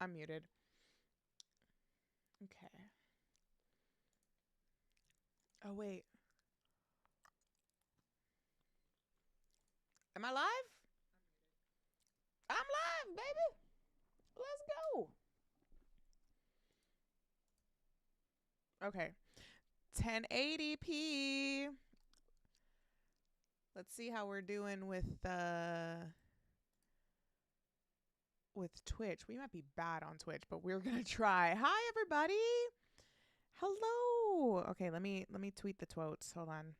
I'm muted. Okay. Oh, wait. Am I live? I'm live, baby. Let's go. Okay. 1080p. Let's see how we're doing with Twitch. We might be bad on Twitch, but we're gonna try. Hi, everybody. Hello. Okay, let me tweet the twotes. Hold on.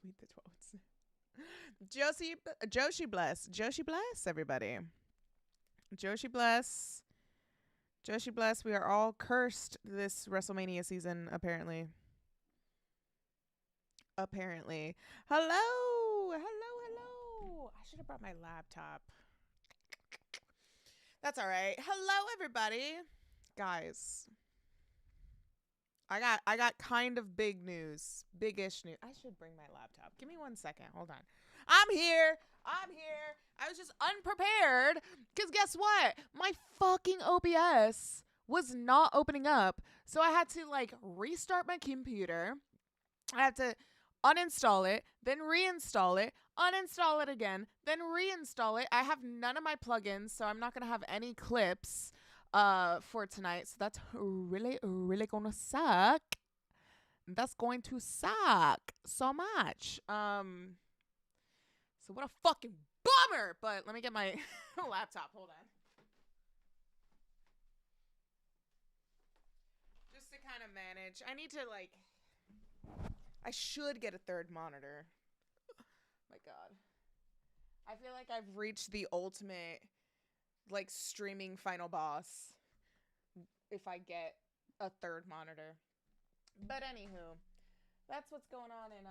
Tweet the twotes. Joshi bless. Joshi bless, everybody. Joshi bless. Joshi bless. We are all cursed this WrestleMania season, apparently. Apparently. Hello. Hello, hello. I should have brought my laptop. That's all right. Hello, everybody. Guys. I got kind of big news. Big-ish news. I should bring my laptop. Give me 1 second. Hold on. I'm here. I was just unprepared. Because guess what? My fucking OBS was not opening up. So I had to like restart my computer. I had to uninstall it, then reinstall it, uninstall it again, then reinstall it. I have none of my plugins, so I'm not going to have any clips for tonight. So that's really, really gonna suck. That's going to suck so much. So what a fucking bummer. But let me get my laptop. Hold on. Just to kind of manage. I need to like. I should get a third monitor. My God. I feel like I've reached the ultimate like streaming final boss if I get a third monitor. But anywho, that's what's going on in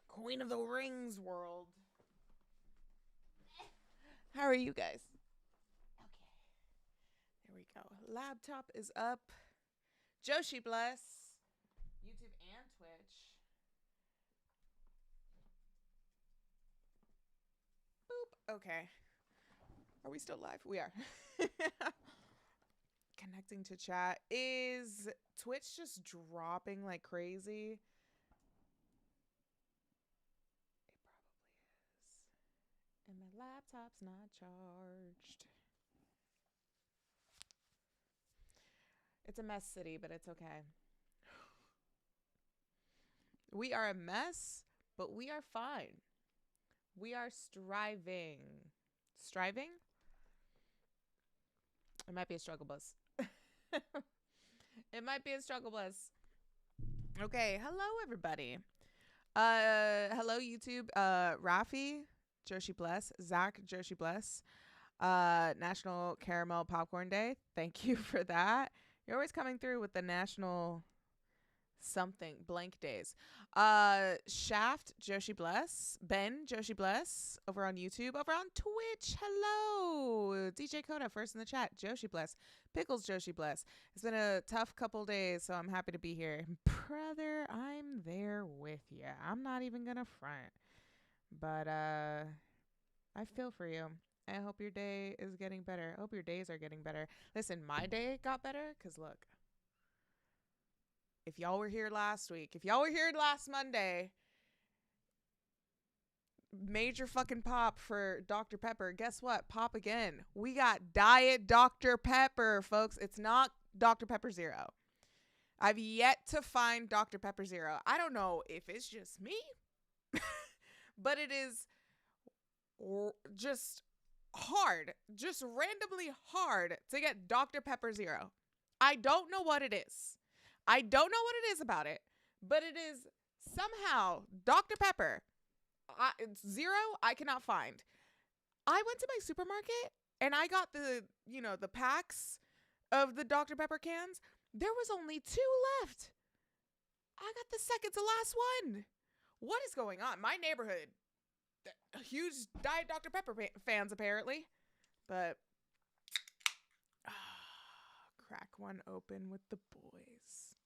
Queen of the Rings world. How are you guys? Okay. There we go. Laptop is up. Joshi bless. YouTube and Twitch. Boop. Okay. Are we still live? We are. Connecting to chat. Is Twitch just dropping like crazy? It probably is. And my laptop's not charged. It's a mess city, but it's okay. We are a mess, but we are fine. We are striving. Striving? It might be a struggle bus. It might be a struggle bus. Okay, hello everybody. Hello YouTube. Rafi, Joshi bless. Zach, Joshi bless. National Caramel Popcorn Day. Thank you for that. You're always coming through with the national something blank days. Shaft, Joshi bless. Ben, Joshi bless. Over on YouTube. Over on Twitch. Hello. DJ Coda first in the chat. Joshi bless. Pickles, Joshi bless. It's been a tough couple days, so I'm happy to be here. Brother, I'm there with you. I'm not even gonna front. But I feel for you. I hope your day is getting better. I hope your days are getting better. Listen, my day got better because look, if y'all were here last week, if y'all were here last Monday, major fucking pop for Dr. Pepper. Guess what? Pop again. We got Diet Dr. Pepper, folks. It's not Dr. Pepper Zero. I've yet to find Dr. Pepper Zero. I don't know if it's just me, but it is just hard, just randomly hard to get Dr. Pepper Zero. I don't know what it is. I don't know what it is about it, but it is somehow Dr. Pepper. It's zero. I cannot find. I went to my supermarket and I got the packs of the Dr. Pepper cans. There was only 2 left. I got the second to last one. What is going on? My neighborhood, huge Diet Dr. Pepper fans apparently, but crack one open with the boys.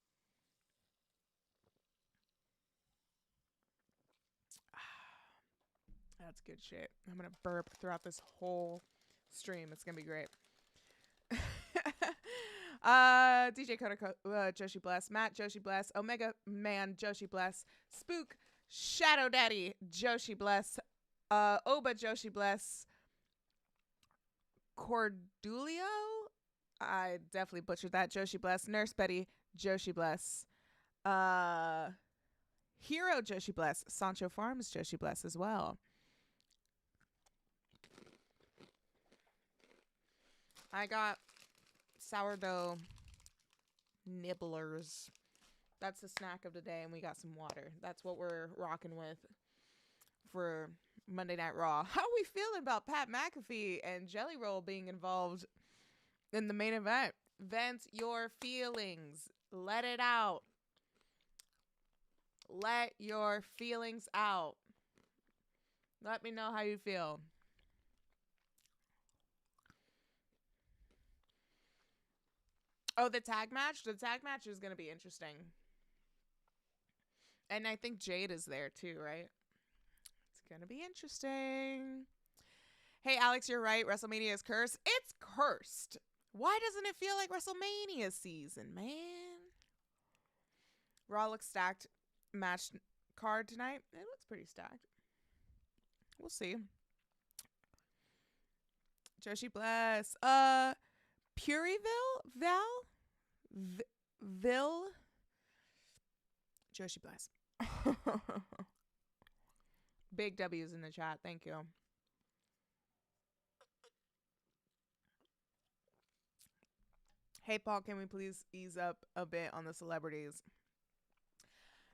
That's good shit. I'm gonna burp throughout this whole stream. It's gonna be great. DJ Kodako, Joshi Bless, Matt Joshi Bless, Omega Man Joshi Bless, Spook, Shadow Daddy Joshi Bless, Oba Joshi Bless, Cordulio, I definitely butchered that, Joshi Bless, Nurse Betty Joshi Bless, Hero Joshi Bless, Sancho Farms Joshi Bless as well. I got sourdough nibblers. That's the snack of the day, and we got some water. That's what we're rocking with for Monday Night Raw. How are we feeling about Pat McAfee and Jelly Roll being involved in the main event? Vent your feelings. Let it out. Let your feelings out. Let me know how you feel. Oh, the tag match? The tag match is going to be interesting. And I think Jade is there too, right? It's going to be interesting. Hey, Alex, you're right. WrestleMania is cursed. It's cursed. Why doesn't it feel like WrestleMania season, man? Raw looks stacked. Match card tonight. It looks pretty stacked. We'll see. Joshi Bless. Puriville? Ville? Joshi Bless. Big W's in the chat. Thank you. Hey, Paul, can we please ease up a bit on the celebrities?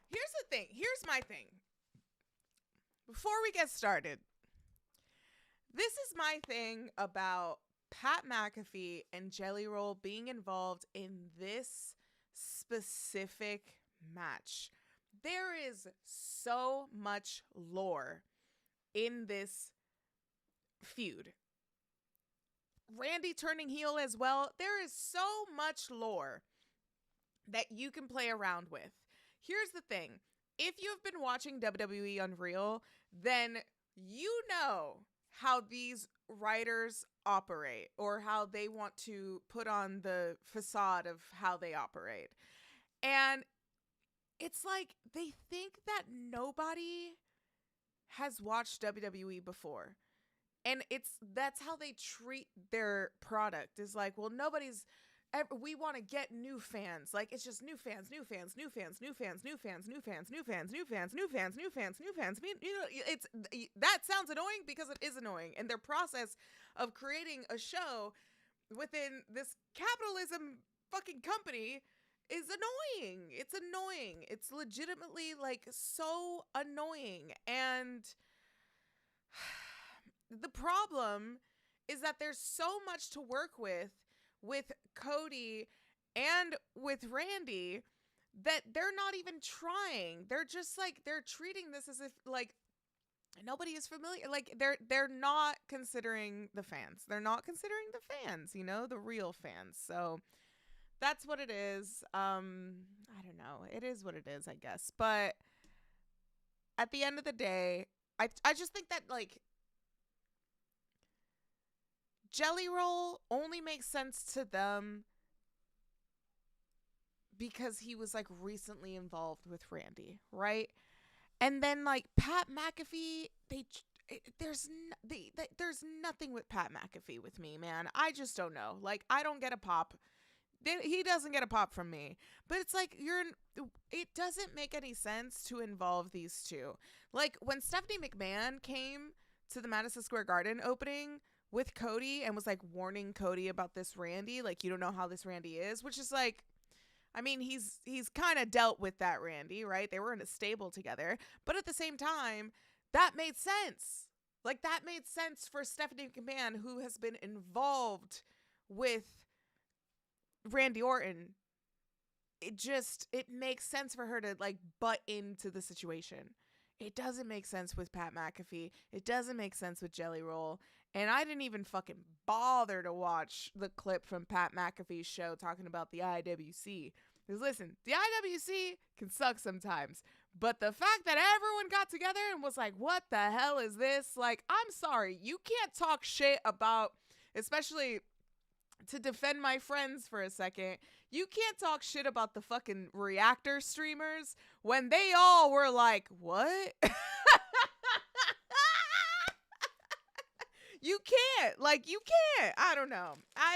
Here's the thing. Here's my thing. Before we get started, this is my thing about Pat McAfee and Jelly Roll being involved in this specific match. There is so much lore in this feud. Randy turning heel as well. There is so much lore that you can play around with. Here's the thing. If you've been watching WWE Unreal, then you know how these writers operate or how they want to put on the facade of how they operate. And it's like they think that nobody has watched WWE before. And that's how they treat their product. Is like, well, we want to get new fans. Like, it's just new fans. That sounds annoying because it is annoying. And their process of creating a show within this capitalism fucking company is annoying. It's annoying. It's legitimately like so annoying. And the problem is that there's so much to work with Cody and with Randy that they're not even trying. They're just like, they're treating this as if like nobody is familiar. Like they're not considering the fans. They're not considering the fans, you know, the real fans. So that's what it is. I don't know. It is what it is, I guess. But at the end of the day, I just think that like Jelly Roll only makes sense to them because he was like recently involved with Randy, right? And then like Pat McAfee, there's nothing with Pat McAfee with me, man. I just don't know. Like, I don't get a pop. He doesn't get a pop from me. But it's like it doesn't make any sense to involve these two. Like when Stephanie McMahon came to the Madison Square Garden opening with Cody and was like warning Cody about this Randy, like, you don't know how this Randy is, which is like, I mean, he's kind of dealt with that Randy, right? They were in a stable together, but at the same time, that made sense. Like, that made sense for Stephanie McMahon, who has been involved with Randy Orton. It makes sense for her to like butt into the situation. It doesn't make sense with Pat McAfee. It doesn't make sense with Jelly Roll. And I didn't even fucking bother to watch the clip from Pat McAfee's show talking about the IWC. Because listen, the IWC can suck sometimes. But the fact that everyone got together and was like, what the hell is this? Like, I'm sorry. You can't talk shit about, especially to defend my friends for a second, you can't talk shit about the fucking reactor streamers when they all were like, what? You can't. Like, you can't. I don't know. I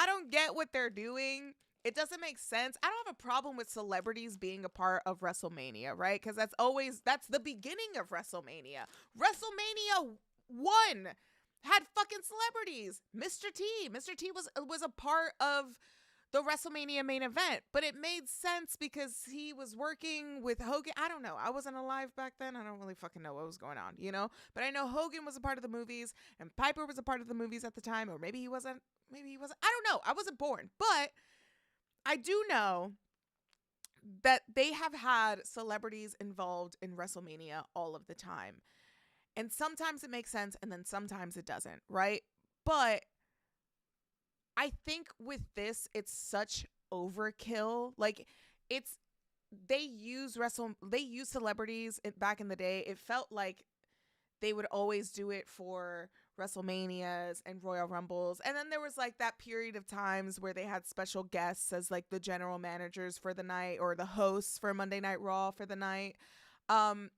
don't get what they're doing. It doesn't make sense. I don't have a problem with celebrities being a part of WrestleMania, right? Because that's the beginning of WrestleMania. WrestleMania 1 had fucking celebrities. Mr. T was a part of the WrestleMania main event, but it made sense because he was working with Hogan. I don't know. I wasn't alive back then. I don't really fucking know what was going on, you know? But I know Hogan was a part of the movies and Piper was a part of the movies at the time, or maybe he wasn't. I don't know. I wasn't born, but I do know that they have had celebrities involved in WrestleMania all of the time. And sometimes it makes sense and then sometimes it doesn't, right? But I think with this, it's such overkill. Like, they use celebrities back in the day. It felt like they would always do it for WrestleManias and Royal Rumbles. And then there was like that period of times where they had special guests as like the general managers for the night or the hosts for Monday Night Raw for the night. And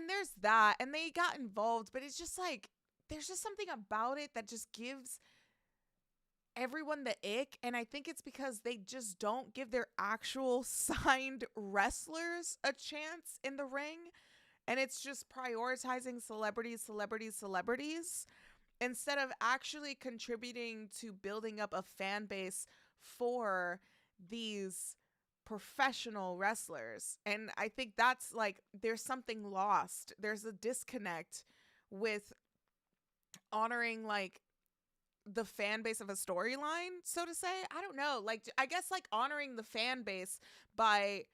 there's that, and they got involved, but it's just like, there's just something about it that just gives everyone the ick. And I think it's because they just don't give their actual signed wrestlers a chance in the ring. And it's just prioritizing celebrities instead of actually contributing to building up a fan base for these professional wrestlers. And I think that's like, there's something lost. There's a disconnect with honoring like the fan base of a storyline, so to say. I don't know. Like, I guess like honoring the fan base by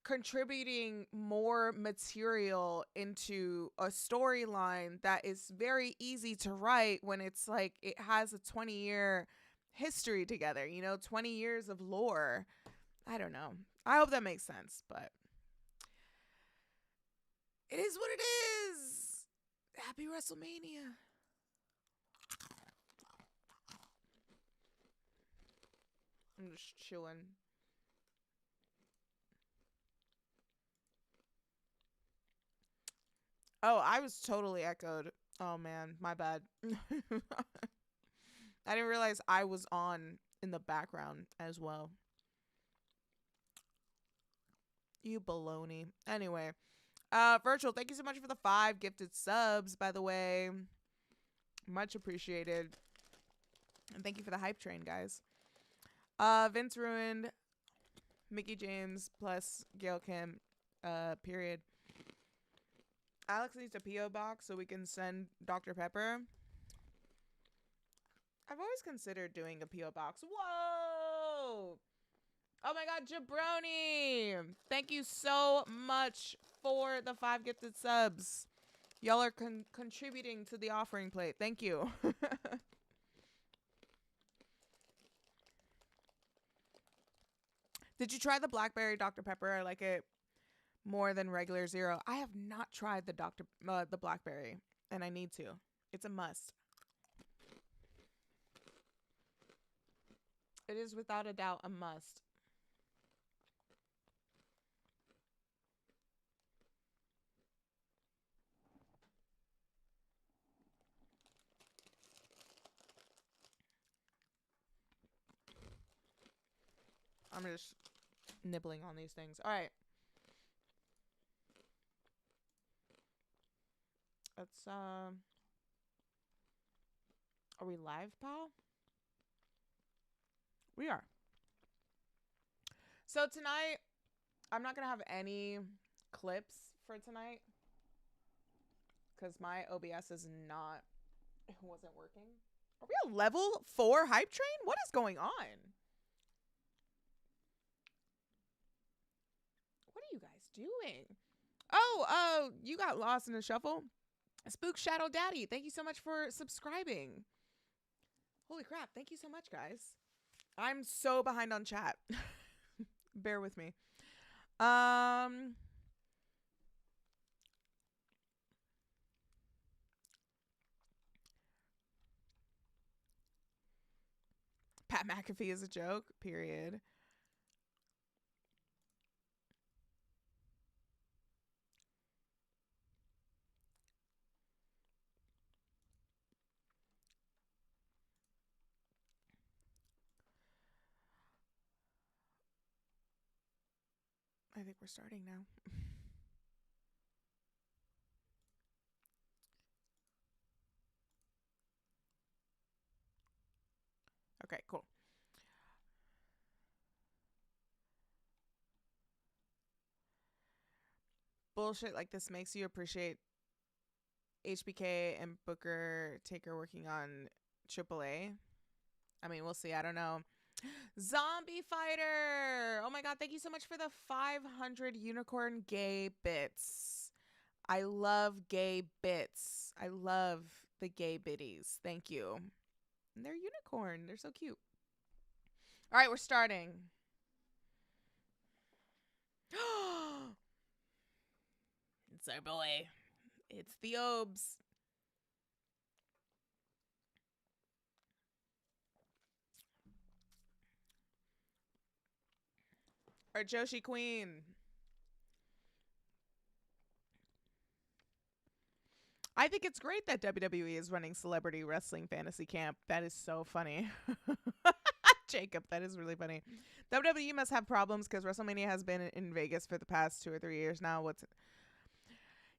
contributing more material into a storyline that is very easy to write when it's like it has a 20-year history together, 20 years of lore. I don't know. I hope that makes sense, but it is what it is. Happy WrestleMania. I'm just chilling. Oh, I was totally echoed. Oh man, my bad. I didn't realize I was on in the background as well. You baloney. Anyway, Virtual, thank you so much for the 5 gifted subs, by the way. Much appreciated. And thank you for the hype train, guys. Vince Ruined, Mickey James plus Gail Kim, period. Alex needs a P.O. box so we can send Dr. Pepper. I've always considered doing a P.O. box. Whoa! Oh my god, Jabroni! Thank you so much for the 5 gifted subs. Y'all are contributing to the offering plate. Thank you. Did you try the Blackberry Dr. Pepper? I like it more than regular Zero. I have not tried the Blackberry, and I need to. It's a must. It is without a doubt a must. I'm just nibbling on these things. All right. Let's, are we live, pal? We are. So tonight, I'm not going to have any clips for tonight because my OBS is not, it wasn't working. Are we a level 4 hype train? What is going on? What are you guys doing? Oh, you got lost in the shuffle. Spook Shadow Daddy, thank you so much for subscribing. Holy crap, thank you so much, guys. I'm so behind on chat. Bear with me. Pat McAfee is a joke, period. I think we're starting now. Okay, cool. Bullshit like this makes you appreciate HBK and Booker Taker working on AAA. I mean, we'll see. I don't know. Zombie Fighter. Oh my god, thank you so much for the 500 unicorn gay bits. I love gay bits. I love the gay bitties. Thank you. And they're unicorn. They're so cute. All right, we're starting. It's our boy. It's the Obes. Our Joshi Queen. I think it's great that WWE is running Celebrity Wrestling Fantasy Camp. That is so funny. Jacob, that is really funny. WWE must have problems because WrestleMania has been in Vegas for the past 2 or 3 years now.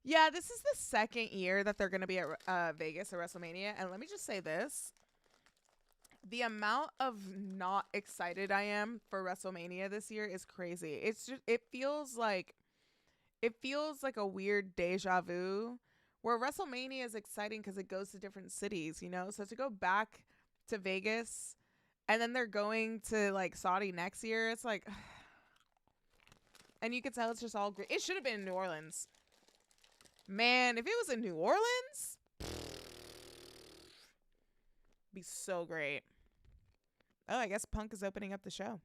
Yeah, this is the second year that they're going to be at Vegas at WrestleMania. And let me just say this. The amount of not excited I am for WrestleMania this year is crazy. It feels like a weird deja vu where WrestleMania is exciting because it goes to different cities, you know? So to go back to Vegas and then they're going to like Saudi next year, it's like, and you can tell it's just all great. It should have been in New Orleans. Man, if it was in New Orleans, be so great. Oh, I guess Punk is opening up the show.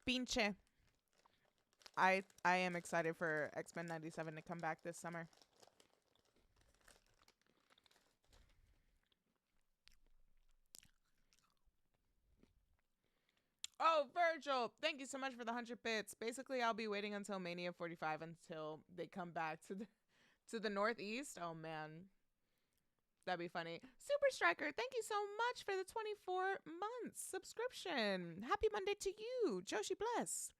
Pinche. I am excited for X-Men 97 to come back this summer. Oh, Virgil, thank you so much for the 100 bits. Basically, I'll be waiting until Mania 45 until they come back to the Northeast. Oh man, that'd be funny. Super Striker, thank you so much for the 24 months subscription. Happy Monday to you, Joshi bless.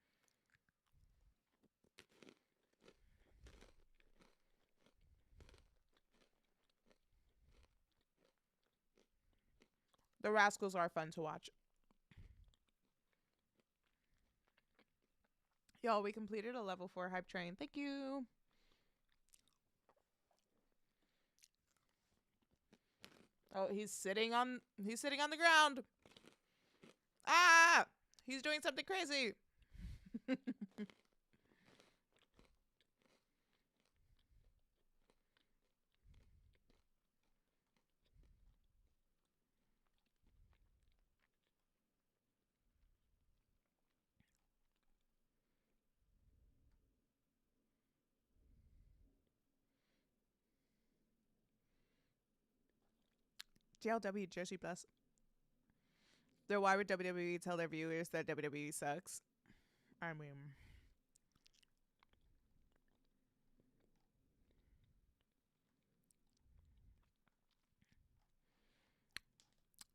The Rascals are fun to watch. Y'all, we completed a level 4 hype train. Thank you. Oh, he's sitting on the ground. Ah! He's doing something crazy. JLW, Joshi Plus. So why would WWE tell their viewers that WWE sucks? I mean,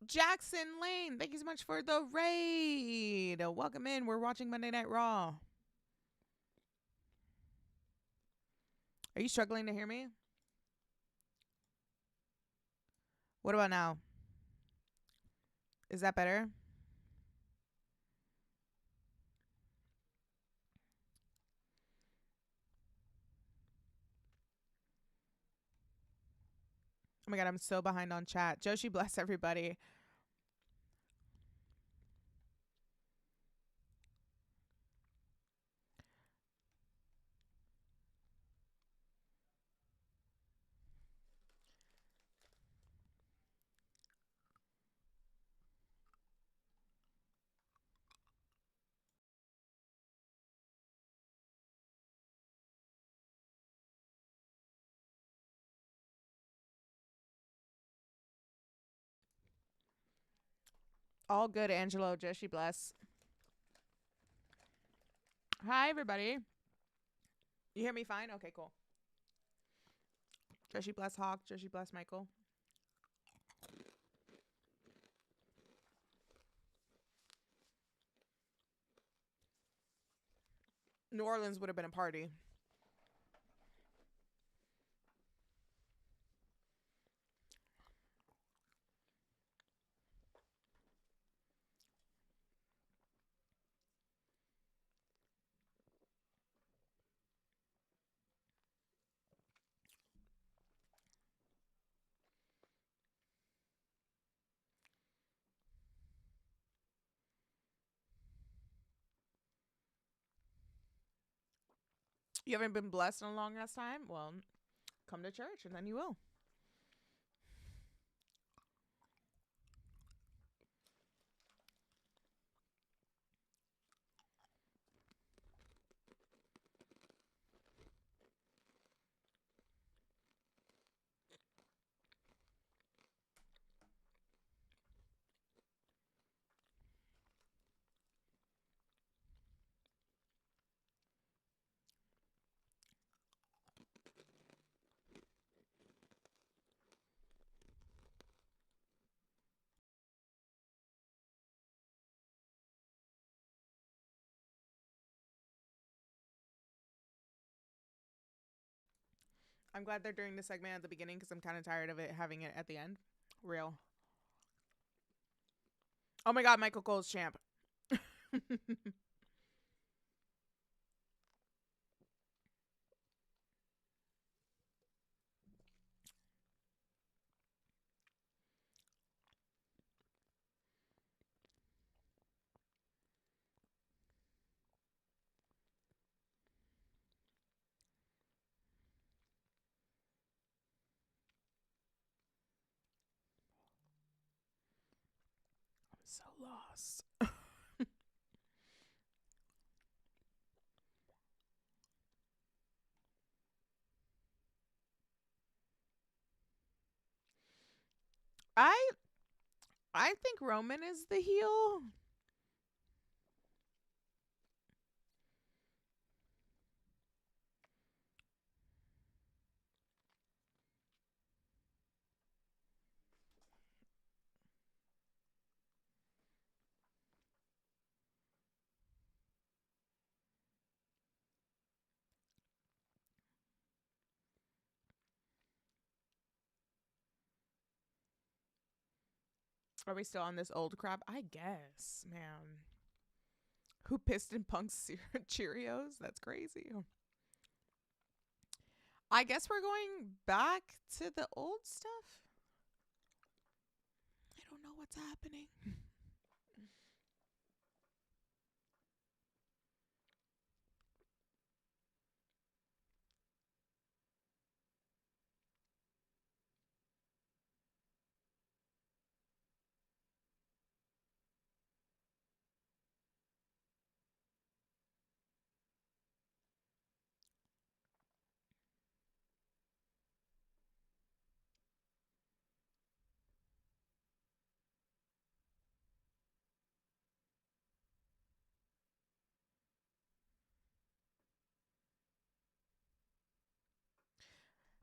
Jackson Lane, thank you so much for the raid. Welcome in. We're watching Monday Night Raw. Are you struggling to hear me? What about now? Is that better? Oh my god, I'm so behind on chat. Joshi bless everybody. All good, Angelo. Jessie bless. Hi, everybody. You hear me fine? Okay, cool. Jessie bless Hawk. Jessie bless Michael. New Orleans would have been a party. You haven't been blessed in a long ass time? Well, come to church and then you will. I'm glad they're doing the segment at the beginning because I'm kind of tired of it having it at the end. Real. Oh my god, Michael Cole's champ. I'm so lost. I I think Roman is the heel. Are we still on this old crap? I guess, man. Who pissed in Punk's Cheerios? That's crazy. I guess we're going back to the old stuff. I don't know what's happening.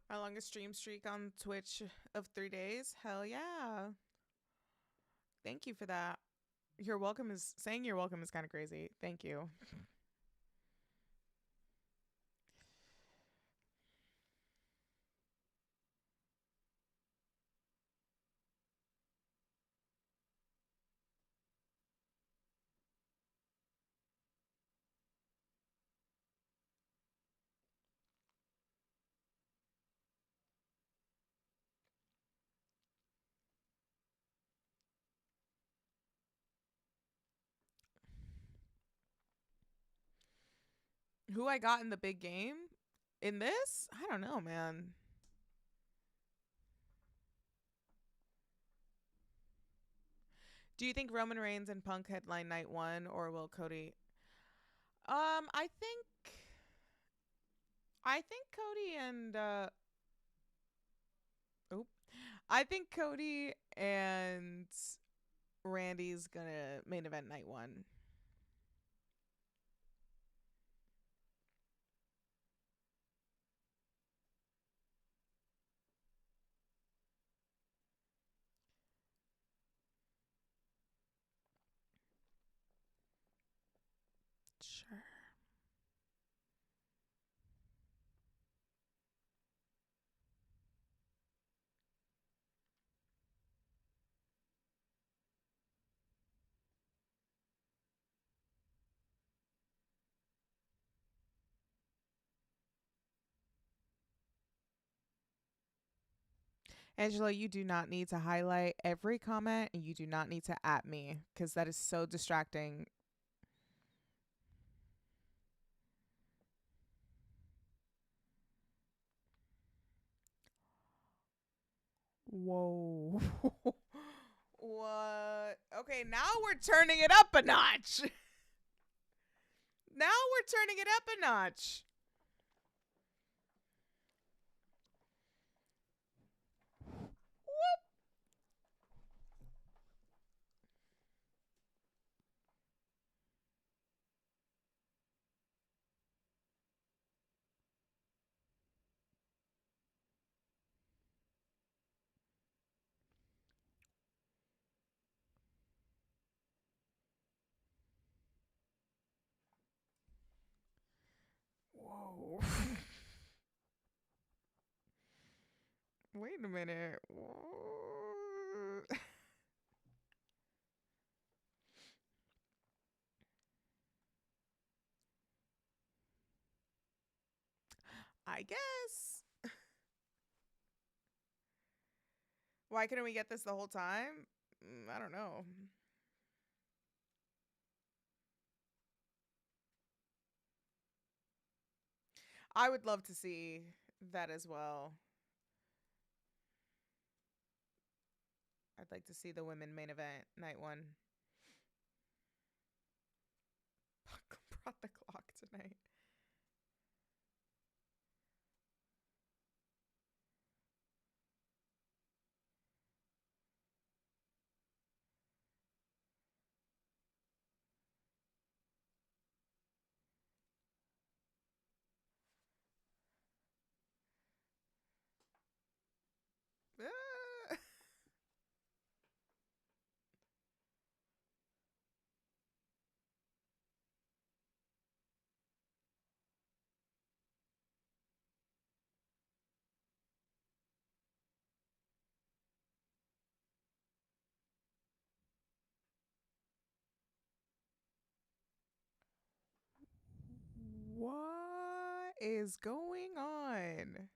My longest stream streak on Twitch of 3 days. Hell yeah. Thank you for that. You're welcome is saying you're welcome is kind of crazy. Thank you. Who I got in the big game in this? I don't know, man. Do you think Roman Reigns and Punk headline night 1 or will Cody I think Cody and I think Cody and Mandy's gonna main event night 1. Sure. Angela, you do not need to highlight every comment and you do not need to at me because that is so distracting. Whoa. What? Okay, now we're turning it up a notch. Now we're turning it up a notch. Whoa. Wait a minute. I guess. Why couldn't we get this the whole time? I don't know. I would love to see that as well. I'd like to see the women main event night 1. Brought the clock tonight. Ah. What is going on?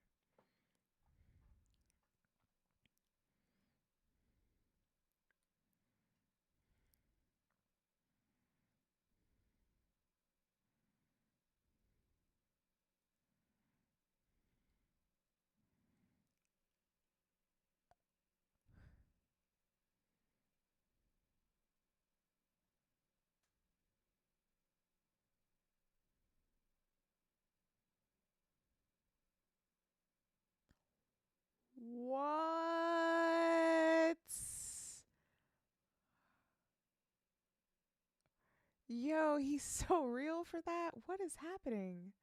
What? Yo, he's so real for that. What is happening?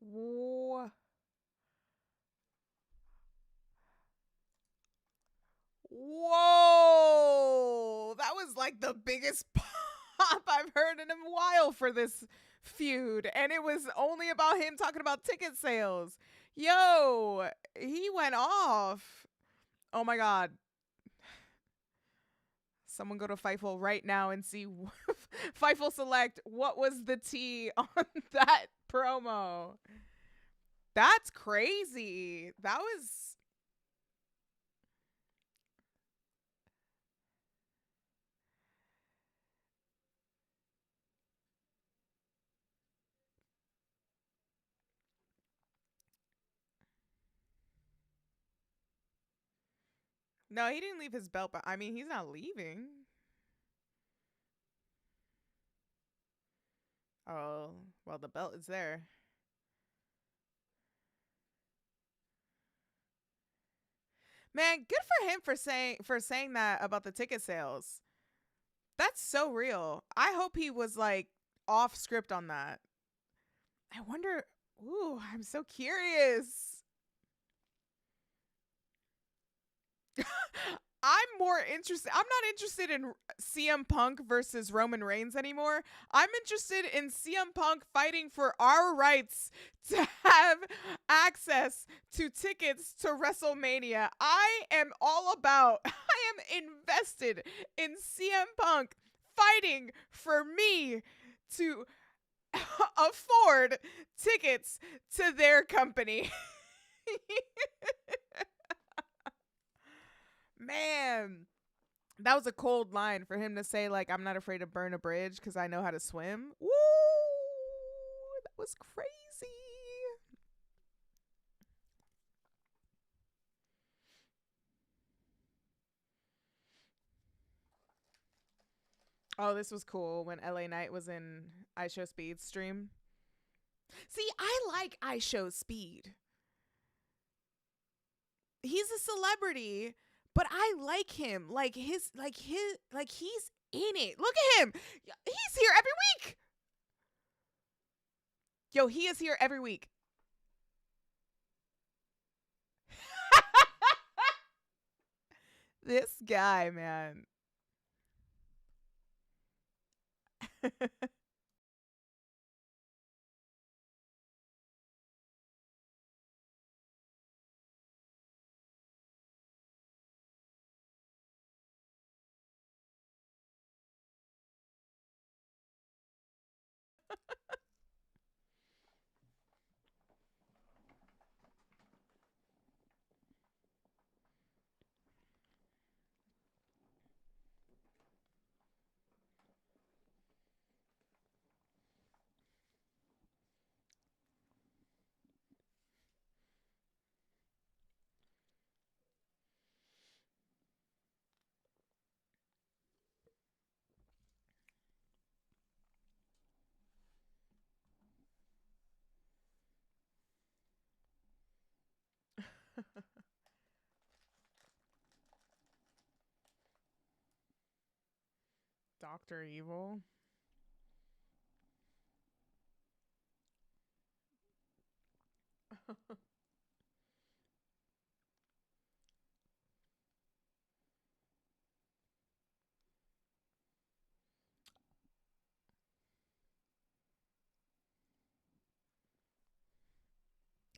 Whoa. Whoa. That was like the biggest pop I've heard in a while for this feud. And it was only about him talking about ticket sales. Yo, he went off. Oh my God. Someone go to Fightful right now and see Fightful Select. What was the tea on that promo? That's crazy. That was. No, he didn't leave his belt, but I mean, he's not leaving. Oh, well, the belt is there. Man, good for him for saying that about the ticket sales. That's so real. I hope he was like off script on that. I wonder. Ooh, I'm so curious. I'm more interested. I'm not interested in CM Punk versus Roman Reigns anymore. I'm interested in CM Punk fighting for our rights to have access to tickets to WrestleMania. I am all about, I am invested in CM Punk fighting for me to afford tickets to their company. Man, that was a cold line for him to say, like, I'm not afraid to burn a bridge because I know how to swim. Woo! That was crazy. Oh, this was cool when LA Knight was in I Show Speed's stream. See, I like I Show Speed. He's a celebrity, but I like him. Like he's in it. Look at him. He's here every week. Yo, he is here every week. This guy, man. Dr. Evil.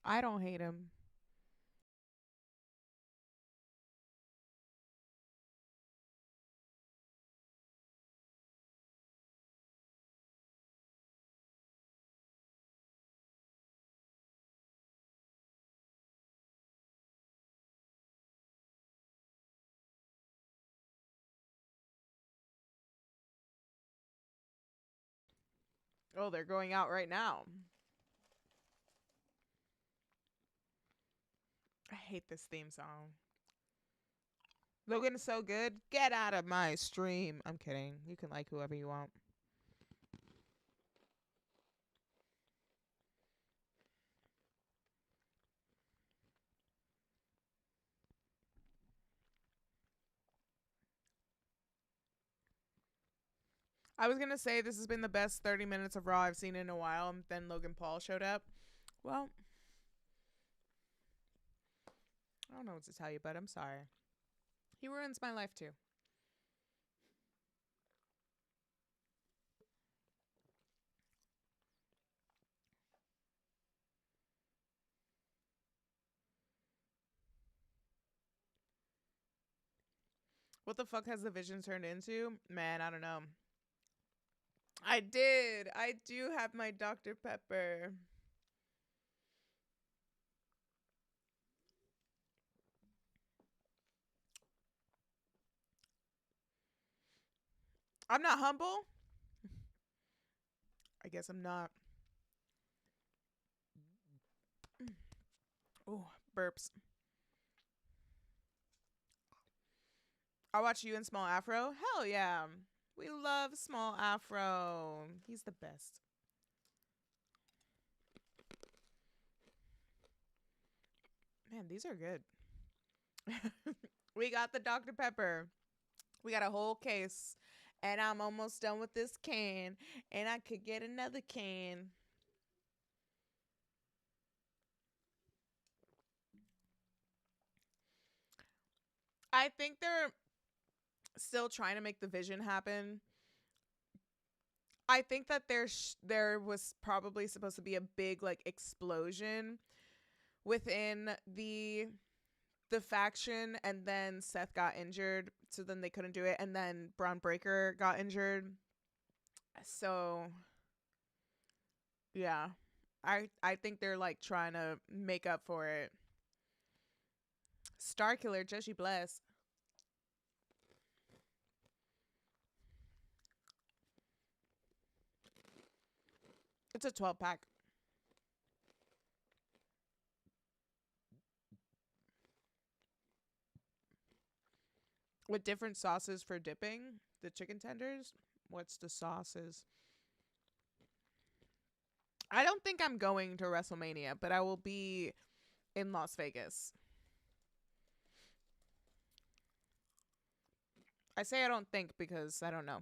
I don't hate him. Oh, they're going out right now. I hate this theme song. Logan is so good. Get out of my stream. I'm kidding. You can like whoever you want. I was going to say this has been the best 30 minutes of Raw I've seen in a while, and then Logan Paul showed up. Well, I don't know what to tell you, but I'm sorry. He ruins my life too. What the fuck has the vision turned into? Man, I don't know. I did. I do have my Dr. Pepper. I'm not humble. I guess I'm not. Oh, burps. I watch you and Small Afro. Hell yeah. We love Small Afro. He's the best. Man, these are good. We got the Dr. Pepper. We got a whole case. And I'm almost done with this can. And I could get another can. I think they're still trying to make the vision happen. I think that there was probably supposed to be a big like explosion within the faction, and then Seth got injured, so then they couldn't do it, and then Braun Breaker got injured. So yeah. I think they're like trying to make up for it. Starkiller, Joshi bless. It's a 12-pack. With different sauces for dipping the chicken tenders. What's the sauces? I don't think I'm going to WrestleMania, but I will be in Las Vegas. I say I don't think because I don't know.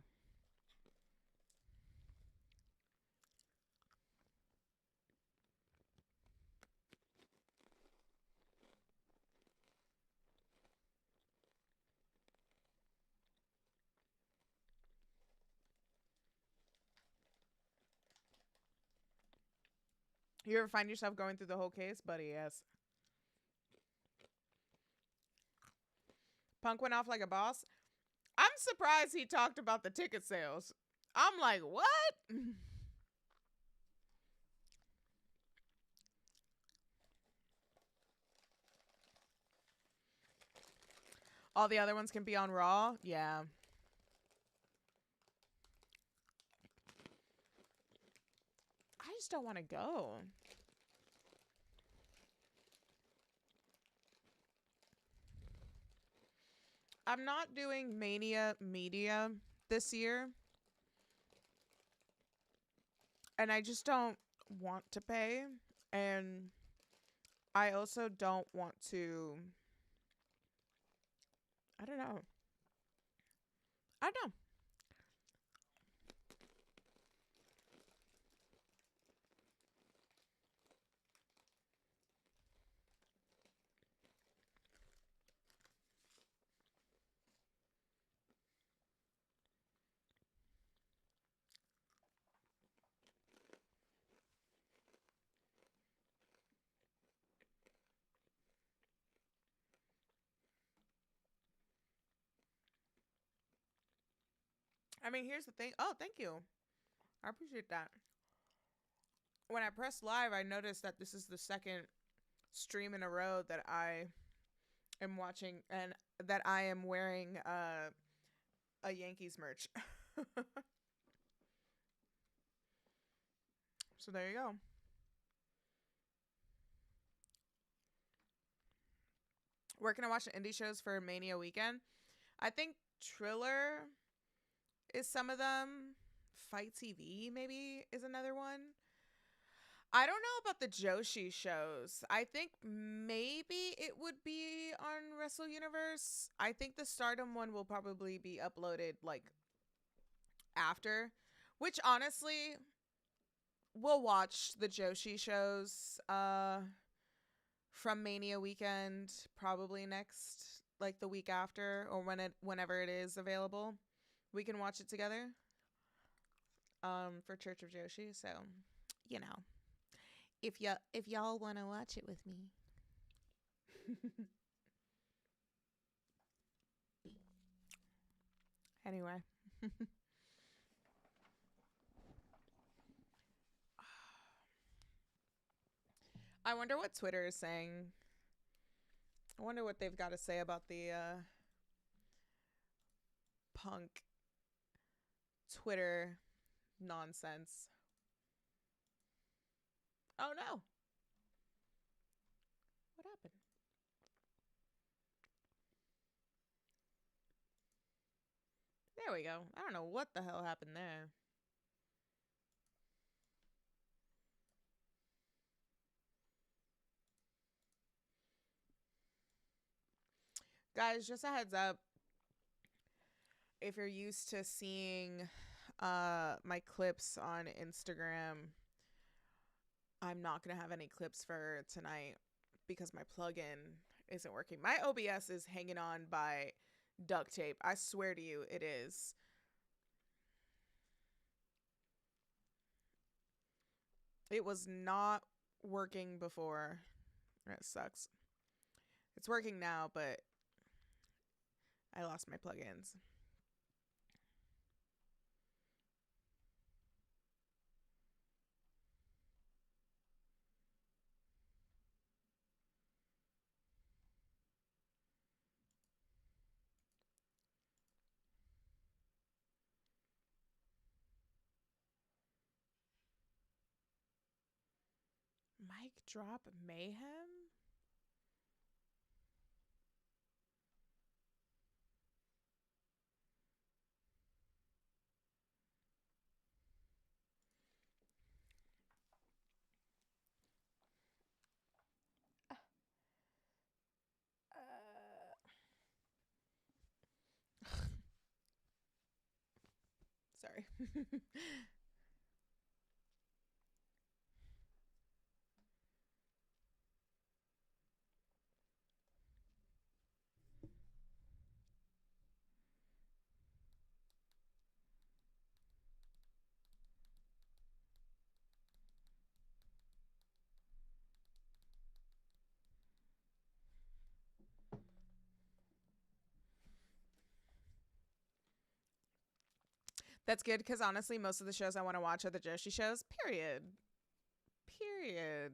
You ever find yourself going through the whole case? Buddy, yes. Punk went off like a boss. I'm surprised he talked about the ticket sales. I'm like, what? All the other ones can be on Raw? Yeah. I just don't want to go. I'm not doing Mania Media this year. And I just don't want to pay. And I also don't want to. I don't know. I don't know. I mean, here's the thing. Oh, thank you. I appreciate that. When I press live, I noticed that this is the second stream in a row that I am watching and that I am wearing a Yankees merch. So there you go. Where can I watch the indie shows for Mania weekend? I think Triller is some of them. Fight TV maybe is another one. I don't know about the Joshi shows. I think maybe it would be on Wrestle Universe. I think the Stardom one will probably be uploaded like after, which honestly we'll watch the Joshi shows from Mania weekend probably next, like the week after or whenever it is available. We can watch it together for Church of Joshi. So, you know, if y'all want to watch it with me. Anyway. I wonder what Twitter is saying. I wonder what they've got to say about the Punk Twitter nonsense. Oh no. What happened? There we go. I don't know what the hell happened there. Guys, just a heads up. If you're used to seeing my clips on Instagram, I'm not going to have any clips for tonight because my plugin isn't working. My OBS is hanging on by duct tape. I swear to you, it is. It was not working before. It sucks. It's working now, but I lost my plugins. Mic drop mayhem? Sorry. That's good because honestly, most of the shows I want to watch are the Joshi shows. Period. Period.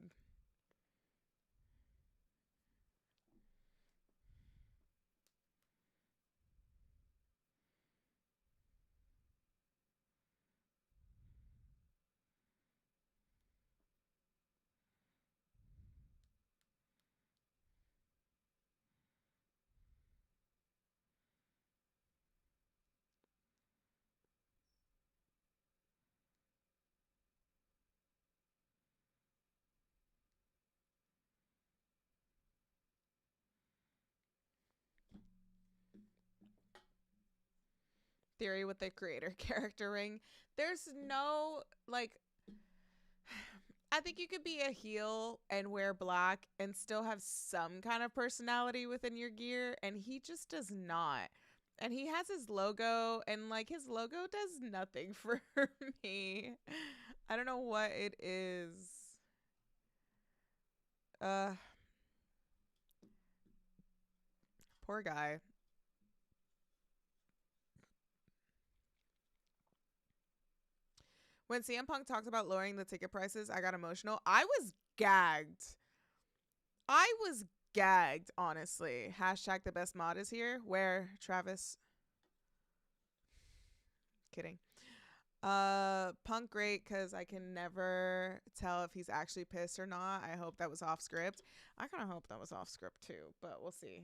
Theory with the creator character ring. There's no, like, I think you could be a heel and wear black and still have some kind of personality within your gear, and he just does not. And he has his logo, and like his logo does nothing for me. I don't know what it is. Uh, poor guy. When CM Punk talked about lowering the ticket prices, I got emotional. I was gagged. I was gagged, honestly. Hashtag the best mod is here. Where, Travis? Kidding. Punk great because I can never tell if he's actually pissed or not. I hope that was off script. I kind of hope that was off script too, but we'll see.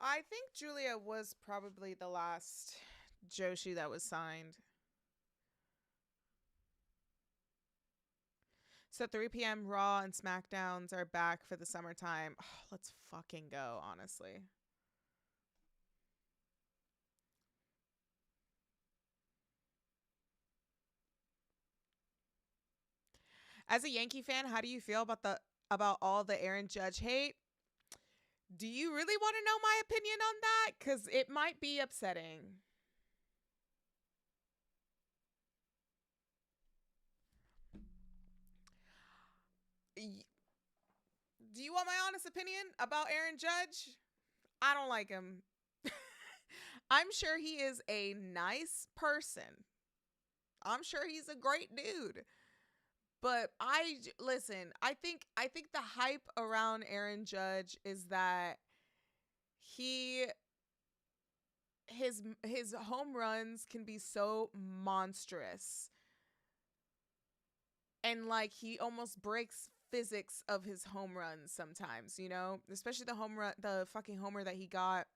I think Julia was probably the last Joshi that was signed. So 3 p.m. Raw and SmackDowns are back for the summertime. Oh, let's fucking go, honestly. As a Yankee fan, how do you feel about all the Aaron Judge hate? Do you really want to know my opinion on that? Because it might be upsetting. Do you want my honest opinion about Aaron Judge? I don't like him. I'm sure he is a nice person. I'm sure he's a great dude. But listen, I think the hype around Aaron Judge is that he his home runs can be so monstrous. And like he almost breaks physics of his home runs sometimes, you know? Especially the fucking homer that he got.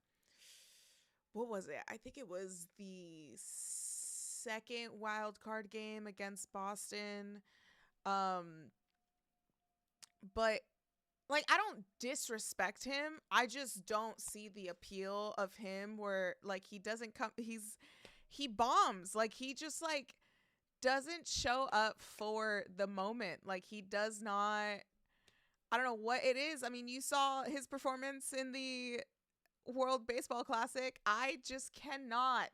What was it? I think it was the second wild card game against Boston. But like I don't disrespect him. I just don't see the appeal of him where like he doesn't come he bombs. Like he just like doesn't show up for the moment. Like he does not, I don't know what it is. I mean, you saw his performance in the World Baseball Classic. I just cannot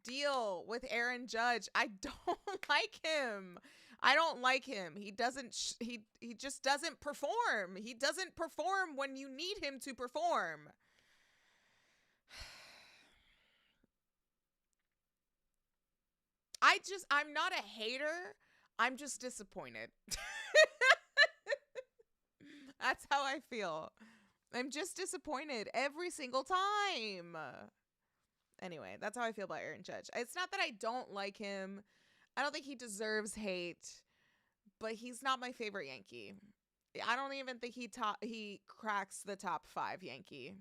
deal with Aaron Judge. I don't like him. I don't like him. He doesn't he just doesn't perform. He doesn't perform when you need him to perform. I'm not a hater. I'm just disappointed. That's how I feel. I'm just disappointed every single time. Anyway, that's how I feel about Aaron Judge. It's not that I don't like him. I don't think he deserves hate, but he's not my favorite Yankee. I don't even think he cracks the top 5 Yankee.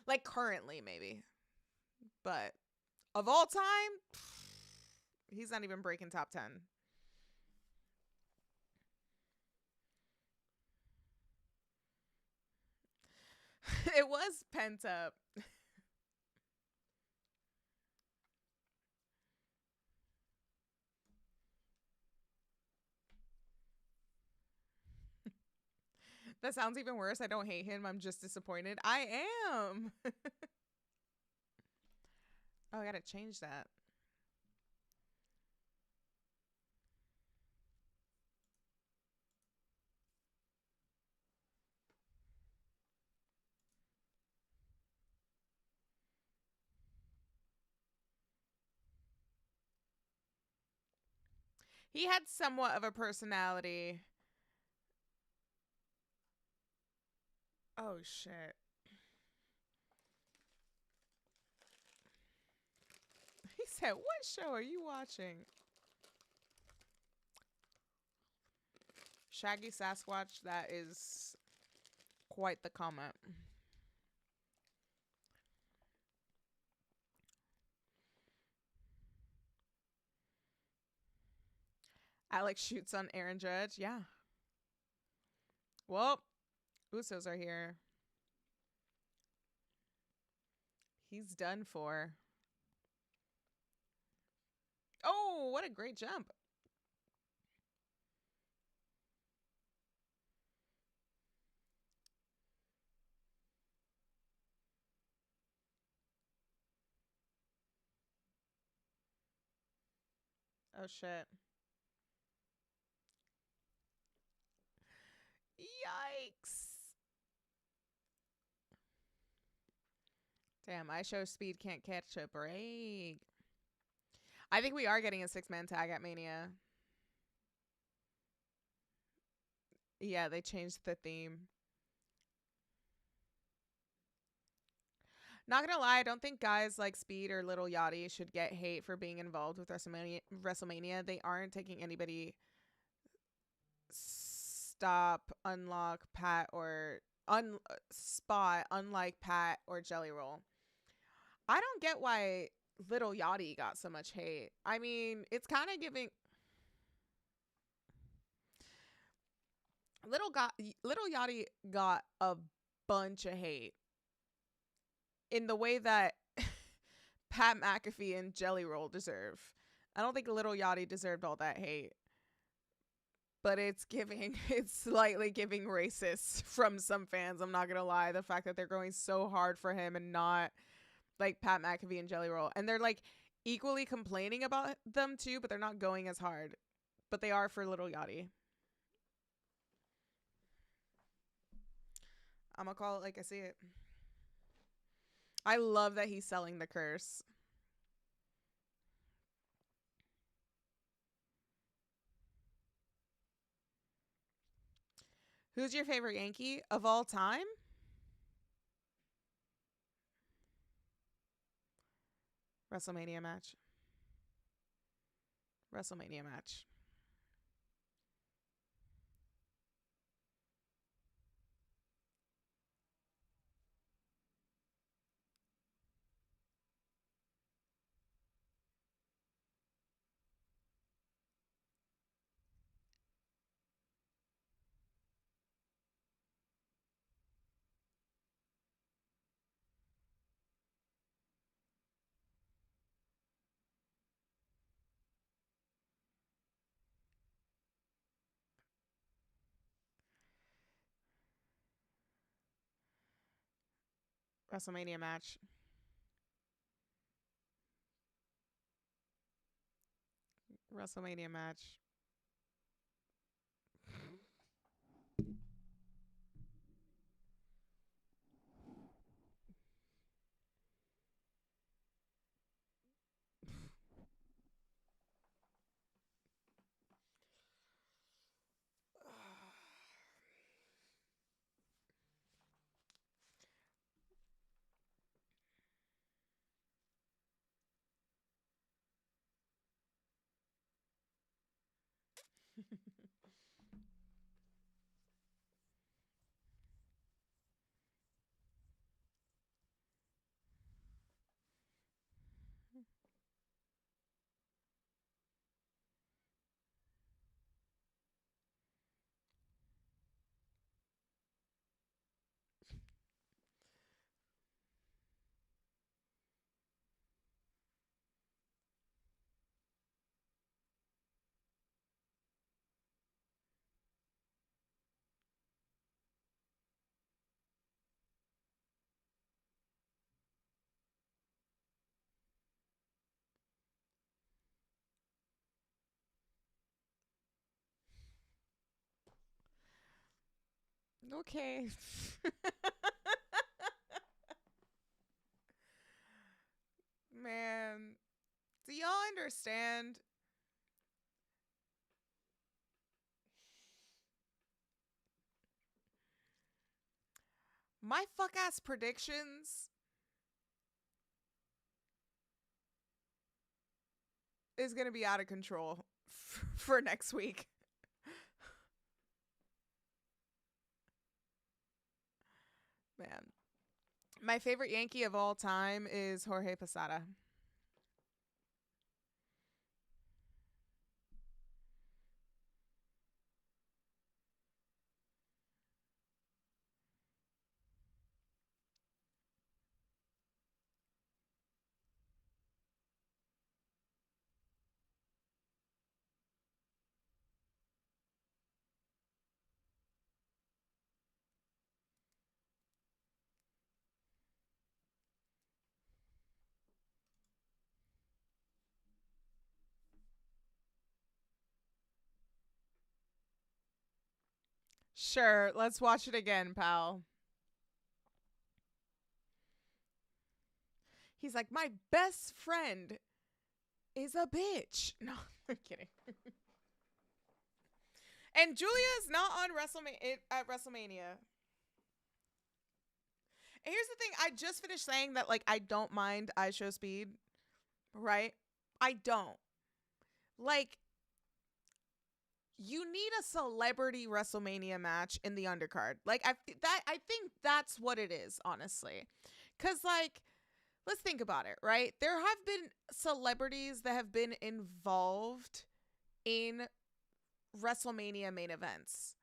Like currently, maybe. But of all time, he's not even breaking top 10. It was pent up. That sounds even worse. I don't hate him. I'm just disappointed. I am. Oh, I gotta change that. He had somewhat of a personality. Oh, shit. He said, what show are you watching? Shaggy Sasquatch, that is quite the comment. Alex shoots on Aaron Judge. Yeah. Well, Usos are here. He's done for. Oh, what a great jump. Oh, shit. Yikes. Damn, I show speed can't catch a break. I think we are getting a 6-man tag at Mania. Yeah, they changed the theme. Not gonna lie, I don't think guys like Speed or Little Yachty should get hate for being involved with WrestleMania. They aren't taking anybody stop, unlock, Pat, or spot, unlike Pat or Jelly Roll. I don't get why Little Yachty got so much hate. I mean, it's kind of giving. Little Yachty got a bunch of hate in the way that Pat McAfee and Jelly Roll deserve. I don't think Little Yachty deserved all that hate. But it's slightly giving racist from some fans. I'm not going to lie. The fact that they're going so hard for him and not like Pat McAfee and Jelly Roll. And they're like equally complaining about them too, but they're not going as hard. But they are for Little Yachty. I'm gonna call it like I see it. I love that he's selling the curse. Who's your favorite Yankee of all time? WrestleMania match. WrestleMania match. WrestleMania match. WrestleMania match. Okay. Man, do y'all understand? My fuck ass predictions is going to be out of control for next week. Man. My favorite Yankee of all time is Jorge Posada. Sure, let's watch it again, pal. He's like, my best friend is a bitch. No, I'm kidding. And Julia's not on at WrestleMania. And here's the thing, I just finished saying that like I don't mind I Show Speed, right? I don't. Like, you need a celebrity WrestleMania match in the undercard. Like I think that's what it is, honestly. Cuz like let's think about it, right? There have been celebrities that have been involved in WrestleMania main events.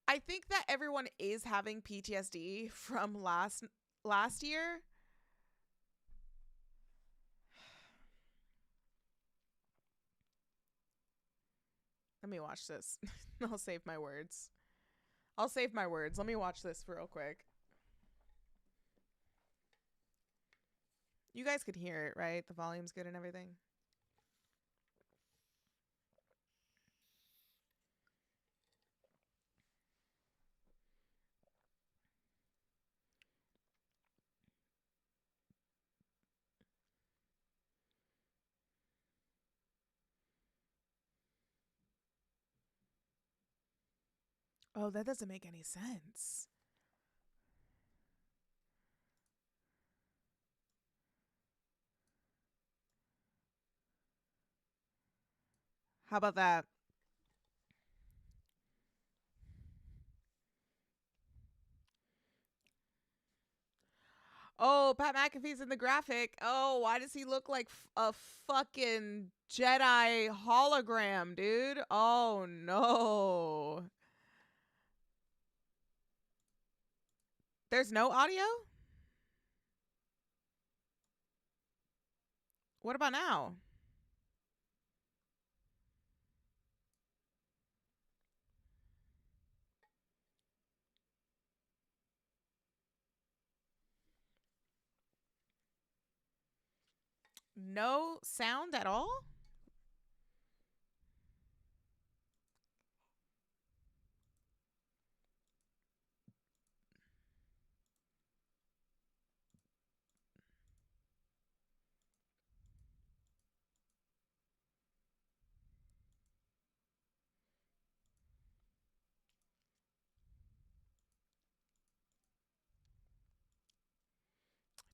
I think that everyone is having PTSD from last year. Let me watch this. I'll save my words. Let me watch this real quick. You guys could hear it, right? The volume's good and everything. Oh, that doesn't make any sense. How about that? Oh, Pat McAfee's in the graphic. Oh, why does he look like a fucking Jedi hologram, dude? Oh, no. There's no audio? What about now? No sound at all?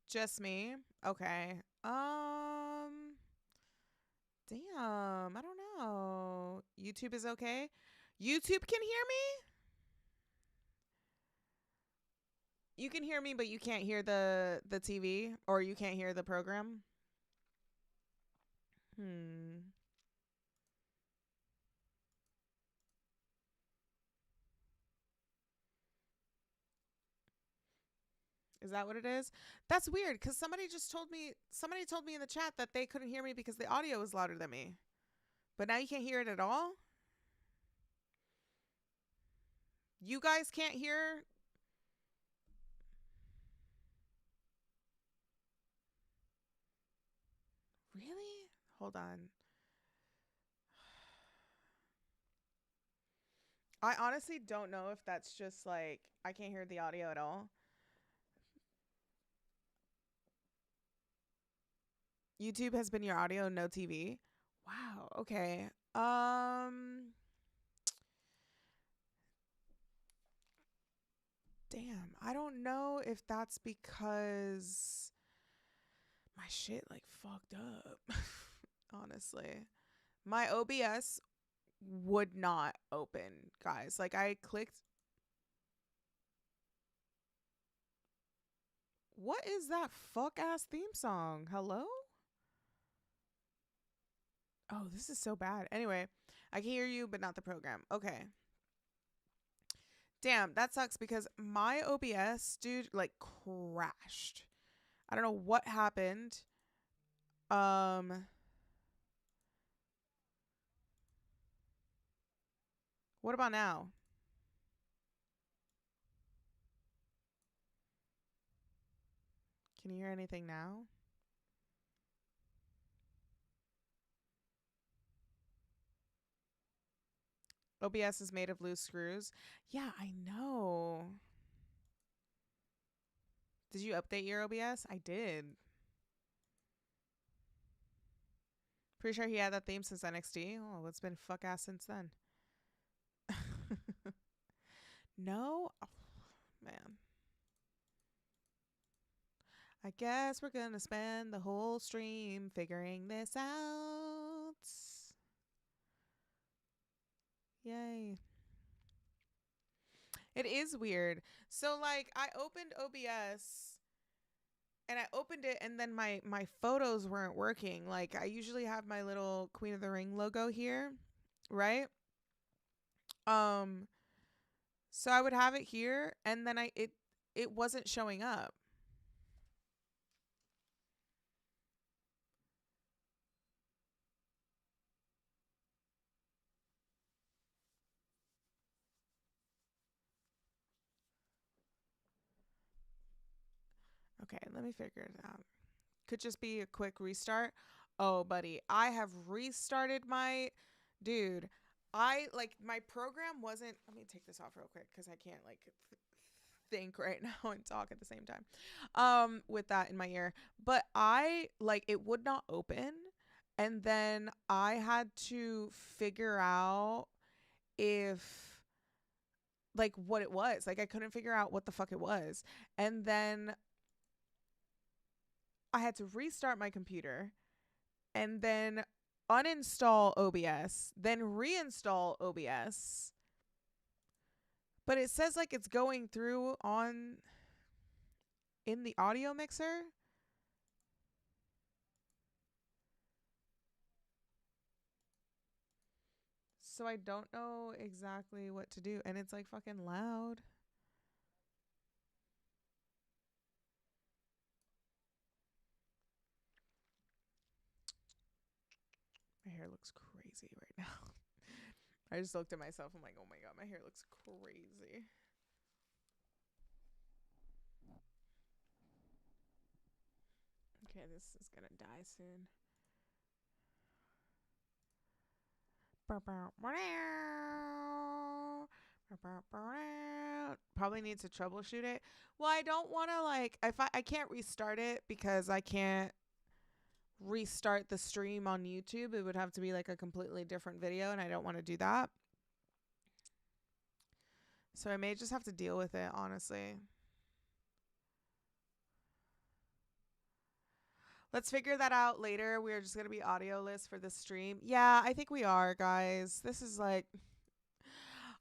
Just me? Okay. Damn, I don't know. YouTube is okay? YouTube can hear me? You can hear me, but you can't hear the TV, or you can't hear the program? Hmm. Is that what it is? That's weird cuz somebody told me in the chat that they couldn't hear me because the audio was louder than me. But now you can't hear it at all? You guys can't hear? Really? Hold on. I honestly don't know if that's just like I can't hear the audio at all. YouTube has been your audio, no TV. Wow. Okay. Damn. I don't know if that's because my shit like fucked up. Honestly. My OBS would not open, guys. Like I clicked. What is that fuck ass theme song? Hello? Oh, this is so bad. Anyway, I can hear you, but not the program. Okay. Damn, that sucks because my OBS, dude, like crashed. I don't know what happened. Um, what about now? Can you hear anything now? OBS is made of loose screws. Yeah, I know. Did you update your OBS? I did. Pretty sure he had that theme since NXT. Oh, it's been fuck ass since then. No? Oh, man. I guess we're gonna spend the whole stream figuring this out. Yay. It is weird. So like I opened OBS and I opened it and then my photos weren't working. Like I usually have my little Queen of the Ring logo here, right? Um so I would have it here and then it wasn't showing up. Okay, let me figure it out. Could just be a quick restart. Oh, buddy, I have restarted my dude. I like my program wasn't. Let me take this off real quick because I can't like think right now and talk at the same time. With that in my ear, but I like it would not open, and then I had to figure out if like what it was. Like I couldn't figure out what the fuck it was. And then I had to restart my computer and then uninstall OBS, then reinstall OBS. But it says like it's going through on in the audio mixer. So I don't know exactly what to do. And it's like fucking loud. My hair looks crazy right now. I just looked at myself. I'm like, oh my God, my hair looks crazy. Okay, this is gonna die soon. Probably need to troubleshoot it. Well, I don't want to like I can't restart it because I can't restart the stream on YouTube. It would have to be like a completely different video, and I don't want to do that. So I may just have to deal with it, honestly. Let's figure that out later. We're just going to be audioless for the stream. Yeah, I think we are, guys. This is like...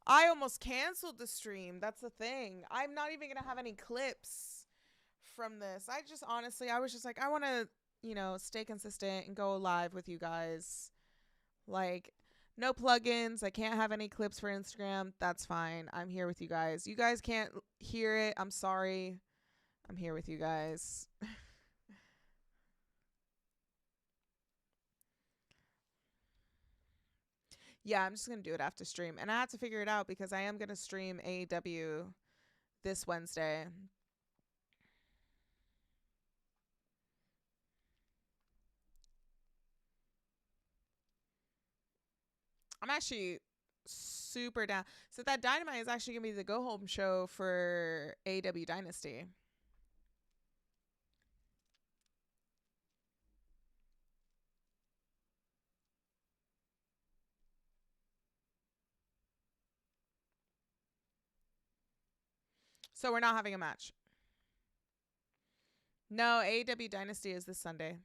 I almost canceled the stream. That's the thing. I'm not even going to have any clips from this. I just honestly, I was just like, I want to, you know, stay consistent and go live with you guys. Like, no plugins. I can't have any clips for Instagram. That's fine. I'm here with you guys. You guys can't hear it. I'm sorry. I'm here with you guys. Yeah, I'm just going to do it after stream. And I have to figure it out because I am going to stream AEW this Wednesday. I'm actually super down. So that Dynamite is actually going to be the go-home show for AEW Dynasty. So we're not having a match. No, AEW Dynasty is this Sunday.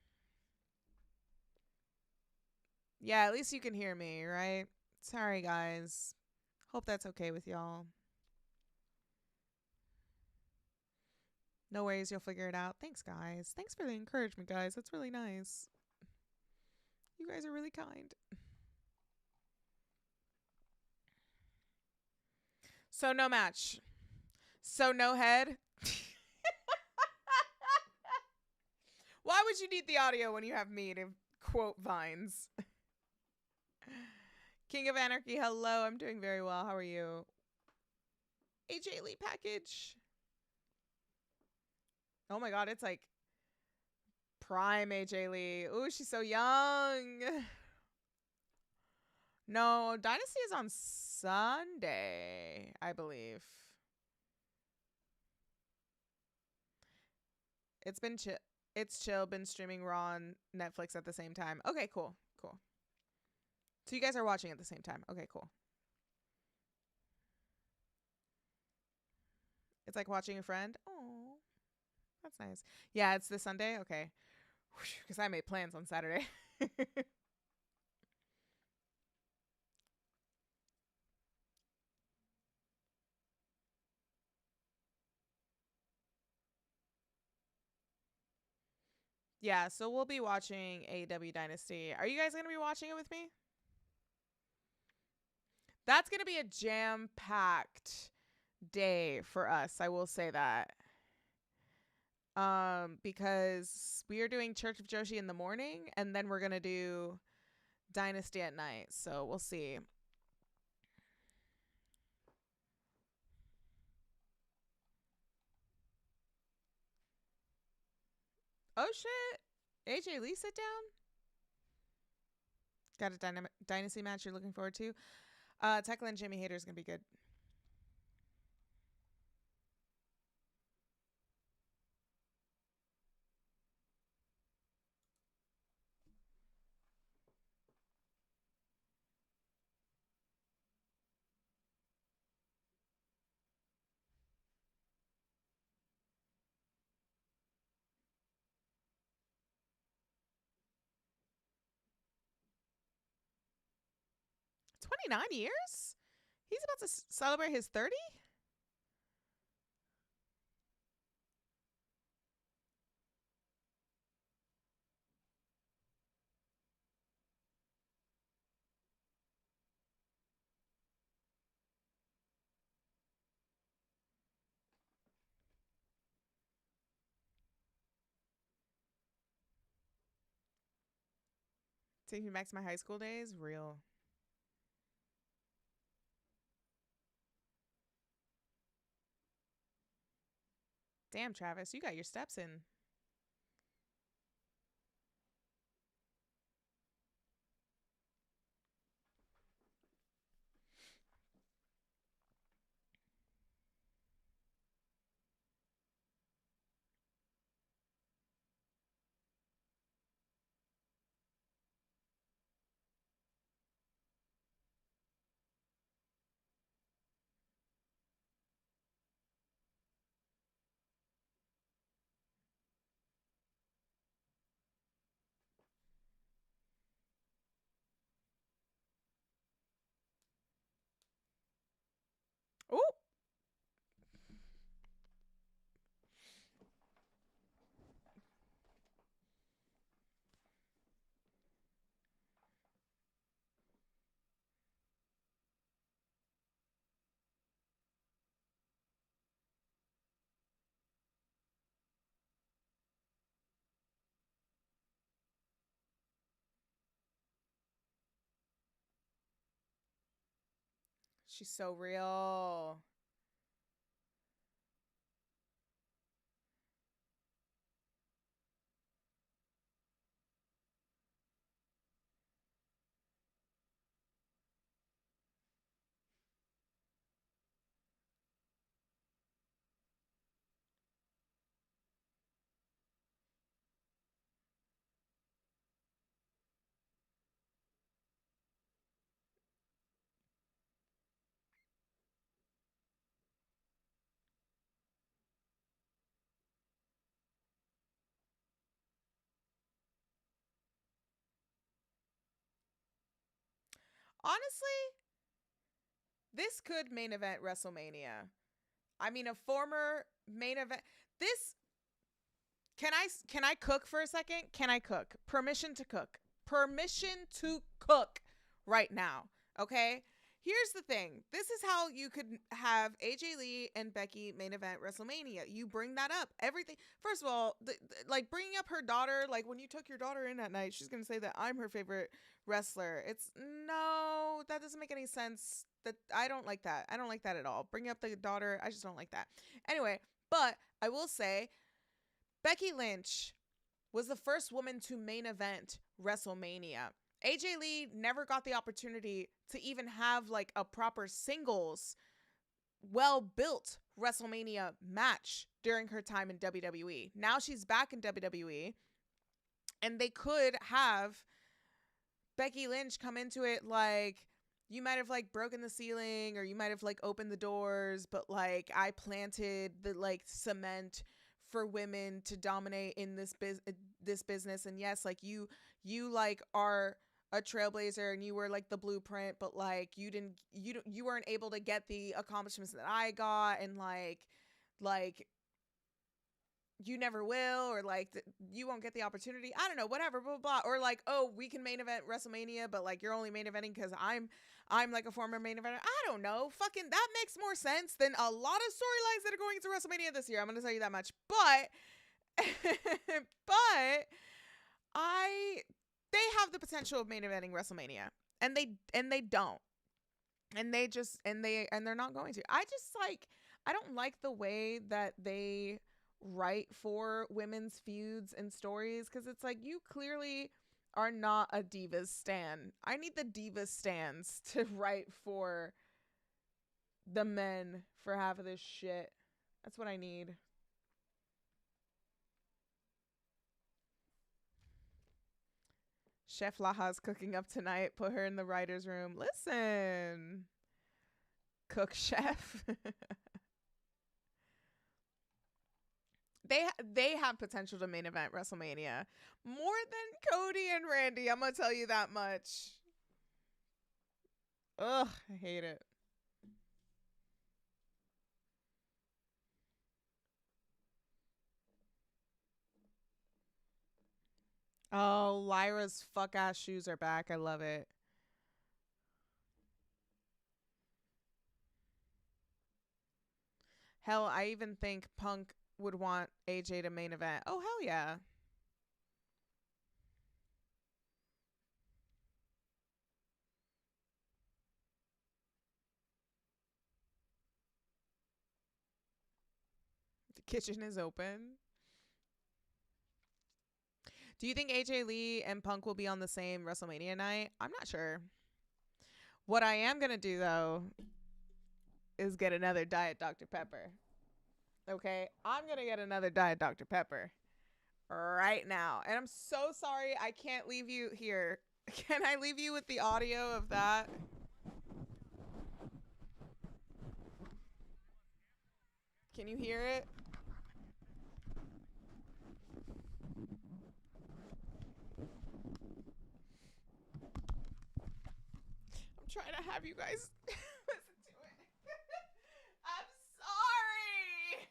Yeah, at least you can hear me, right? Sorry, guys. Hope that's okay with y'all. No worries, you'll figure it out. Thanks, guys. Thanks for the encouragement, guys. That's really nice. You guys are really kind. So no match. So no head. Why would you need the audio when you have me to quote Vines? King of Anarchy, hello. I'm doing very well. How are you? AJ Lee package. Oh my God, it's like prime AJ Lee. Ooh, she's so young. No, Dynasty is on Sunday, I believe. It's been chill. It's chill. Been streaming Raw on Netflix at the same time. Okay, cool. Cool. So you guys are watching at the same time. Okay, cool. It's like watching a friend. Oh, that's nice. Yeah, it's this Sunday. Okay. Because I made plans on Saturday. Yeah, so we'll be watching AEW Dynasty. Are you guys going to be watching it with me? That's going to be a jam-packed day for us. I will say that. Because we are doing Church of Joshi in the morning, and then we're going to do Dynasty at night. So we'll see. Oh, shit. AJ Lee sit down? Got a Dynasty match you're looking forward to? Tekla and Jamie Hayter is going to be good. 29 years? He's about to celebrate his 30? Taking me back to my high school days? Real. Damn, Travis, you got your steps in. Ooh. She's so real. Honestly, this could main event WrestleMania. I mean, a former main event. This can I cook for a second? Can I cook? Permission to cook. Permission to cook right now. Okay? Here's the thing. This is how you could have AJ Lee and Becky main event WrestleMania. You bring that up. Everything. First of all, like bringing up her daughter, like when you took your daughter in that night, she's going to say that I'm her favorite wrestler. It's no, that doesn't make any sense. That I don't like that. I don't like that at all. Bring up the daughter. I just don't like that. Anyway, but I will say Becky Lynch was the first woman to main event WrestleMania. AJ Lee never got the opportunity to even have like a proper singles, well built WrestleMania match during her time in WWE. Now she's back in WWE, and they could have Becky Lynch come into it like, you might have like broken the ceiling or you might have like opened the doors, but like I planted the like cement for women to dominate in this business. And yes, like you like are a trailblazer and you were like the blueprint, but like you weren't able to get the accomplishments that I got, and like you never will, or like you won't get the opportunity. I don't know, whatever, blah, blah, blah. Or like, oh, we can main event WrestleMania, but like you're only main eventing because I'm like a former main eventer. I don't know. Fucking that makes more sense than a lot of storylines that are going into WrestleMania this year. I'm gonna tell you that much. But but I they have the potential of main eventing WrestleMania. And they don't. And they're not going to. I don't like the way that they write for women's feuds and stories, because it's like, you clearly are not a Divas stan. I need the Divas stans to write for the men for half of this shit. That's what I need. Chef Laha's cooking up tonight. Put her in the writer's room. Listen, cook chef. They have potential to main event WrestleMania more than Cody and Randy. I'm gonna tell you that much. Ugh, I hate it. Oh, Lyra's fuck ass shoes are back. I love it. Hell, I even think Punk would want AJ to main event. Oh, hell yeah. The kitchen is open. Do you think AJ Lee and Punk will be on the same WrestleMania night? I'm not sure. What I am going to do, though, is get another Diet Dr. Pepper. Okay? I'm going to get another Diet Dr. Pepper right now. And I'm so sorry I can't leave you here. Can I leave you with the audio of that? Can you hear it? I'm trying to have you guys listen to it. I'm sorry.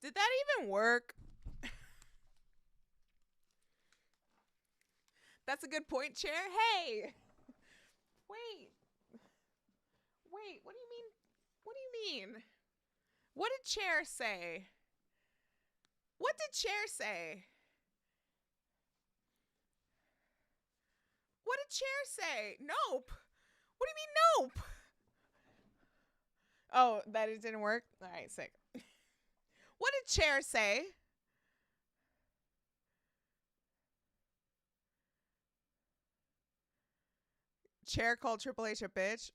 Did that even work? That's a good point, Chair. Hey. Wait. Wait, what do you mean? What do you mean? What did Chair say? What did Chair say? What did Chair say? Nope. What do you mean, nope? Oh, that it didn't work? All right, sick. What did Chair say? Chair called Triple H a bitch.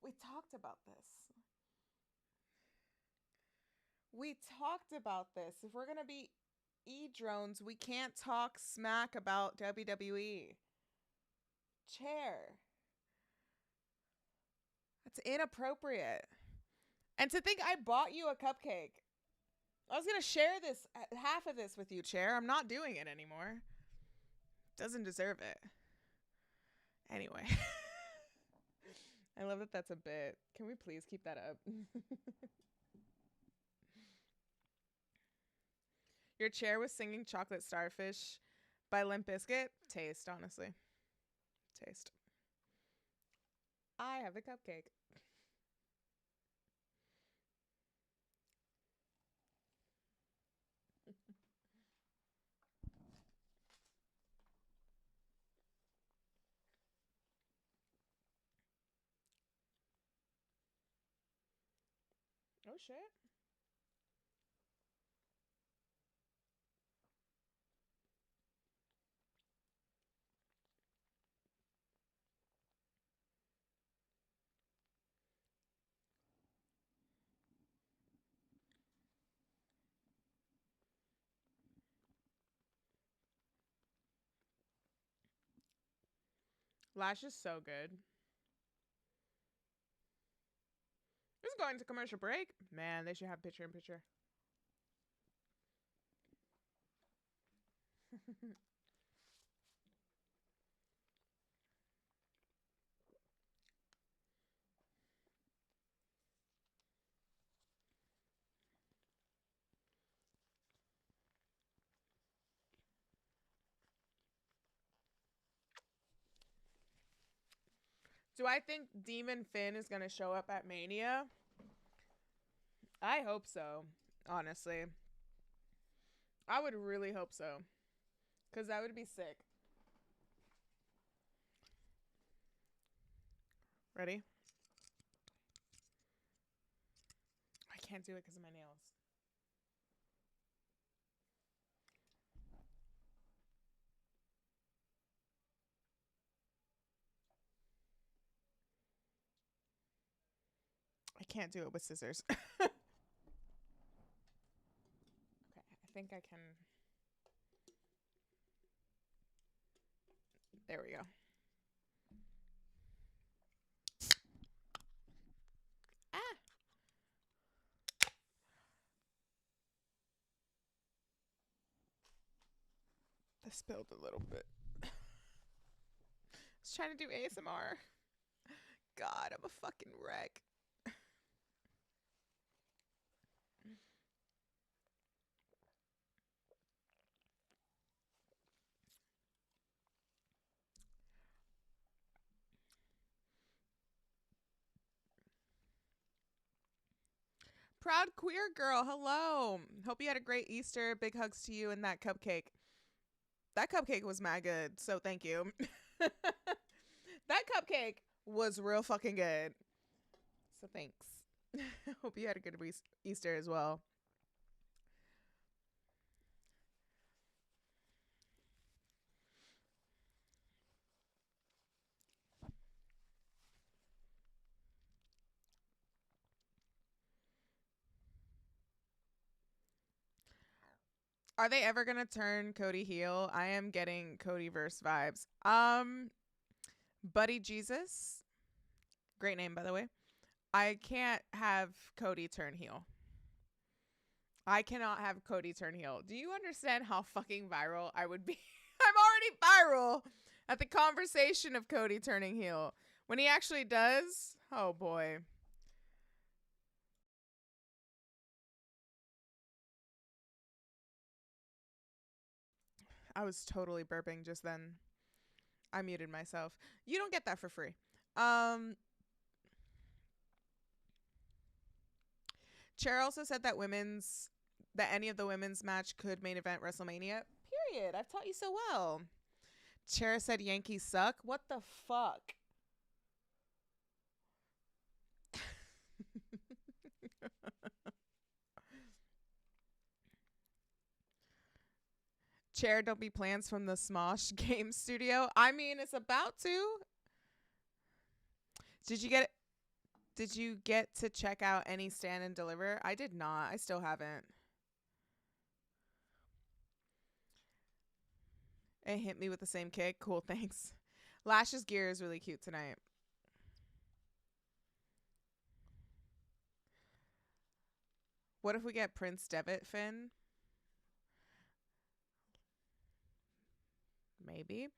We talked about this. We talked about this. If we're going to be E-drones, we can't talk smack about WWE. Chair. That's inappropriate. And to think I bought you a cupcake. I was going to share this, half of this with you, Chair. I'm not doing it anymore. Doesn't deserve it. Anyway. I love that that's a bit. Can we please keep that up? Your Chair was singing Chocolate Starfish by Limp Bizkit. Taste, honestly. Taste. I have the cupcake. Oh, shit. Lash is so good. This is going to commercial break. Man, they should have picture in picture. Do I think Demon Finn is going to show up at Mania? I hope so, honestly. I would really hope so. Because that would be sick. Ready? I can't do it because of my nails. I can't do it with scissors. Okay, I think I can. There we go. Ah! I spilled a little bit. I was trying to do ASMR. God, I'm a fucking wreck. Proud queer girl, hello. Hope you had a great Easter. Big hugs to you and that cupcake. That cupcake was mad good, so thank you. That cupcake was real fucking good. So thanks. Hope you had a good Easter as well. Are they ever gonna turn Cody heel? I am getting Codyverse vibes. Buddy Jesus. Great name, by the way. I can't have Cody turn heel. I cannot have Cody turn heel. Do you understand how fucking viral I would be? I'm already viral at the conversation of Cody turning heel. When he actually does, oh boy. I was totally burping just then. I muted myself. You don't get that for free. Cher also said that any of the women's match could main event WrestleMania. Period. I've taught you so well. Cher said Yankees suck. What the fuck? Cher, don't be plans from the Smosh Game Studio. I mean, it's about to. Did you get to check out any Stand and Deliver? I did not. I still haven't. It hit me with the same kick. Cool, thanks. Lash's gear is really cute tonight. What if we get Prince Devitt Finn? Maybe.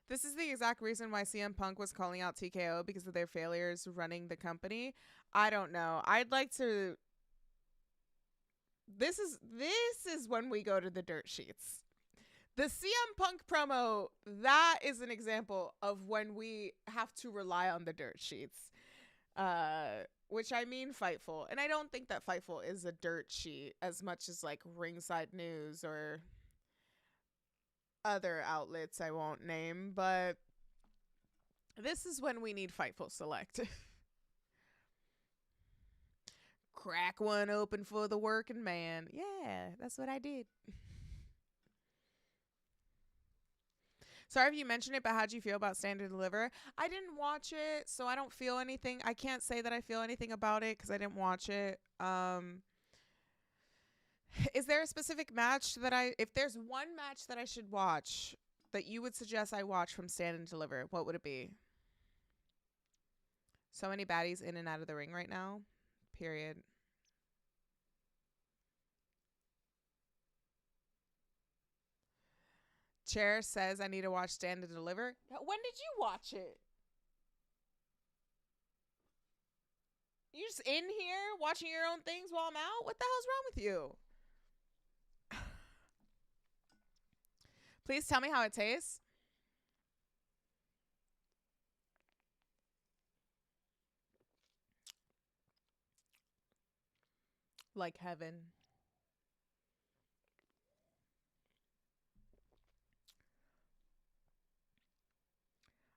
This is the exact reason why CM Punk was calling out TKO, because of their failures running the company. I don't know. I'd like to. This is when we go to the dirt sheets. The CM Punk promo, that is an example of when we have to rely on the dirt sheets. Which I mean Fightful. And I don't think that Fightful is a dirt sheet as much as like Ringside News or other outlets I won't name, but this is when we need Fightful Select. Crack one open for the working man. Yeah, that's what I did. Sorry if you mentioned it, but how'd you feel about Stand and Deliver? I didn't watch it, so I don't feel anything. I can't say that I feel anything about it because I didn't watch it. Is there a specific match that if there's one match that I should watch that you would suggest I watch from Stand and Deliver, what would it be? So many baddies in and out of the ring right now. Period. Chair says I need to watch Stand and Deliver. When did you watch it? You just in here watching your own things while I'm out? What the hell's wrong with you? Please tell me how it tastes. Like heaven.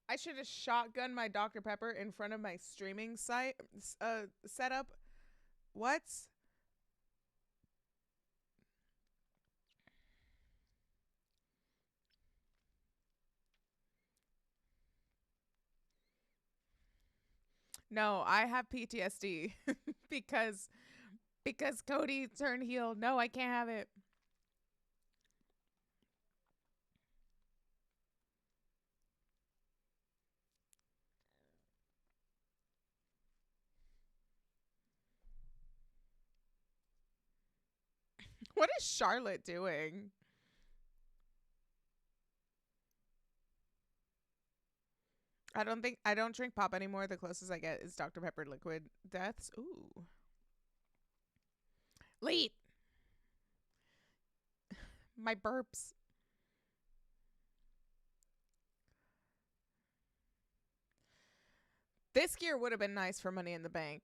I should have shotgunned my Dr. Pepper in front of my streaming site setup. What? No, I have PTSD because Cody turned heel. No, I can't have it. What is Charlotte doing? I don't drink pop anymore. The closest I get is Dr. Pepper liquid deaths. Ooh. Leet. My burps. This gear would have been nice for Money in the Bank.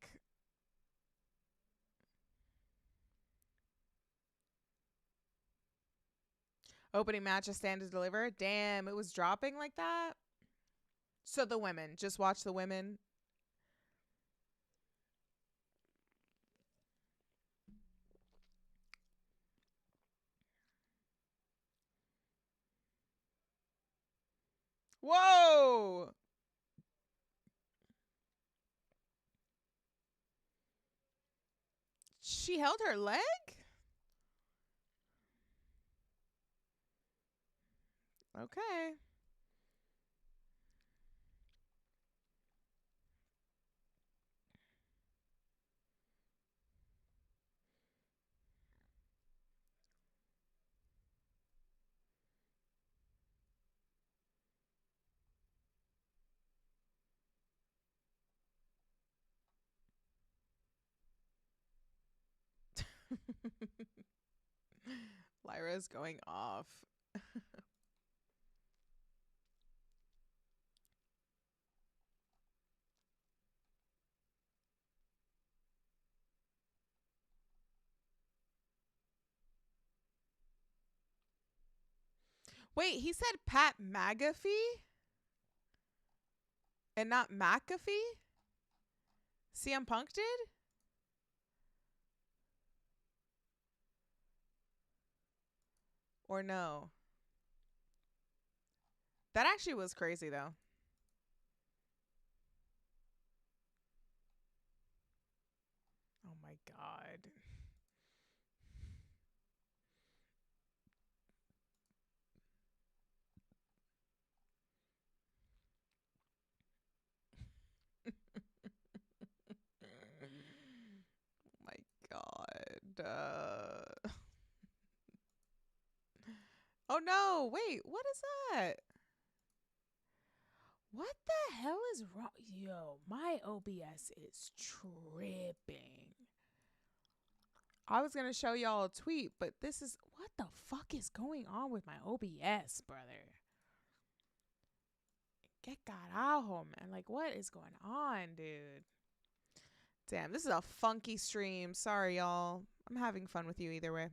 Opening match of Stand to Deliver. Damn, it was dropping like that. So the women. Just watch the women. Whoa! She held her leg? Okay. Lyra's going off. Wait, he said Pat McAfee? And not McAfee? CM Punk did? Or no? That actually was crazy, though. Oh my god. My god. Oh no, wait, what is that? What the hell is wrong? Yo, my OBS is tripping. I was going to show y'all a tweet, but this is... What the fuck is going on with my OBS, brother? Que carajo, man. Like, what is going on, dude? Damn, this is a funky stream. Sorry, y'all. I'm having fun with you either way.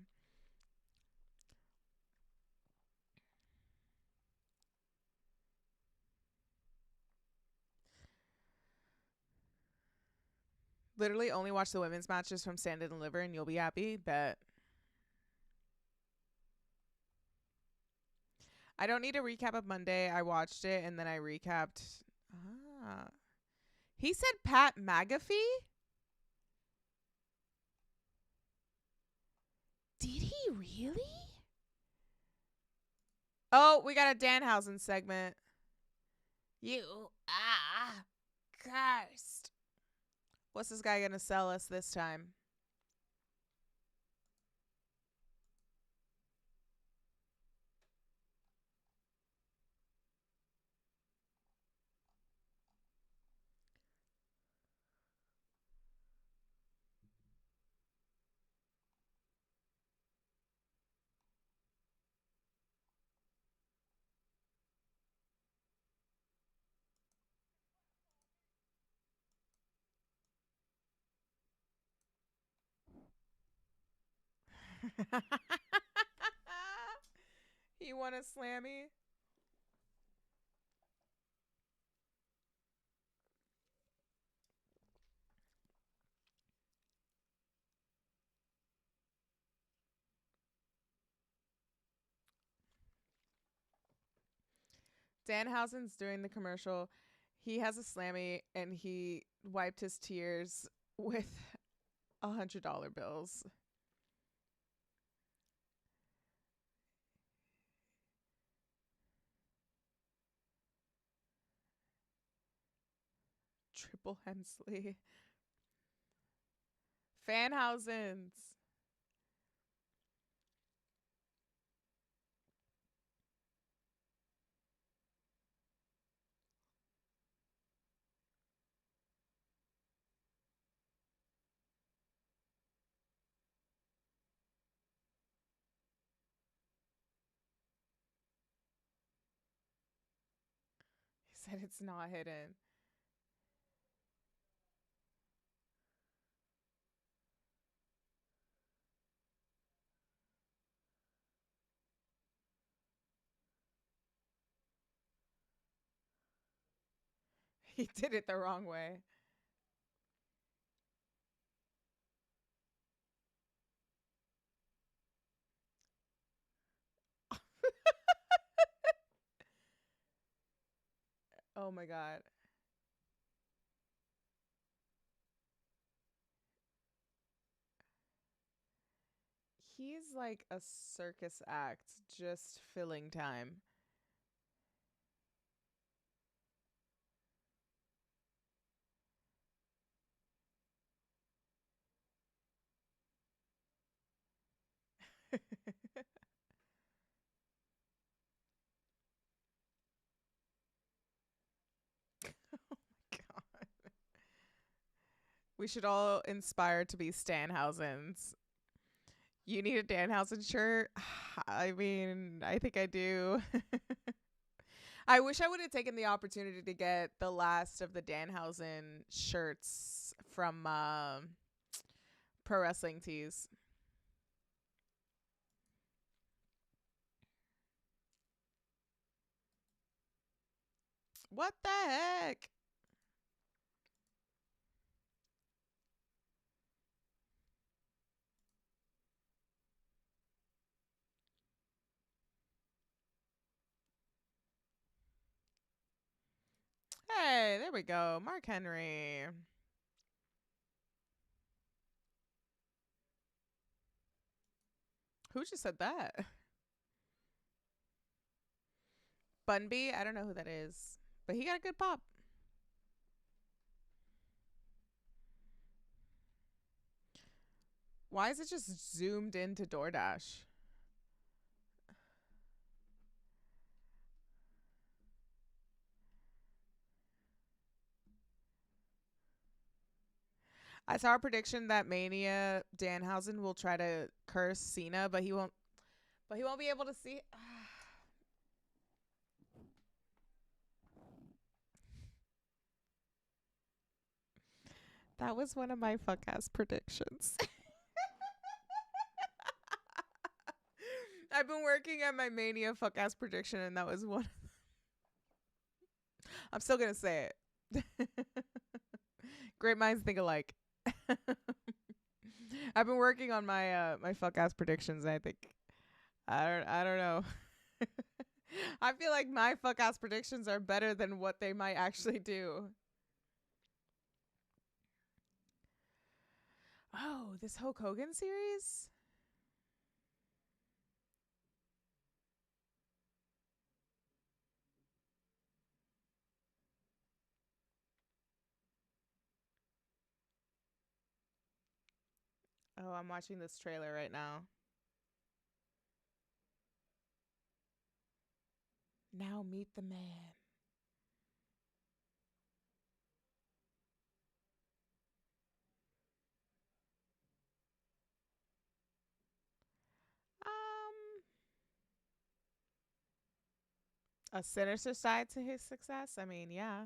Literally only watch the women's matches from Stand and Deliver and you'll be happy. Bet. I don't need a recap of Monday. I watched it and then I recapped. Ah. He said Pat McAfee? Did he really? Oh, we got a Danhausen segment. You are cursed. What's this guy gonna sell us this time? He want a slammy? Danhausen's doing the commercial. He has a slammy and he wiped his tears with $100 bills. Triple Hemsley. Fanhausen's. He said it's not hidden. He did it the wrong way. Oh my god. He's like a circus act, just filling time. God. We should all inspire to be Stanhausens. You need a Danhausen shirt? I mean, I think I do. I wish I would have taken the opportunity to get the last of the Danhausen shirts from Pro Wrestling Tees. What the heck? Hey, there we go. Mark Henry. Who just said that? Bunby? I don't know who that is. But he got a good pop. Why is it just zoomed into DoorDash? I saw a prediction that Mania Danhausen will try to curse Cena, but he won't. But he won't be able to see. That was one of my fuck ass predictions. I've been working on my Mania fuck ass prediction, and that was one. I'm still gonna say it. Great minds think alike. I've been working on my my fuck ass predictions, and I think I don't know. I feel like my fuck ass predictions are better than what they might actually do. Oh, this Hulk Hogan series? Oh, I'm watching this trailer right now. Now meet the man. A sinister side to his success? I mean, yeah.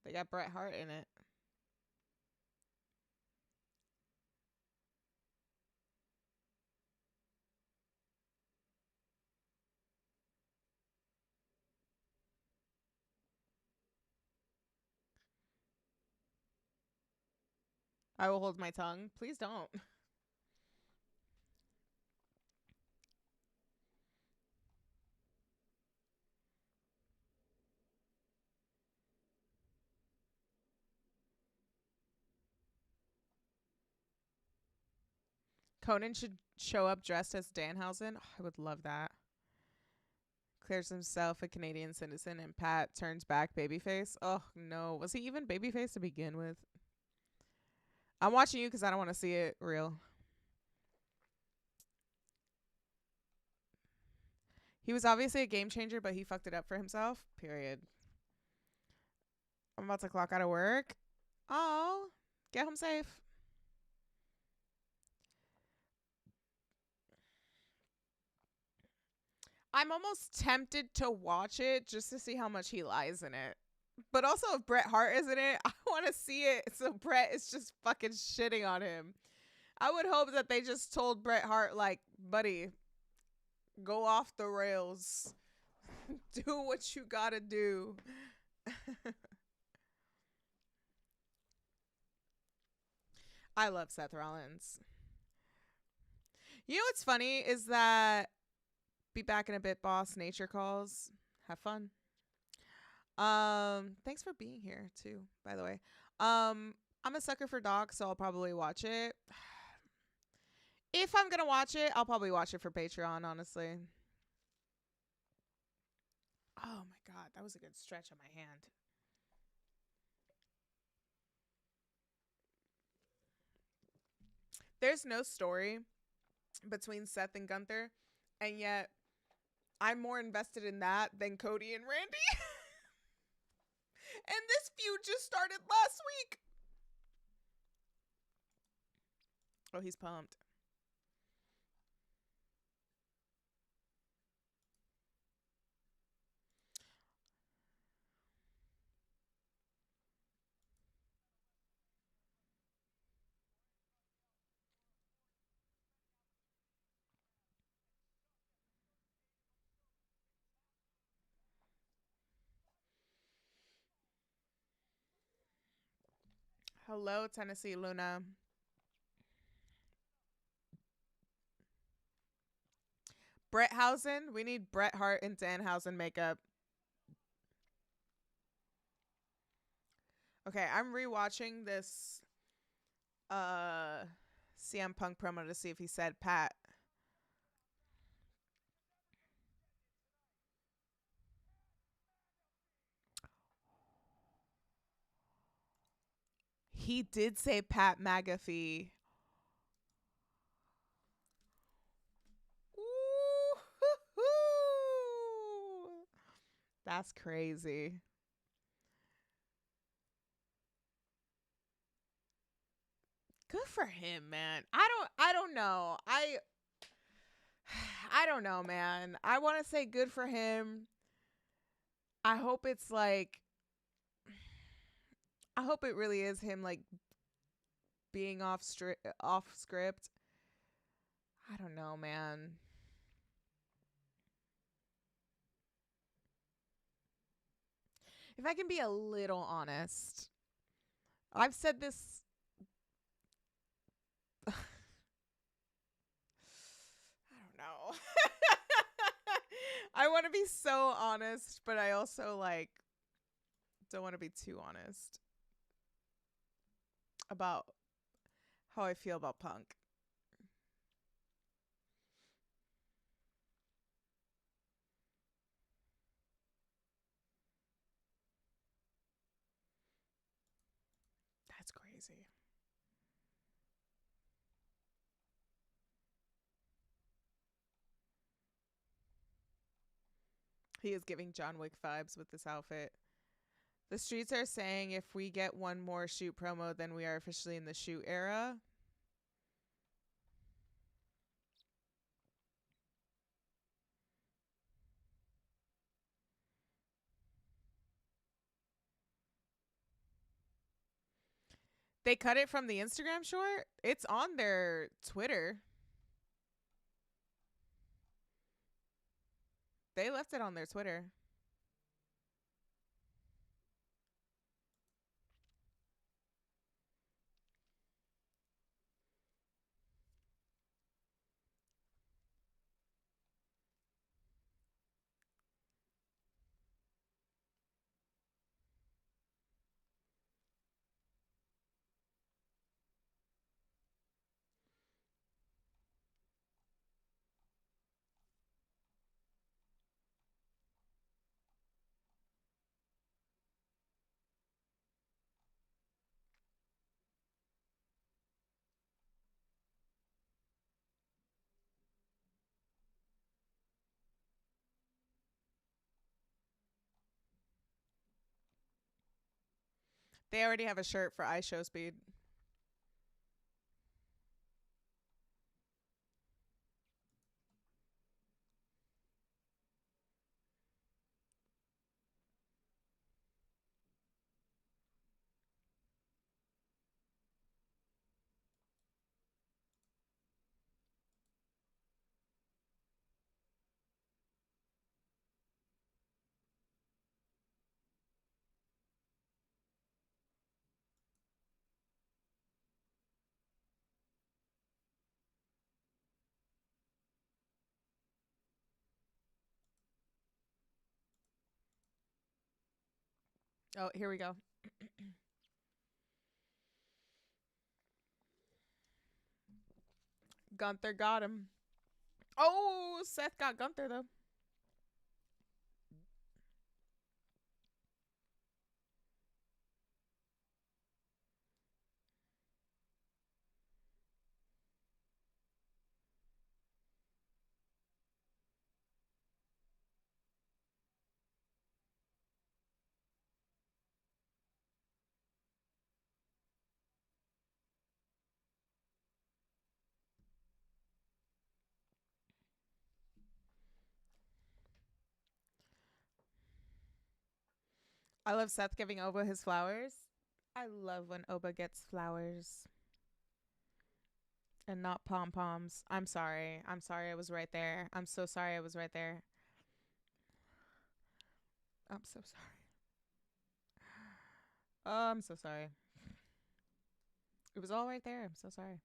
They got Bret Hart in it. I will hold my tongue. Please don't. Conan should show up dressed as Danhausen. Oh, I would love that. Clears himself a Canadian citizen and Pat turns back babyface. Oh, no. Was he even babyface to begin with? I'm watching you because I don't want to see it real. He was obviously a game changer, but he fucked it up for himself. Period. I'm about to clock out of work. Oh, get home safe. I'm almost tempted to watch it just to see how much he lies in it. But also, if Bret Hart is in it, I want to see it so Bret is just fucking shitting on him. I would hope that they just told Bret Hart, like, buddy, go off the rails. Do what you gotta do. I love Seth Rollins. You know what's funny is that be back in a bit, boss. Nature calls. Have fun. Thanks for being here too, by the way. I'm a sucker for docs, so I'll probably watch it. If I'm gonna watch it, I'll probably watch it for Patreon, honestly. Oh my god, that was a good stretch on my hand. There's no story between Seth and Gunther, and yet I'm more invested in that than Cody and Randy. And this feud just started last week. Oh, he's pumped. Hello, Tennessee Luna. Bretthausen. We need Bret Hart and Danhausen makeup. Okay, I'm rewatching this CM Punk promo to see if he said Pat. He did say Pat McAfee. Ooh, that's crazy. Good for him, man. I don't know. I don't know, man. I want to say good for him. I hope it's like I hope it really is him like being off script. I don't know, man. If I can be a little honest, I've said this. I don't know. I want to be so honest, but I also like don't want to be too honest about how I feel about Punk. That's crazy. He is giving John Wick vibes with this outfit. The streets are saying if we get one more shoot promo, then we are officially in the shoot era. They cut it from the Instagram short. It's on their Twitter. They left it on their Twitter. They already have a shirt for iShow Speed. Oh, here we go. Gunther got him. Oh, Seth got Gunther though. I love Seth giving Oba his flowers. I love when Oba gets flowers and not pom poms. I'm sorry. I'm sorry I was right there. I'm so sorry I was right there. I'm so sorry. Oh, I'm so sorry. It was all right there. I'm so sorry.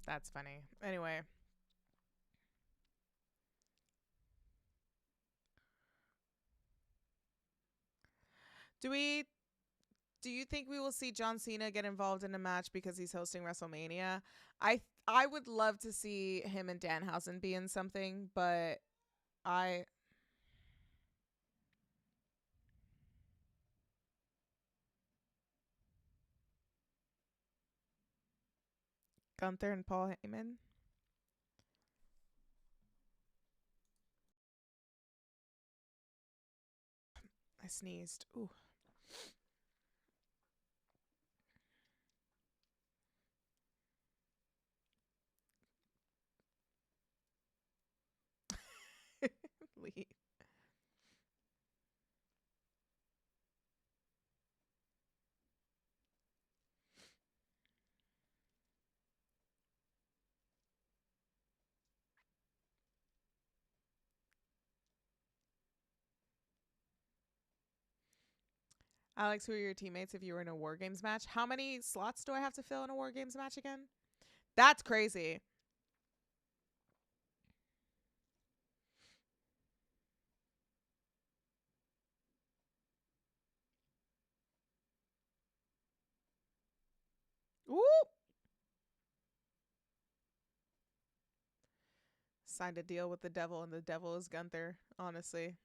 That's funny. Anyway, do we do you think we will see John Cena get involved in a match because he's hosting WrestleMania? I would love to see him and Danhausen be in something, but I Gunther and Paul Heyman. I sneezed. Ooh. Leave. Alex, who are your teammates if you were in a War Games match? How many slots do I have to fill in a War Games match again? That's crazy. Whoop. Signed a deal with the devil, and the devil is Gunther, honestly.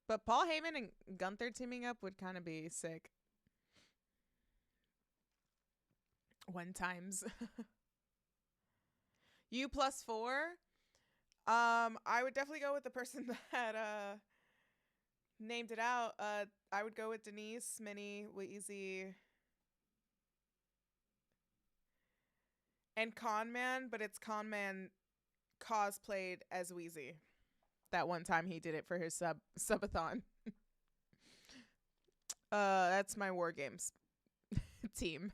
But Paul Heyman and Gunther teaming up would kind of be sick. One times. U plus 4. I would definitely go with the person that named it out. I would go with Denise, Minnie, Wheezy, and Conman, but it's Conman cosplayed as Wheezy. That one time he did it for his subathon. That's my War Games team.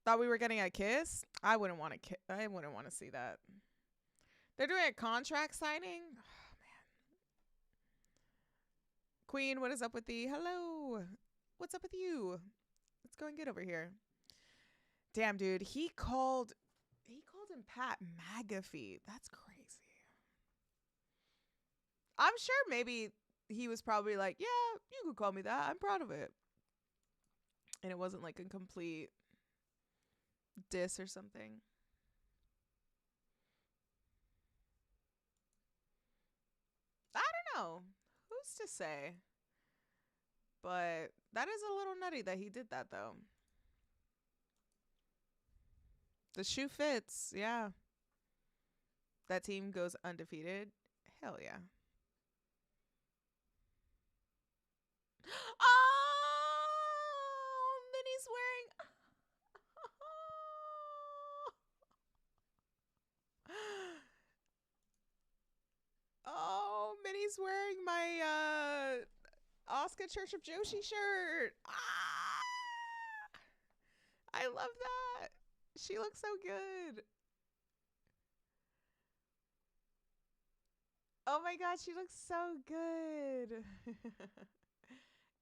Thought we were getting a kiss. I wouldn't want to. I wouldn't want to see that. They're doing a contract signing. Oh, man. Queen, what is up with thee? Hello. What's up with you? It's going good over here. Damn, dude. He called him Pat McAfee. That's crazy. I'm sure maybe he was probably like, yeah, you could call me that. I'm proud of it. And it wasn't like a complete diss or something. I don't know. Who's to say? But that is a little nutty that he did that, though. The shoe fits, yeah. That team goes undefeated. Hell yeah. Oh, Minnie's wearing. Oh, Minnie's wearing my Oscar Church of Joshi shirt. Ah, I love that. She looks so good. Oh my god, she looks so good.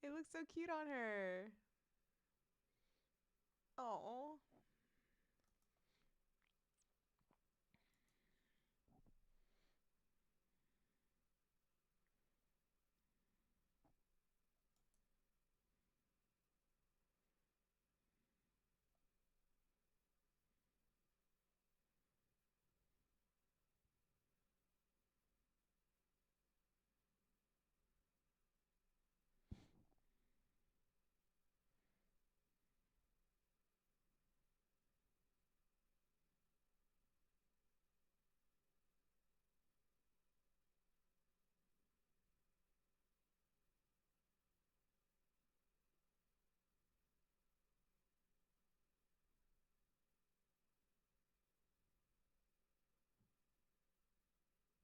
It looks so cute on her. Oh.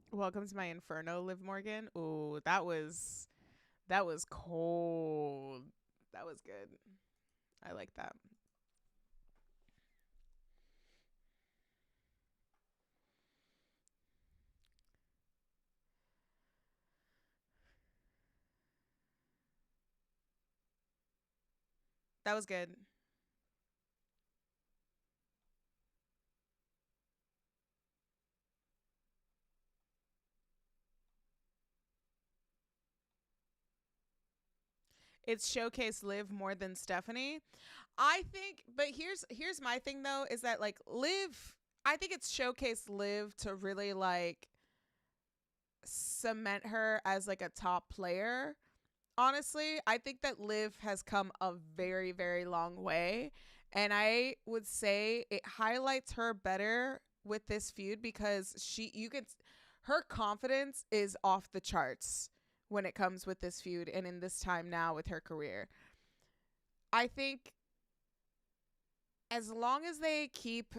Welcome to my Inferno, Liv Morgan. Ooh, that was cold. That was good. I like that. That was good. It's showcase Liv more than Stephanie. I think, but here's my thing though, is that like Liv, I think it's showcase Liv to really like cement her as like a top player. Honestly, I think that Liv has come a very, very long way. And I would say it highlights her better with this feud because her confidence is off the charts when it comes with this feud and in this time now with her career. I think as long as they keep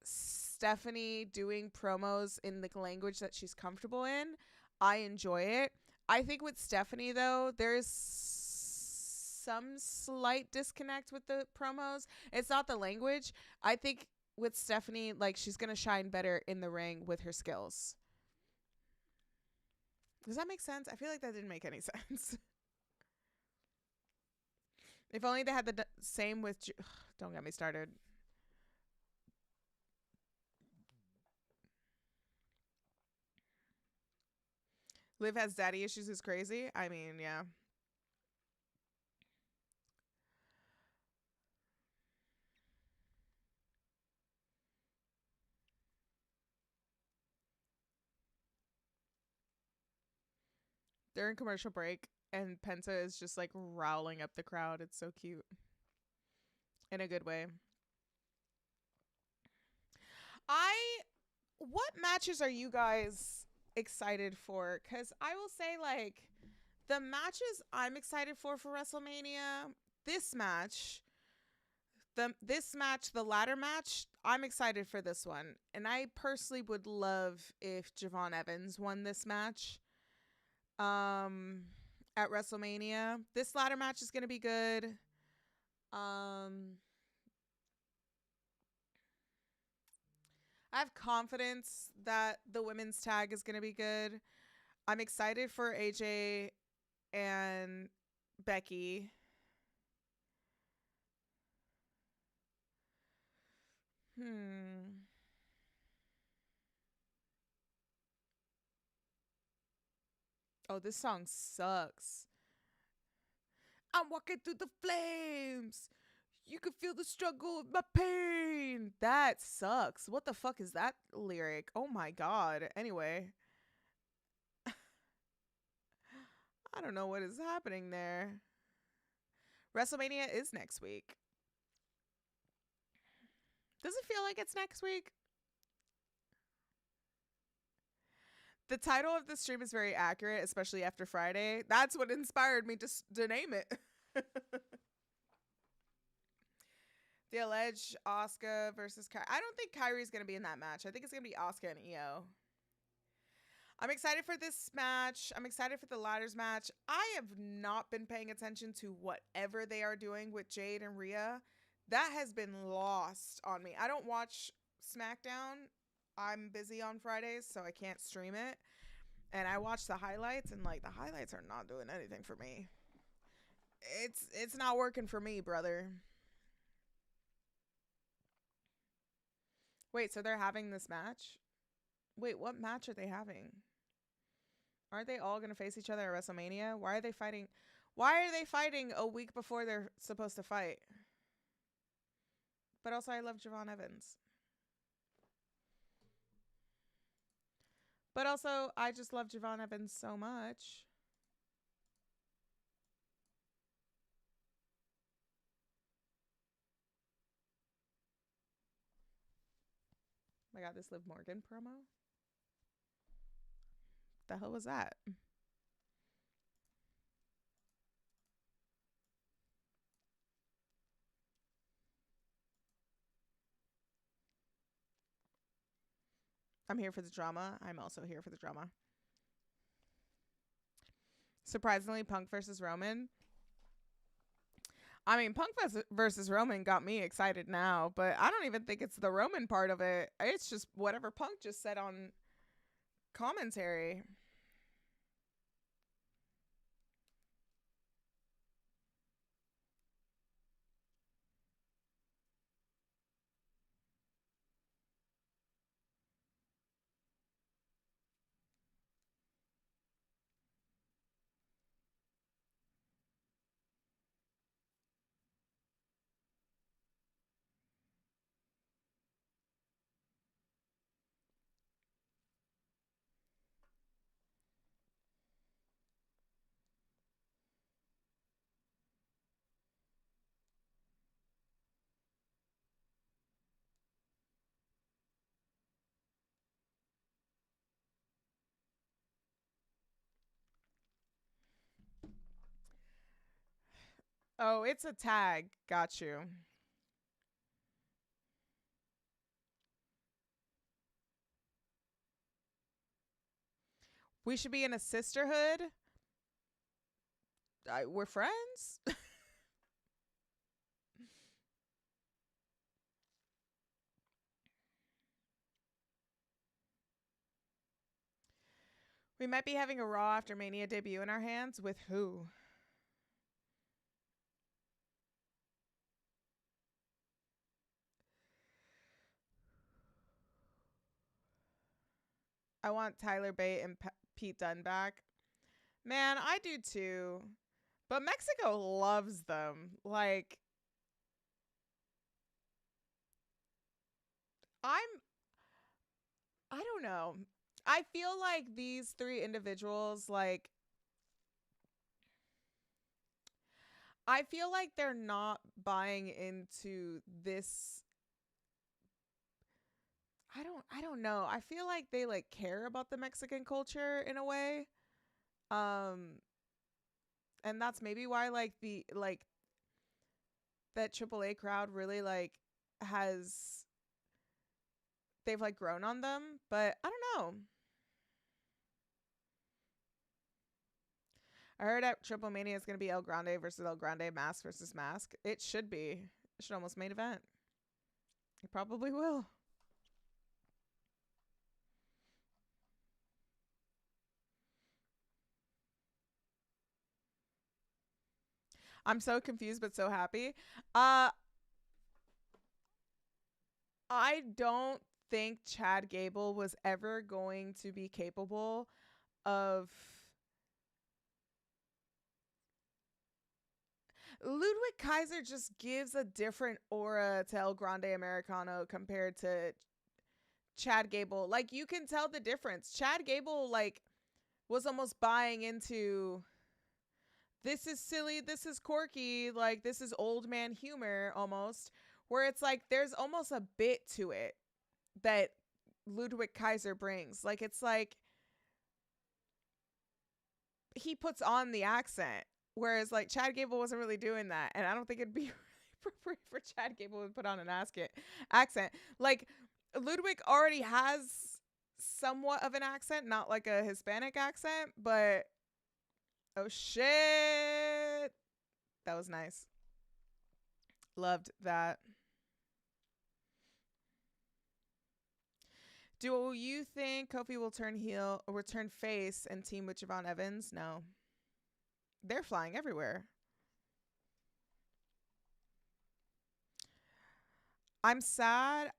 Stephanie doing promos in the language that she's comfortable in, I enjoy it. I think with Stephanie, though, there's some slight disconnect with the promos. It's not the language. I think with Stephanie, like, she's going to shine better in the ring with her skills. Does that make sense? I feel like that didn't make any sense. If only they had the same with... Don't get me started. Liv has daddy issues is crazy. I mean, yeah. They're in commercial break, and Penta is just like rowling up the crowd. It's so cute. In a good way. What matches are you guys excited for? Because I will say, like, the matches I'm excited for WrestleMania, this match, the ladder match, I'm excited for this one. And I personally would love if Javon Evans won this match at WrestleMania. This ladder match is going to be good. I have confidence that the women's tag is going to be good. I'm excited for AJ and Becky. Oh, this song sucks. I'm walking through the flames. You can feel the struggle, my pain. That sucks. What the fuck is that lyric? Oh my god. Anyway. I don't know what is happening there. WrestleMania is next week. Does it feel like it's next week? The title of the stream is very accurate, especially after Friday. That's what inspired me to name it. The alleged Asuka versus Kyrie. I don't think Kyrie's going to be in that match. I think it's going to be Asuka and Io. I'm excited for this match. I'm excited for the ladders match. I have not been paying attention to whatever they are doing with Jade and Rhea. That has been lost on me. I don't watch SmackDown. I'm busy on Fridays, so I can't stream it. And I watch the highlights, and like the highlights are not doing anything for me. It's not working for me, brother. Wait, so they're having this match? Wait, what match are they having? Aren't they all going to face each other at WrestleMania? Why are they fighting? Why are they fighting a week before they're supposed to fight? But also, I love Javon Evans. But also, I just love Javon Evans so much. Oh my god, this Liv Morgan promo? The hell was that? I'm here for the drama. I'm also here for the drama. Surprisingly, Punk versus Roman. I mean, Punk versus Roman got me excited now, but I don't even think it's the Roman part of it. It's just whatever Punk just said on commentary. Oh, it's a tag. Got you. We should be in a sisterhood. We're friends. We might be having a Raw after Mania debut in our hands. With who? I want Tyler Bate and Pete Dunne back. Man, I do too. But Mexico loves them. Like, I'm I don't know. I feel like these three individuals, like, I feel like they're not buying into this. I don't know. I feel like they like care about the Mexican culture in a way. Um and that's maybe why like the like that AAA crowd really like has they've like grown on them, but I don't know. I heard at Triple Mania is going to be El Grande versus El Grande, Mask versus Mask. It should be. It should almost main event. It probably will. I'm so confused but so happy. Uh I don't think Chad Gable was ever going to be capable of Ludwig Kaiser just gives a different aura to El Grande Americano compared to Chad Gable. Like you can tell the difference. Chad Gable like was almost buying into this is silly, this is quirky, like this is old man humor almost, where it's like there's almost a bit to it that Ludwig Kaiser brings. Like it's like he puts on the accent, whereas like Chad Gable wasn't really doing that, and I don't think it'd be really appropriate for Chad Gable to put on an accent. Like Ludwig already has somewhat of an accent, not like a Hispanic accent, but oh shit, that was nice. Loved that. Do you think Kofi will turn heel or turn face and team with Javon Evans? No. They're flying everywhere. I'm sad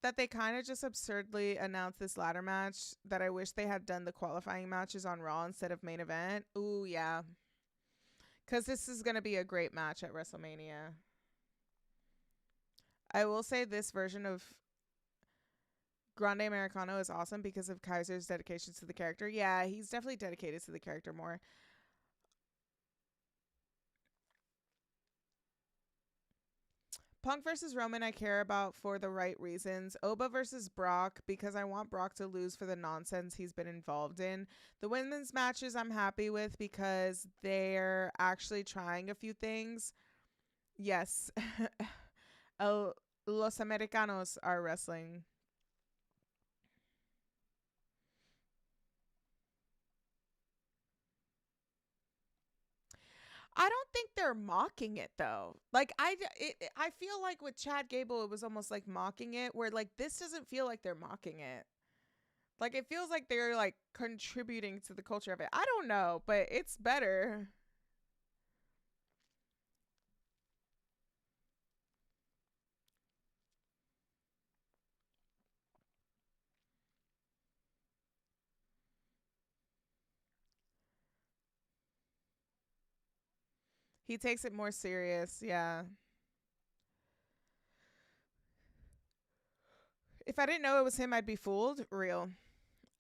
that they kind of just absurdly announced this ladder match that I wish they had done the qualifying matches on Raw instead of main event. Ooh, yeah. Because this is going to be a great match at WrestleMania. I will say this version of Grande Americano is awesome because of Kaiser's dedication to the character. Yeah, he's definitely dedicated to the character more. Punk versus Roman, I care about for the right reasons. Oba versus Brock, because I want Brock to lose for the nonsense he's been involved in. The women's matches, I'm happy with because they're actually trying a few things. Yes. Los Americanos are wrestling. I don't think they're mocking it though. Like I feel like with Chad Gable, it was almost like mocking it, where like this doesn't feel like they're mocking it. Like it feels like they're like contributing to the culture of it. I don't know, but it's better. He takes it more serious. Yeah. If I didn't know it was him, I'd be fooled. Real.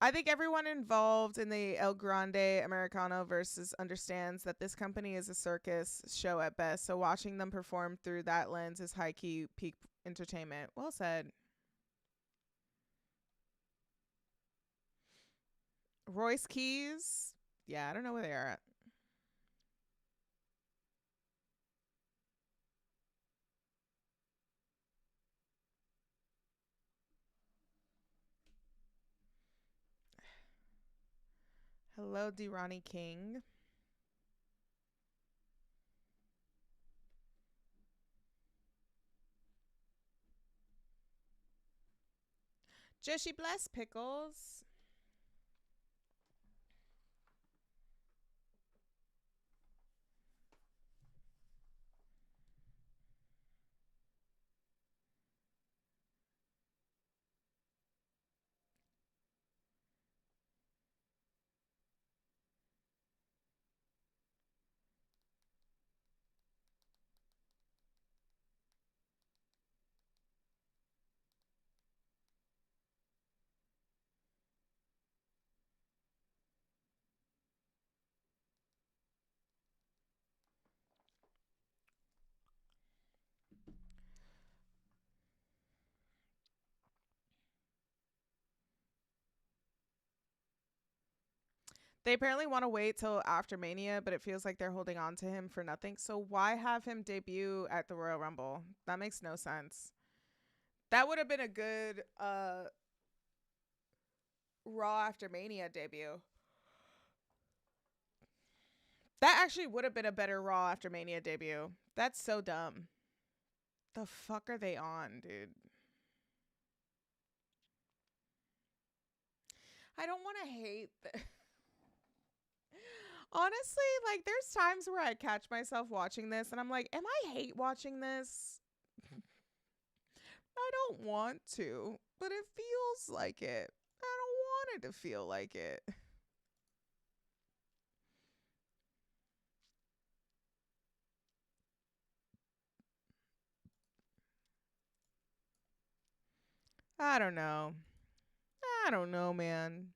I think everyone involved in the El Grande Americano versus understands that this company is a circus show at best. So watching them perform through that lens is high key peak entertainment. Well said. Royce Keys. Yeah, I don't know where they are at. Hello, D. Ronnie King. Joshi Bless Pickles. They apparently want to wait till after Mania, but it feels like they're holding on to him for nothing. So why have him debut at the Royal Rumble? That makes no sense. That would have been a good Raw after Mania debut. That actually would have been a better Raw after Mania debut. That's so dumb. The fuck are they on, dude? I don't want to hate honestly, like there's times where I catch myself watching this and I'm like, am I hate watching this? I don't want to, but it feels like it. I don't want it to feel like it. I don't know. I don't know, man.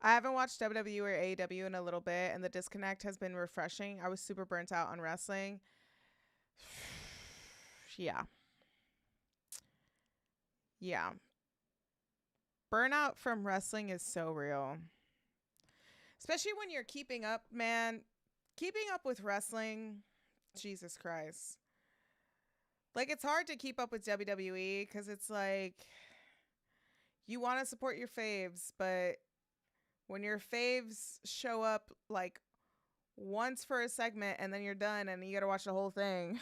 I haven't watched WWE or AEW in a little bit, and the disconnect has been refreshing. I was super burnt out on wrestling. Yeah. Yeah. Burnout from wrestling is so real. Especially when you're keeping up, man. Keeping up with wrestling, Jesus Christ. Like, it's hard to keep up with WWE because it's like you want to support your faves, but when your faves show up like once for a segment and then you're done and you got to watch the whole thing,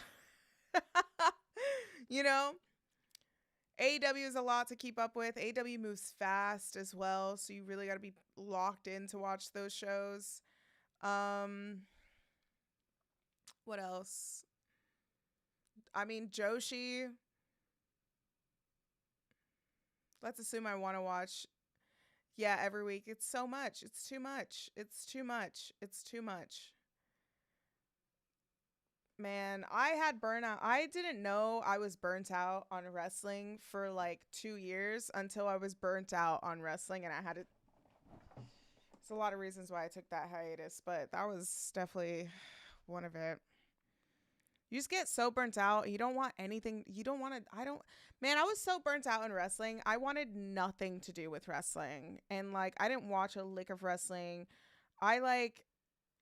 you know? AEW is a lot to keep up with. AEW moves fast as well, so you really got to be locked in to watch those shows. Um, what else? I mean, Joshi. Let's assume I want to watch. Yeah, every week. It's so much. It's too much. It's too much. It's too much. Man, I had burnout. I didn't know I was burnt out on wrestling for like 2 years until I was burnt out on wrestling, and I had to. There's a lot of reasons why I took that hiatus, but that was definitely one of it. You just get so burnt out. You don't want anything. You don't want to. I don't. Man, I was so burnt out in wrestling. I wanted nothing to do with wrestling. And like, I didn't watch a lick of wrestling. I like,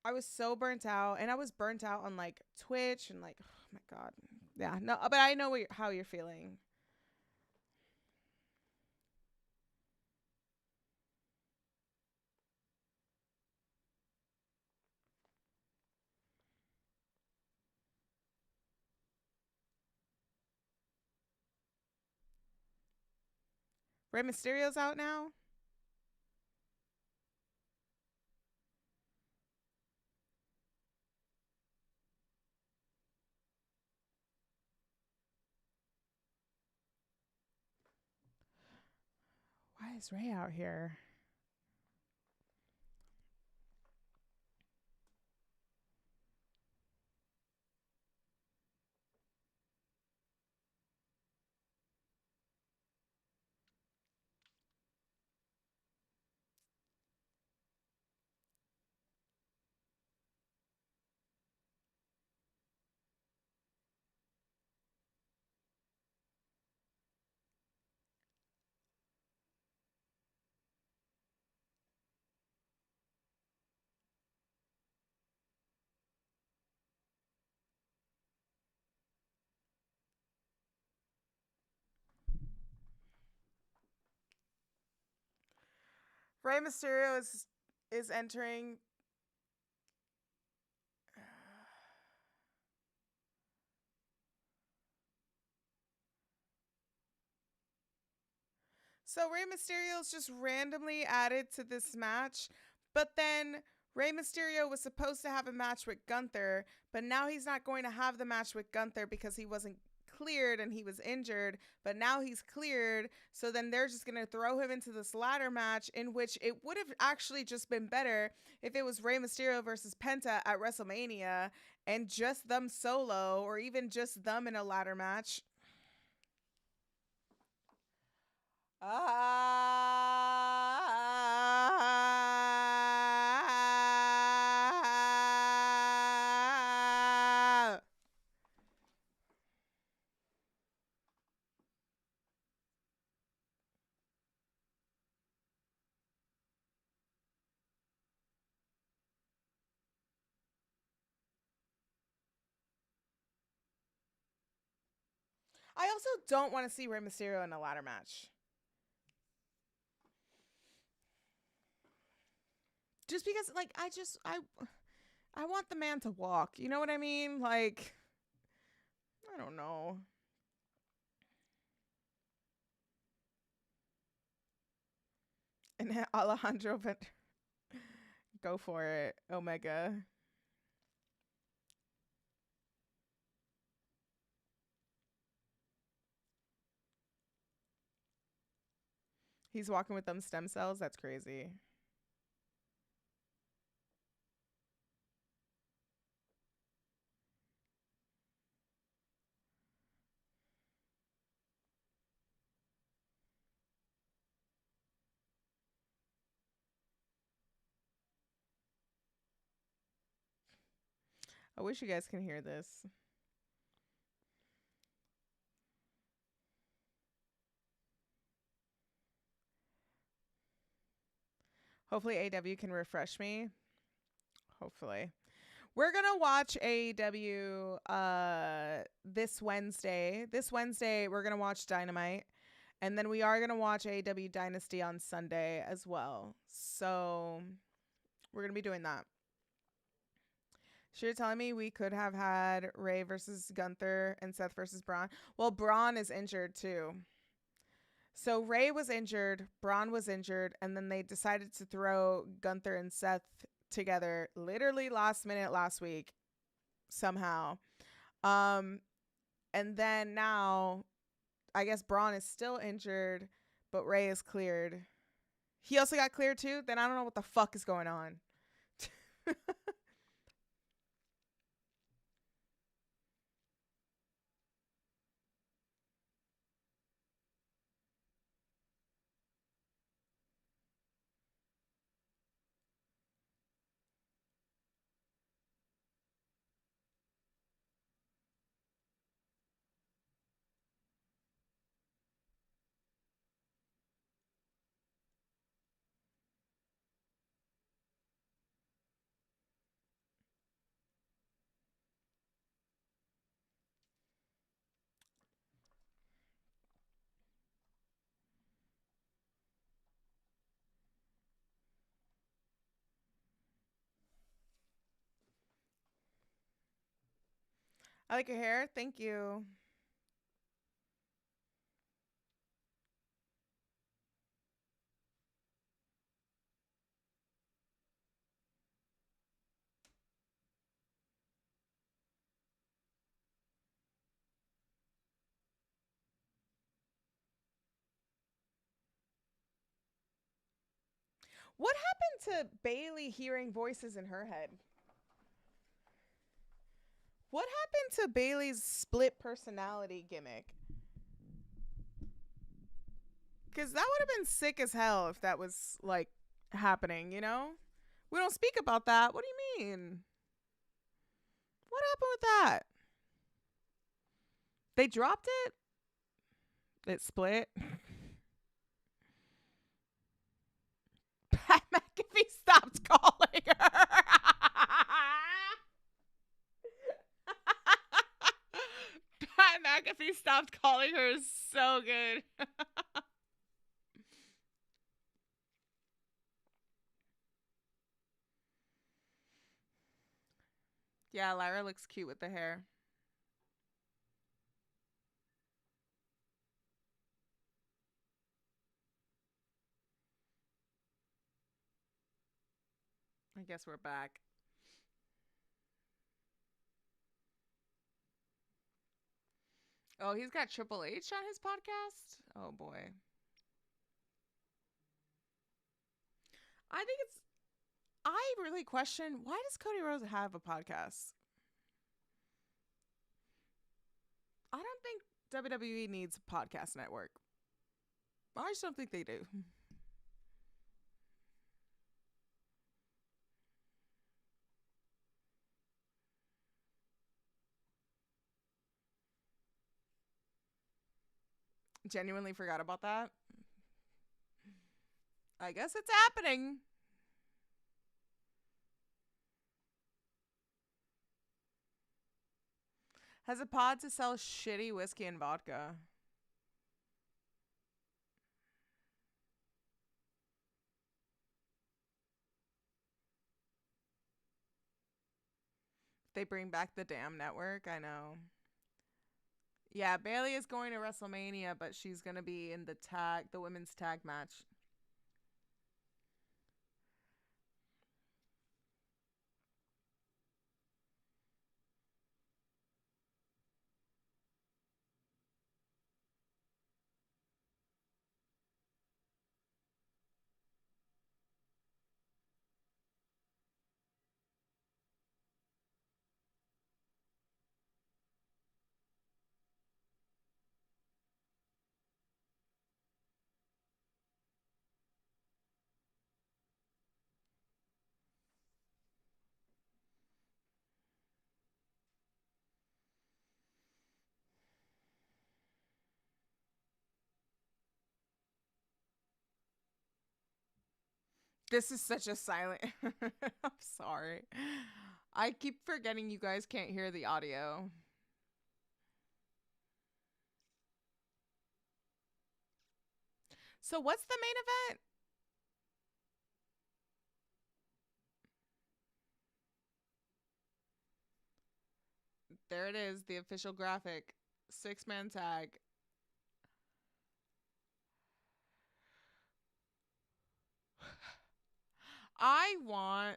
I was so burnt out. And I was burnt out on like Twitch and like, oh my God. Yeah. No, but I know how you're feeling. Rey Mysterio's out now. Why is Rey out here? Rey Mysterio is entering. So Rey Mysterio's just randomly added to this match, but then Rey Mysterio was supposed to have a match with Gunther, but now he's not going to have the match with Gunther because he wasn't cleared and he was injured, but now he's cleared. So then they're just going to throw him into this ladder match in which it would have actually just been better if it was Rey Mysterio versus Penta at WrestleMania and just them solo or even just them in a ladder match. I also don't want to see Rey Mysterio in a ladder match. Just because, like, I want the man to walk. You know what I mean? Like, I don't know. And Alejandro, but go for it, Omega. He's walking with them stem cells. That's crazy. I wish you guys can hear this. Hopefully AW can refresh me. Hopefully. We're going to watch AEW this Wednesday. This Wednesday, we're going to watch Dynamite. And then we are going to watch AEW Dynasty on Sunday as well. So we're going to be doing that. So you're telling me we could have had Rey versus Gunther and Seth versus Braun? Well, Braun is injured too. So Rey was injured, Braun was injured, and then they decided to throw Gunther and Seth together literally last minute last week somehow. And then now I guess Braun is still injured, but Rey is cleared. He also got cleared too? Then I don't know what the fuck is going on. I like your hair. Thank you. What happened to Bailey hearing voices in her head? What happened to Bailey's split personality gimmick? Because that would have been sick as hell if that was, like, happening, you know? We don't speak about that. What do you mean? What happened with that? They dropped it? It split? Pat McAfee stopped calling her. Pat McAfee stopped calling her so good. Yeah, Lyra looks cute with the hair. I guess we're back. Oh, he's got Triple H on his podcast? Oh, boy. I think it's. I really question, why does Cody Rhodes have a podcast? I don't think WWE needs a podcast network. I just don't think they do. Genuinely forgot about that. I guess it's happening. Has a pod to sell shitty whiskey and vodka. They bring back the damn network. I know. Yeah, Bailey is going to WrestleMania, but she's gonna be in the women's tag match. This is such a silent. I'm sorry. I keep forgetting you guys can't hear the audio. So, what's the main event? There it is, the official graphic. 6-man tag. I want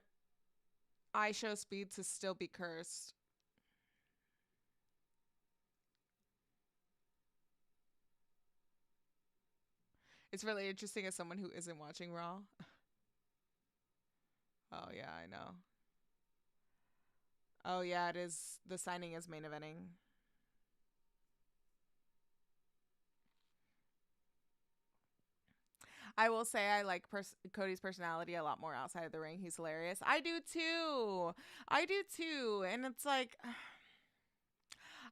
I Show Speed to still be cursed. It's really interesting as someone who isn't watching Raw. Oh, yeah, I know. Oh, yeah, it is. The signing is main eventing. I will say I like Cody's personality a lot more outside of the ring. He's hilarious. I do too. I do too. And it's like,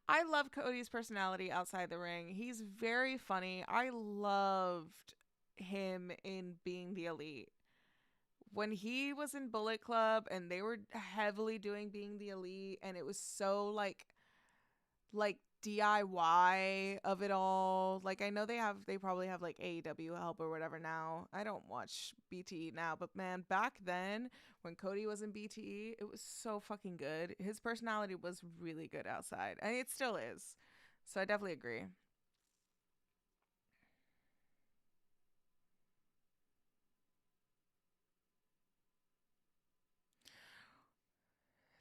I love Cody's personality outside the ring. He's very funny. I loved him in Being the Elite. When he was in Bullet Club and they were heavily doing Being the Elite, and it was so like DIY of it all. Like I know they probably have like AEW help or whatever now. I don't watch BTE now, but man, back then when Cody was in BTE, it was so fucking good. His personality was really good outside, and it still is. So I definitely agree.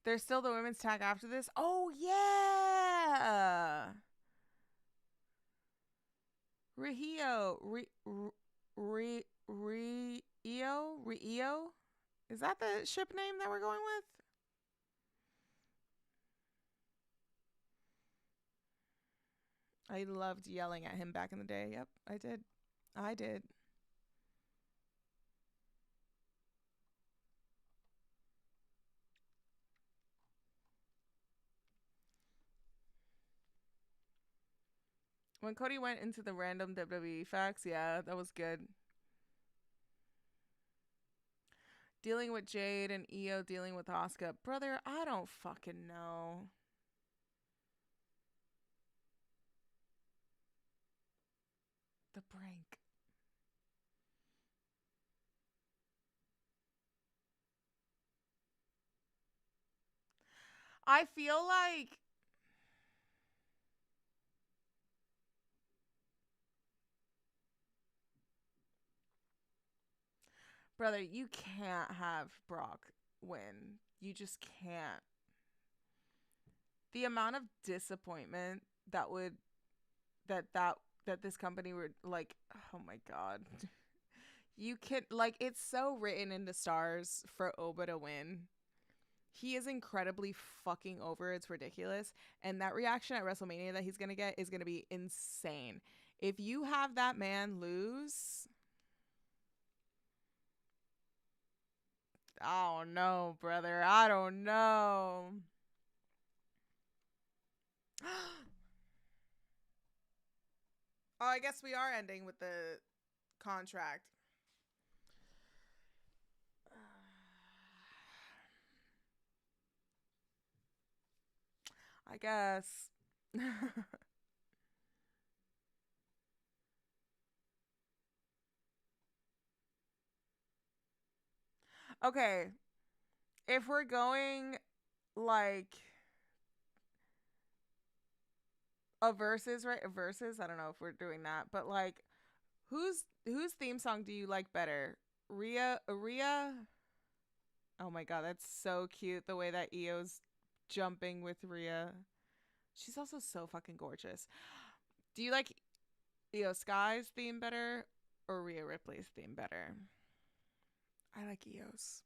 There's still the women's tag after this. Oh yeah. Rio, Rio. Is that the ship name that we're going with? I loved yelling at him back in the day. Yep, I did. I did. When Cody went into the random WWE facts, yeah, that was good. Dealing with Jade and Io dealing with Asuka. Brother, I don't fucking know. The brink. I feel like brother, you can't have Brock. win. You just can't. The amount of disappointment that would that that this company would like, oh my god. You can like it's so written in the stars for Oba to win. He is incredibly fucking over. It's ridiculous. And that reaction at WrestleMania that he's going to get is going to be insane. If you have that man lose, I don't know, brother. I don't know. Oh, I guess we are ending with the contract. I guess. Okay. If we're going like a versus, right? A versus. I don't know if we're doing that, but like, whose theme song do you like better? Rhea. Oh my god, that's so cute. The way that Io's jumping with Rhea. She's also so fucking gorgeous. Do you like Io Sky's theme better or Rhea Ripley's theme better? I like Io's.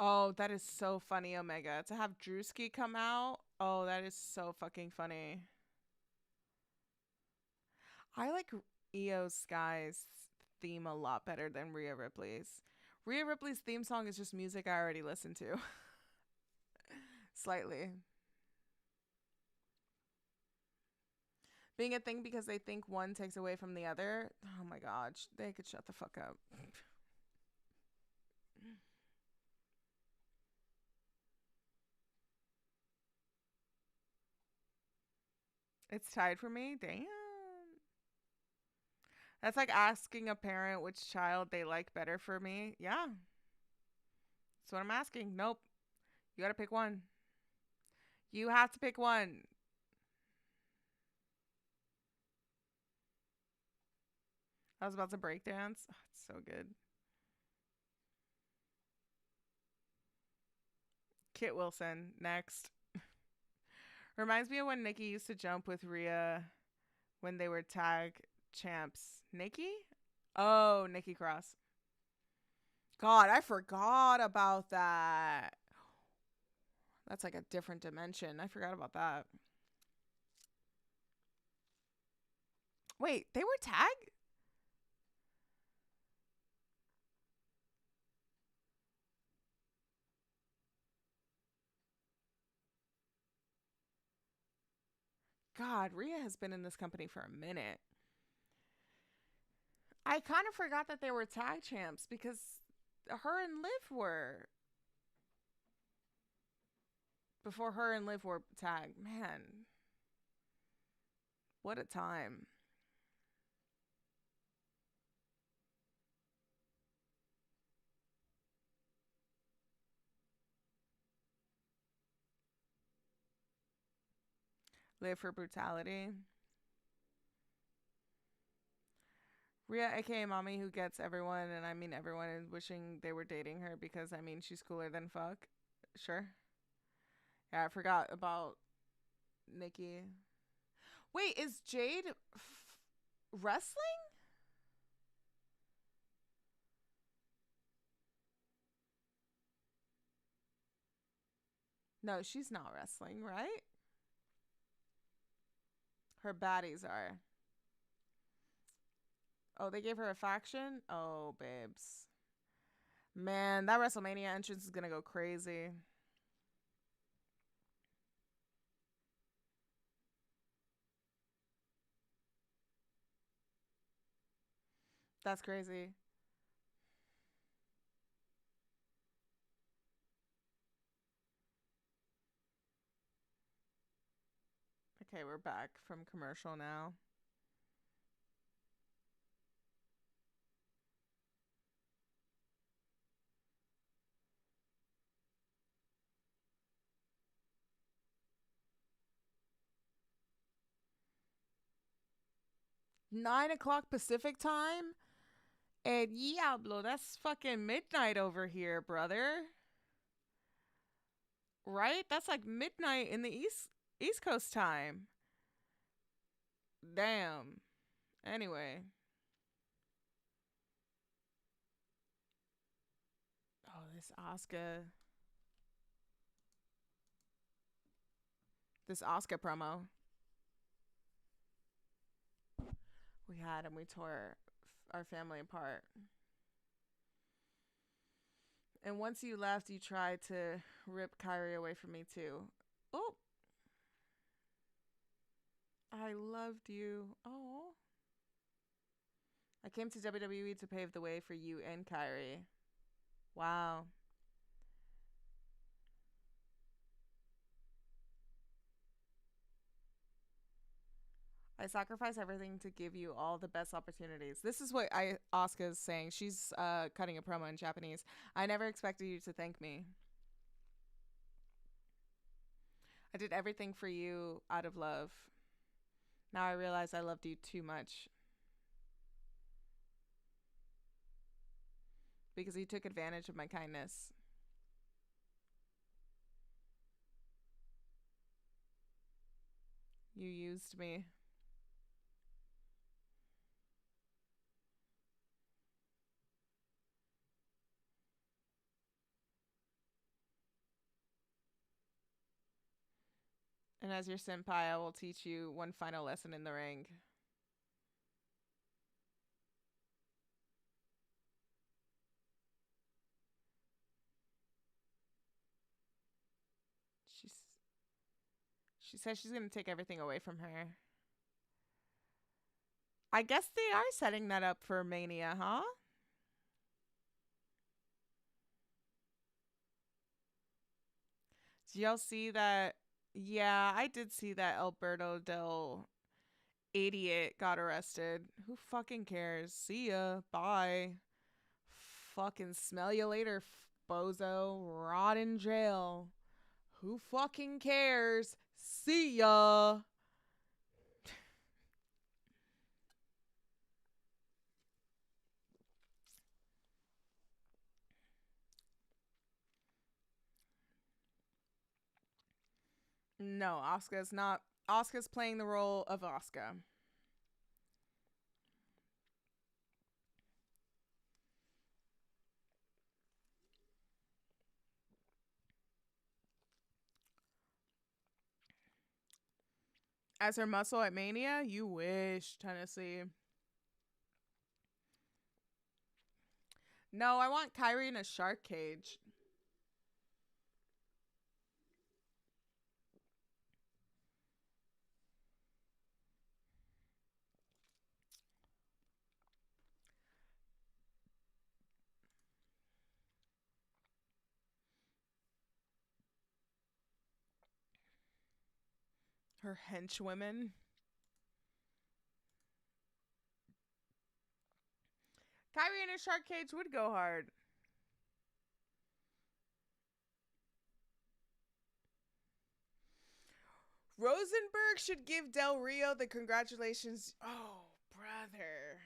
Oh, that is so funny, Omega. To have Drewski come out. Oh, that is so fucking funny. I like Io Sky's theme a lot better than Rhea Ripley's. Rhea Ripley's theme song is just music I already listened to. Slightly. Being a thing because they think one takes away from the other. Oh my god, they could shut the fuck up. It's tied for me? Damn. That's like asking a parent which child they like better for me. Yeah. That's what I'm asking. Nope. You gotta pick one. You have to pick one. I was about to break dance. Oh, it's so good. Kit Wilson, next. Reminds me of when Nikki used to jump with Rhea when they were tag champs. Nikki? Oh, Nikki Cross. God, I forgot about that. That's like a different dimension. I forgot about that. Wait, they were tag? God, Rhea has been in this company for a minute. I kind of forgot that they were tag champs because her and Liv were. Before her and Liv were tag. Man, what a time. Live for brutality. Rhea, aka Mommy, who gets everyone, and I mean everyone, is wishing they were dating her because, I mean, she's cooler than fuck. Sure. Yeah, I forgot about Nikki. Wait, is Jade wrestling? No, she's not wrestling, right? Her baddies are. Oh, they gave her a faction? Oh, babes. Man, that WrestleMania entrance is gonna go crazy. That's crazy. Okay, we're back from commercial now. 9 o'clock Pacific time? And Diablo, that's fucking midnight over here, brother. Right? That's like midnight in the East Coast time. Damn. Anyway. Oh, this Asuka. This Asuka promo. We had and we tore our family apart. And once you left, you tried to rip Kyrie away from me too. Oh. I loved you. Oh. I came to WWE to pave the way for you and Kyrie. Wow. I sacrifice everything to give you all the best opportunities. This is what Asuka's saying. She's cutting a promo in Japanese. I never expected you to thank me. I did everything for you out of love. Now I realize I loved you too much. Because you took advantage of my kindness. You used me. And as your senpai, I will teach you one final lesson in the ring. She's She says she's going to take everything away from her. I guess they are setting that up for Mania, huh? Did y'all see that? Yeah, I did see that Alberto Del Idiot got arrested. Who fucking cares? See ya. Bye. Fucking smell you later, bozo. Rot in jail. Who fucking cares? See ya. No, Asuka's not. Asuka's playing the role of Asuka. As her muscle at Mania? You wish, Tennessee. No, I want Kyrie in a shark cage. Her henchwomen. Kyrie in a shark cage would go hard. Rosenberg should give Del Rio the congratulations. Oh, brother.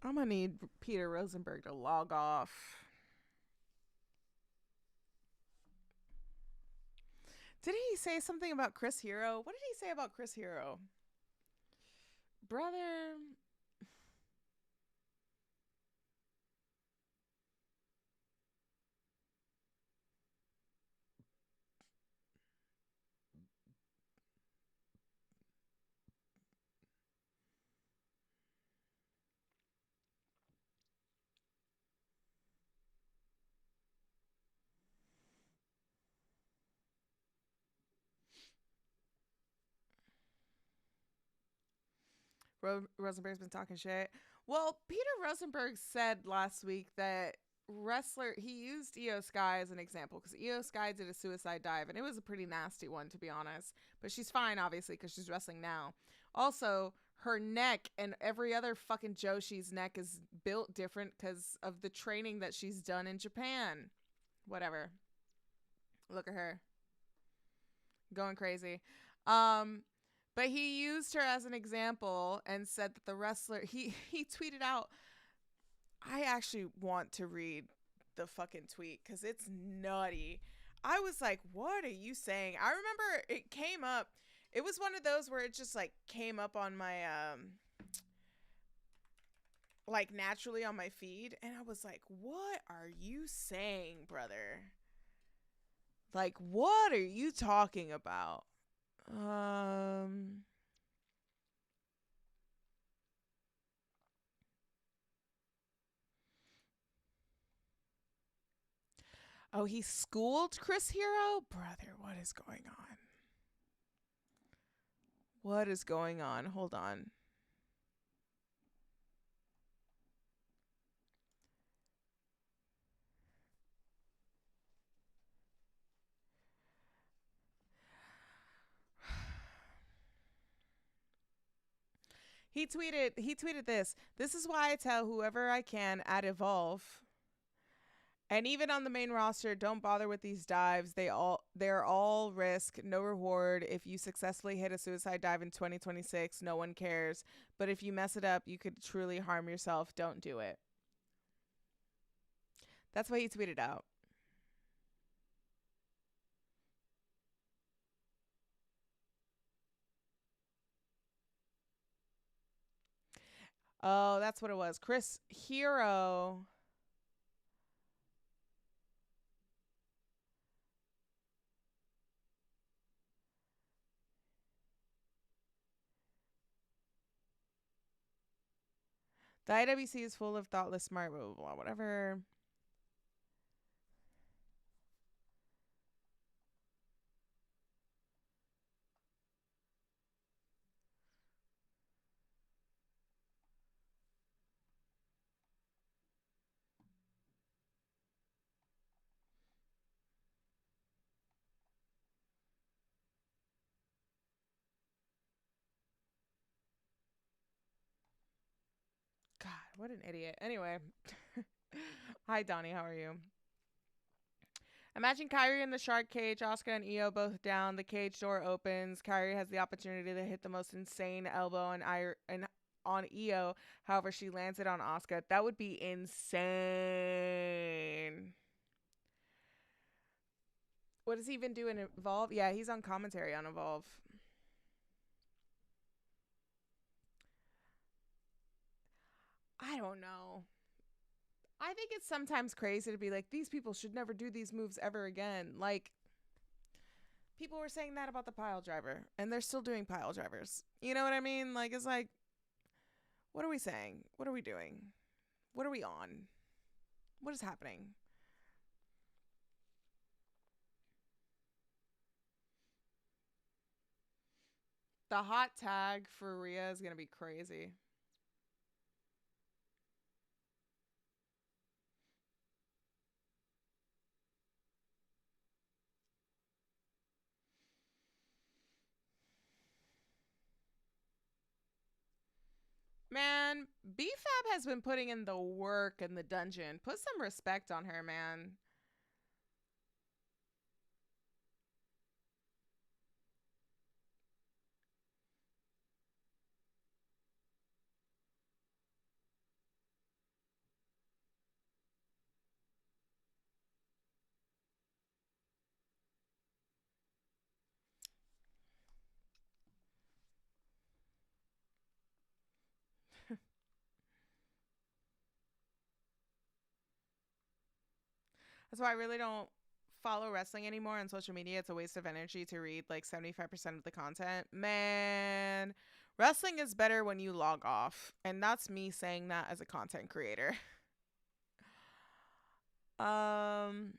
I'm gonna need Peter Rosenberg to log off. Did he say something about Chris Hero? What did he say about Chris Hero? Brother. Rosenberg's been talking shit. Well, Peter Rosenberg said last week that he used Io Sky as an example because Io Sky did a suicide dive and it was a pretty nasty one, to be honest. But she's fine, obviously, because she's wrestling now. Also, her neck and every other fucking Joshi's neck is built different because of the training that she's done in Japan. Whatever. Look at her. going crazy. Um, but he used her as an example and said that the wrestler he tweeted out. I actually want to read the fucking tweet because it's nutty. I was like, "What are you saying?" I remember it came up. It was one of those where it just like came up on my like naturally on my feed, and I was like, "What are you saying, brother? Like, what are you talking about?" Um. Oh, he schooled Chris Hero? Brother, what is going on? What is going on? Hold on. He tweeted this. This is why I tell whoever I can at Evolve. And even on the main roster, don't bother with these dives. They're all risk, no reward. If you successfully hit a suicide dive in 2026, no one cares. But if you mess it up, you could truly harm yourself. Don't do it. That's what he tweeted out. Oh, that's what it was. Chris Hero. The IWC is full of thoughtless, smart, blah, blah, blah, whatever. God, what an idiot. Anyway. Hi, Donnie. How are you? Imagine Kyrie in the shark cage, Oscar and Io both down. The cage door opens. Kyrie has the opportunity to hit the most insane elbow on Io. However, she lands it on Oscar. That would be insane. What does he even do in Evolve? Yeah, he's on commentary on Evolve. I don't know. I think it's sometimes crazy to be like, these people should never do these moves ever again. Like, people were saying that about the pile driver, and they're still doing pile drivers. You know what I mean? Like, it's like, what are we saying? What are we doing? What are we on? What is happening? The hot tag for Rhea is going to be crazy. Man, BFAB has been putting in the work in the dungeon. Put some respect on her, man. That's why I really don't follow wrestling anymore on social media. It's a waste of energy to read like 75% of the content. Man, wrestling is better when you log off. And that's me saying that as a content creator. um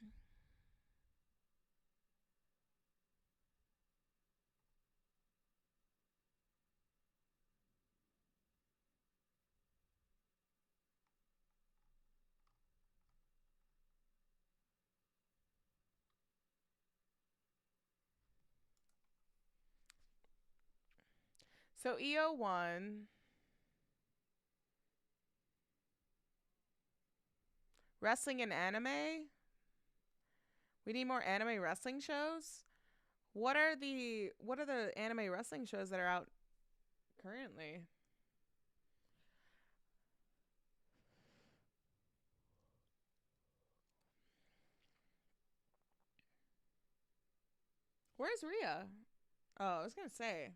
so EO won. Wrestling and anime. We need more anime wrestling shows. What are the anime wrestling shows that are out currently? Where's Rhea? Oh, I was gonna say.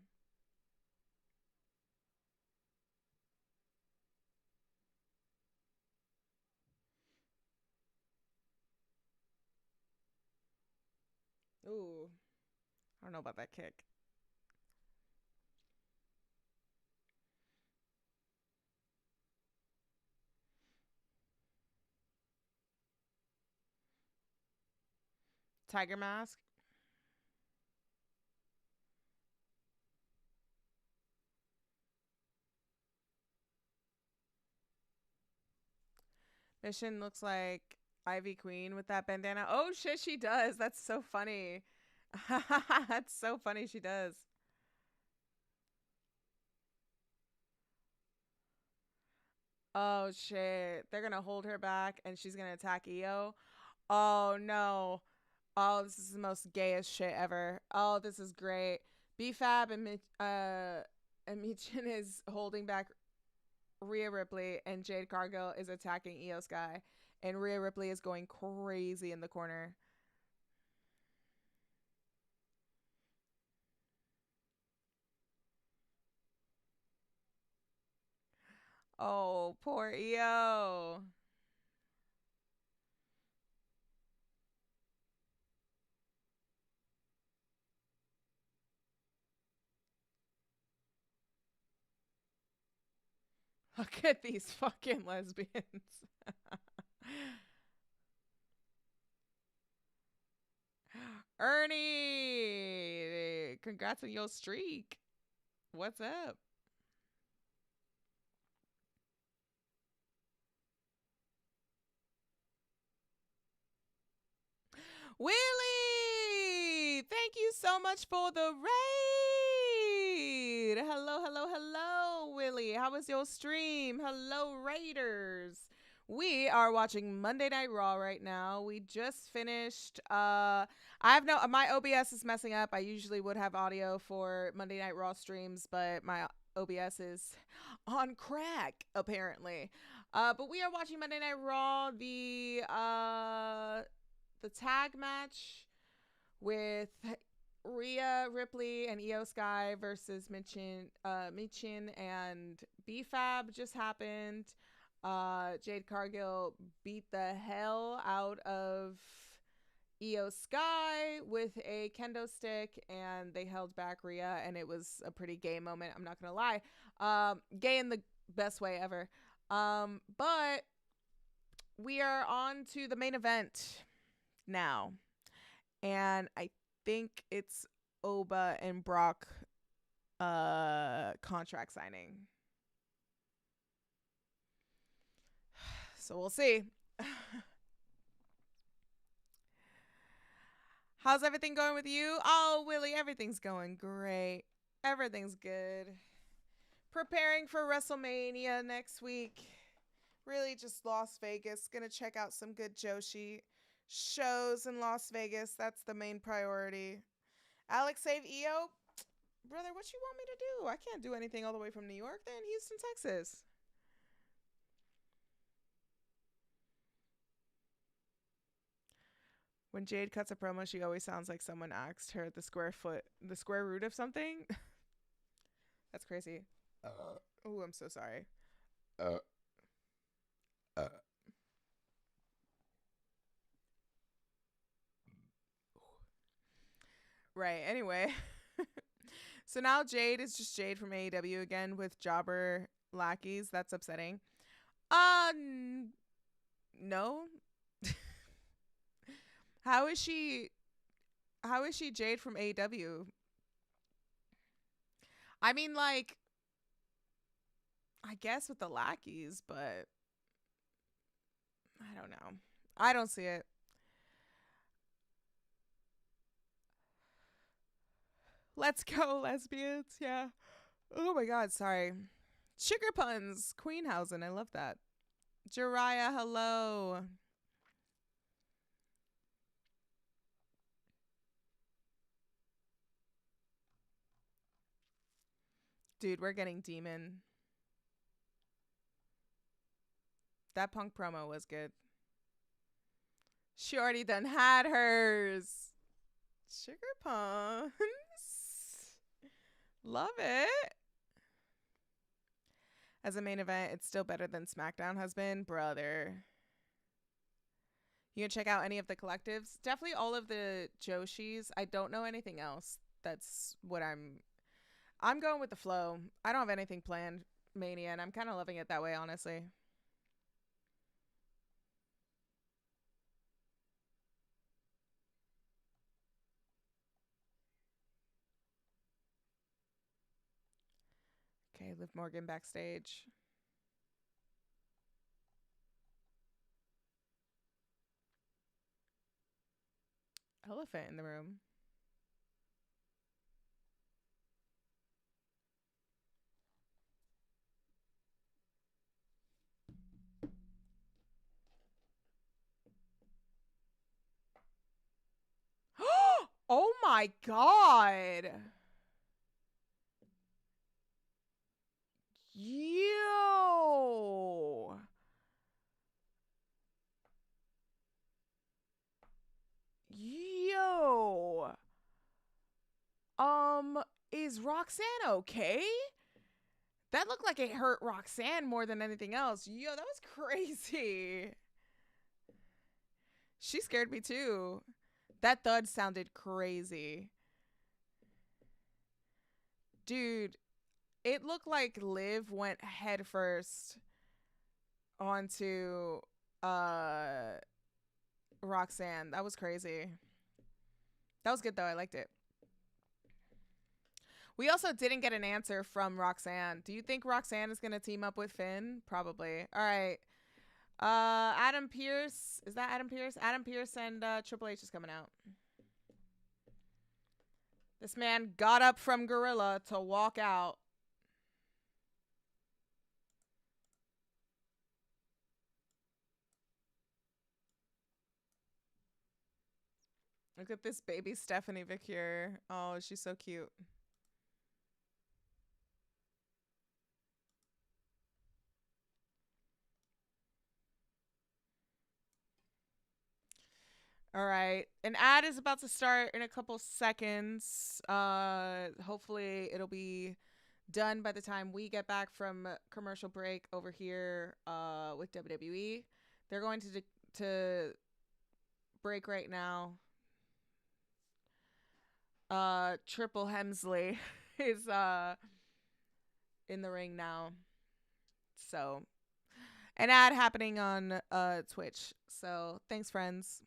Ooh, I don't know about that kick. Tiger Mask. Mission looks like Ivy Queen with that bandana. Oh shit, she does. That's so funny. That's so funny. She does. Oh shit, they're gonna hold her back, and she's gonna attack Io. Oh no. Oh, this is the most gayest shit ever. Oh, this is great. BFAB and Michin is holding back Rhea Ripley, and Jade Cargill is attacking Io Sky, and Rhea Ripley is going crazy in the corner. Oh, poor Io. Look at these fucking lesbians. Ernie, congrats on your streak. What's up? Willie, thank you so much for the raid. Hello, hello, hello, Willie. How was your stream? Hello, Raiders. We are watching Monday Night Raw right now. We just finished. I have no. My OBS is messing up. I usually would have audio for Monday Night Raw streams, but my OBS is on crack apparently. But we are watching Monday Night Raw. The tag match with Rhea Ripley and Io Sky versus Michin and BFAB just happened. Jade Cargill beat the hell out of Io Sky with a kendo stick, and they held back Rhea, and it was a pretty gay moment. I'm not gonna lie, gay in the best way ever. But we are on to the main event now, and I think it's Oba and Brock contract signing. So we'll see. How's everything going with you? Oh, Willie, everything's going great. Everything's good. Preparing for WrestleMania next week. Really just Las Vegas. Gonna check out some good Joshi shows in Las Vegas. That's the main priority. Alex save EO. Brother, what you want me to do? I can't do anything all the way from New York. They're in Houston, Texas. When Jade cuts a promo, she always sounds like someone asked her the square root of something. That's crazy. Oh, I'm so sorry. Uh. Right. Anyway. So now Jade is just Jade from AEW again with jobber lackeys. That's upsetting. No. How is she Jade from AEW? I mean, like, I guess with the lackeys, but I don't know. I don't see it. Let's go, lesbians. Yeah. Oh my god, sorry. Sugar puns. Queenhausen. I love that. Jiraiya, hello. Dude, we're getting demon. That Punk promo was good. She already done had hers. Sugar Puns. Love it. As a main event, it's still better than SmackDown has been. Brother. You can check out any of the collectives. Definitely all of the Joshis. I don't know anything else. That's what I'm going with the flow. I don't have anything planned, Mania, and I'm kind of loving it that way, honestly. Okay, Liv Morgan backstage. Elephant in the room. Oh my god. Yo. Yo. Is Roxanne okay? That looked like it hurt Roxanne more than anything else. Yo, that was crazy. She scared me too. That thud sounded crazy. Dude, it looked like Liv went headfirst onto Roxanne. That was crazy. That was good though. I liked it. We also didn't get an answer from Roxanne. Do you think Roxanne is going to team up with Finn? Probably. All right. Adam Pearce. Is that Adam Pearce? Adam Pearce and Triple H is coming out. This man got up from Gorilla to walk out. Look at this baby Stephanie Vicure. Oh, she's so cute. All right. An ad is about to start in a couple seconds. Hopefully it'll be done by the time we get back from commercial break over here with WWE. They're going to break right now. Triple Hemsley is in the ring now. So an ad happening on Twitch. So thanks, friends.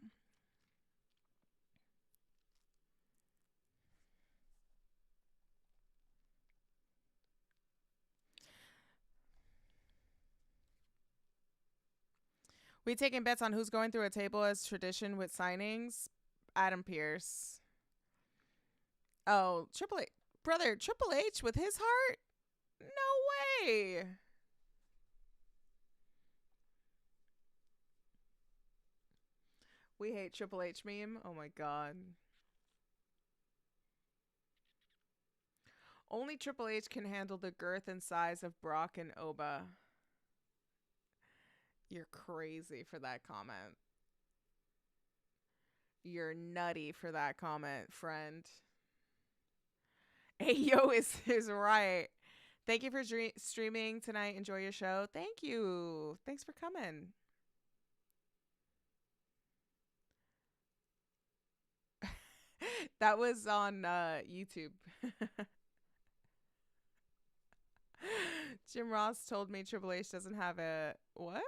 We taking bets on who's going through a table as tradition with signings. Adam Pearce. Oh, Triple H. Brother, Triple H with his heart? No way. We hate Triple H meme. Oh my god. Only Triple H can handle the girth and size of Brock and Oba. You're crazy for that comment. You're nutty for that comment, friend. Ayo is right. Thank you for streaming tonight. Enjoy your show. Thank you. Thanks for coming. That was on YouTube. Jim Ross told me Triple H doesn't have a what?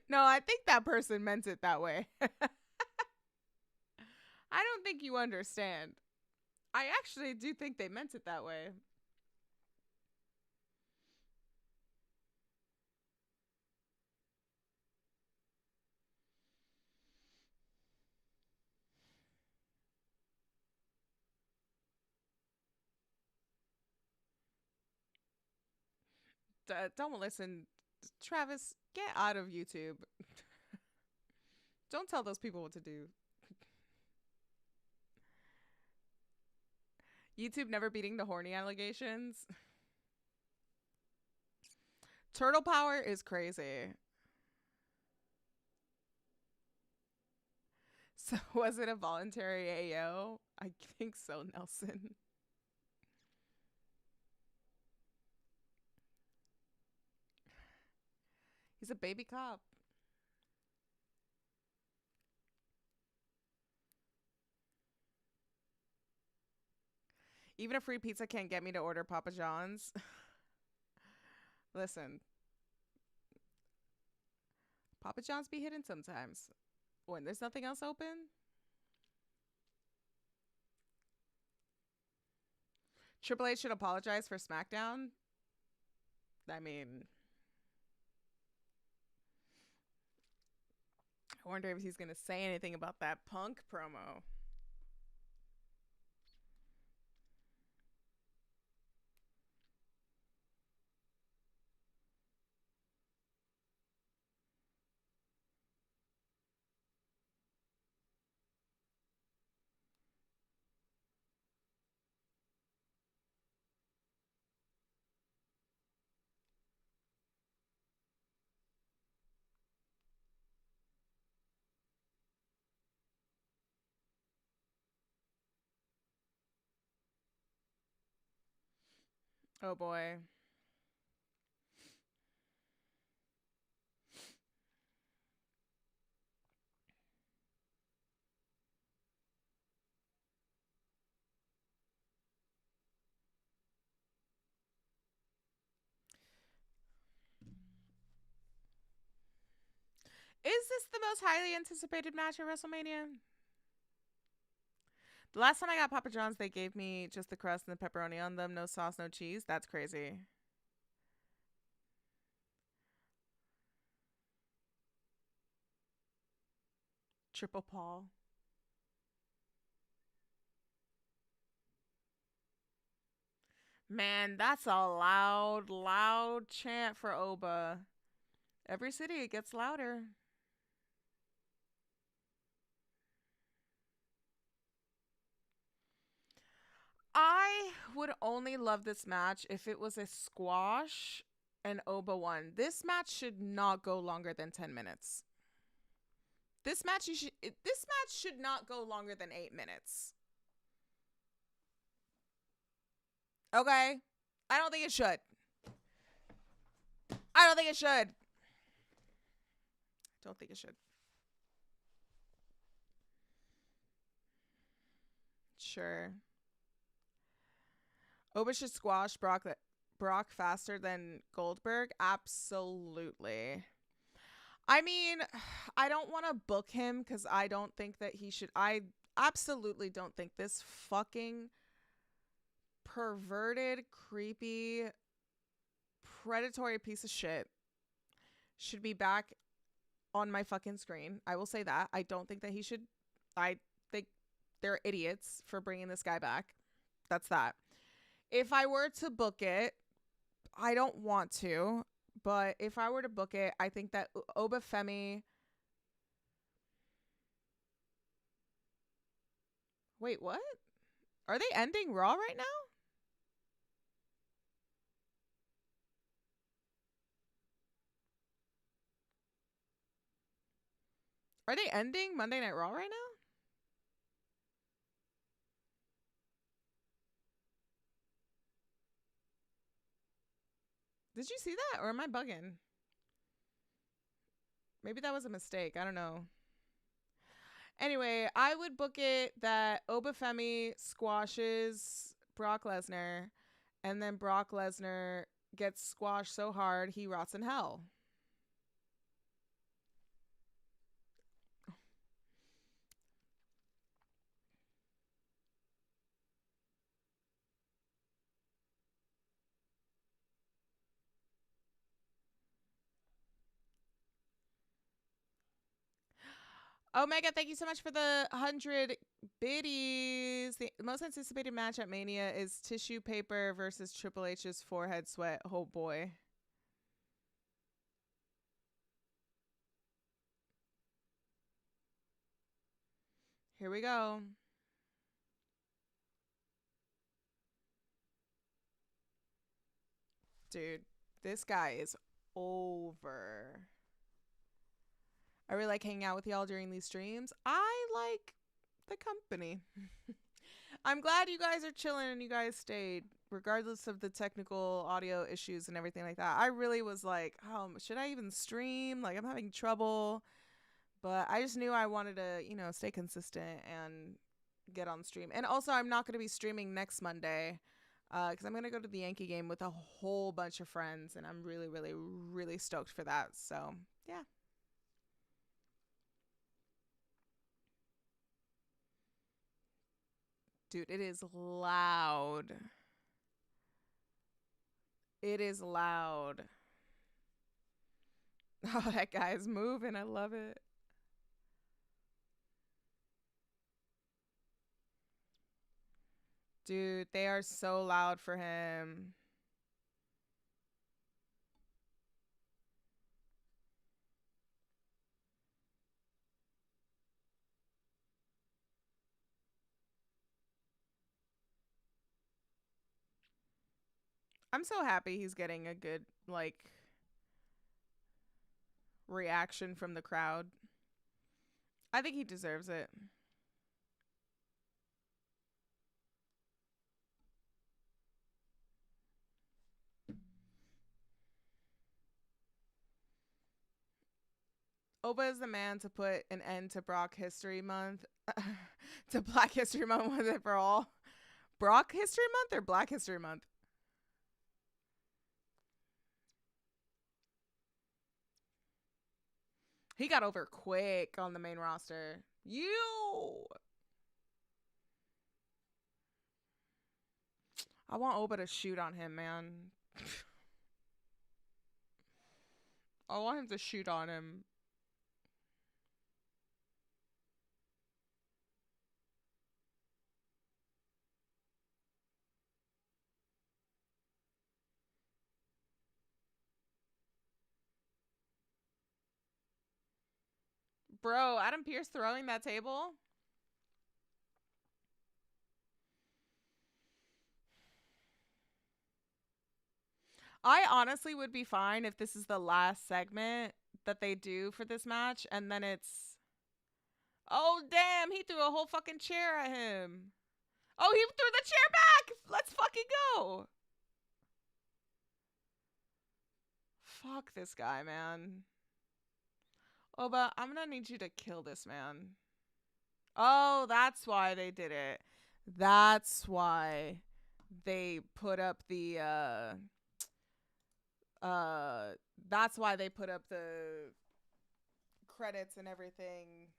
No, I think that person meant it that way. I don't think you understand. I actually do think they meant it that way. Don't listen. Travis, get out of YouTube. Don't tell those people what to do. YouTube never beating the horny allegations. Turtle power is crazy. So was it a voluntary AO? I think so, Nelson. He's a baby cop. Even a free pizza can't get me to order Papa John's. Listen, Papa John's be hidden sometimes. When there's nothing else open. Triple H should apologize for SmackDown. I mean, I wonder if he's going to say anything about that Punk promo. Oh boy. Is this the most highly anticipated match at WrestleMania? The last time I got Papa John's, they gave me just the crust and the pepperoni on them. No sauce, no cheese. That's crazy. Triple Paul. Man, that's a loud, loud chant for Oba. Every city, it gets louder. I would only love this match if it was a squash and Oba won. This match should not go longer than 10 minutes. This match should not go longer than 8 minutes. Okay? I don't think it should. I don't think it should. Don't think it should. Sure. Oba should squash Brock faster than Goldberg? Absolutely. I mean, I don't want to book him because I don't think that he should. I absolutely don't think this fucking perverted, creepy, predatory piece of shit should be back on my fucking screen. I will say that. I don't think that he should. I think they're idiots for bringing this guy back. That's that. If I were to book it, I don't want to, but if I were to book it, I think that Oba Femi. Wait, what? Are they ending Raw right now? Are they ending Monday Night Raw right now? Did you see that? Or am I bugging? Maybe that was a mistake. I don't know. Anyway, I would book it that Oba Femi squashes Brock Lesnar, and then Brock Lesnar gets squashed so hard he rots in hell. Omega, thank you so much for the 100 biddies. The most anticipated match at Mania is tissue paper versus Triple H's forehead sweat. Oh boy. Here we go. Dude, this guy is over. I really like hanging out with y'all during these streams. I like the company. I'm glad you guys are chilling and you guys stayed, regardless of the technical audio issues and everything like that. I really was like, oh, should I even stream? Like, I'm having trouble. But I just knew I wanted to, stay consistent and get on stream. And also, I'm not going to be streaming next Monday because I'm going to go to the Yankee game with a whole bunch of friends. And I'm really, really, really stoked for that. So, yeah. Dude, it is loud. It is loud. Oh, that guy's moving. I love it. Dude, they are so loud for him. I'm so happy he's getting a good, reaction from the crowd. I think he deserves it. Oba is the man to put an end to Brock History Month. To Black History Month once and for all. Brock History Month or Black History Month? He got over quick on the main roster. I want Oba to shoot on him, man. I want him to shoot on him. Bro, Adam Pearce throwing that table? I honestly would be fine if this is the last segment that they do for this match, and then it's... Oh, damn, he threw a whole fucking chair at him. Oh, he threw the chair back! Let's fucking go! Fuck this guy, man. Oba, I'm gonna need you to kill this man. Oh, that's why they did it. That's why they put up the, that's why they put up the credits and everything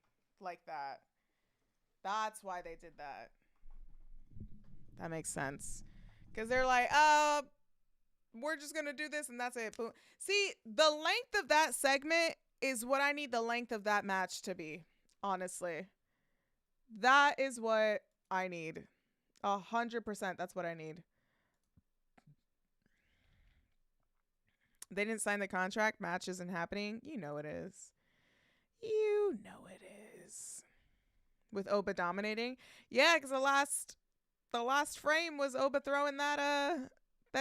like that. That's why they did that. That makes sense. Because they're like, we're just going to do this and that's it. Boom. See, the length of that segment is what I need the length of that match to be, honestly. That is what I need. 100%. That's what I need. They didn't sign the contract. Match isn't happening. You know it is. You know it is. With Oba dominating. Yeah, because the last frame was Oba throwing that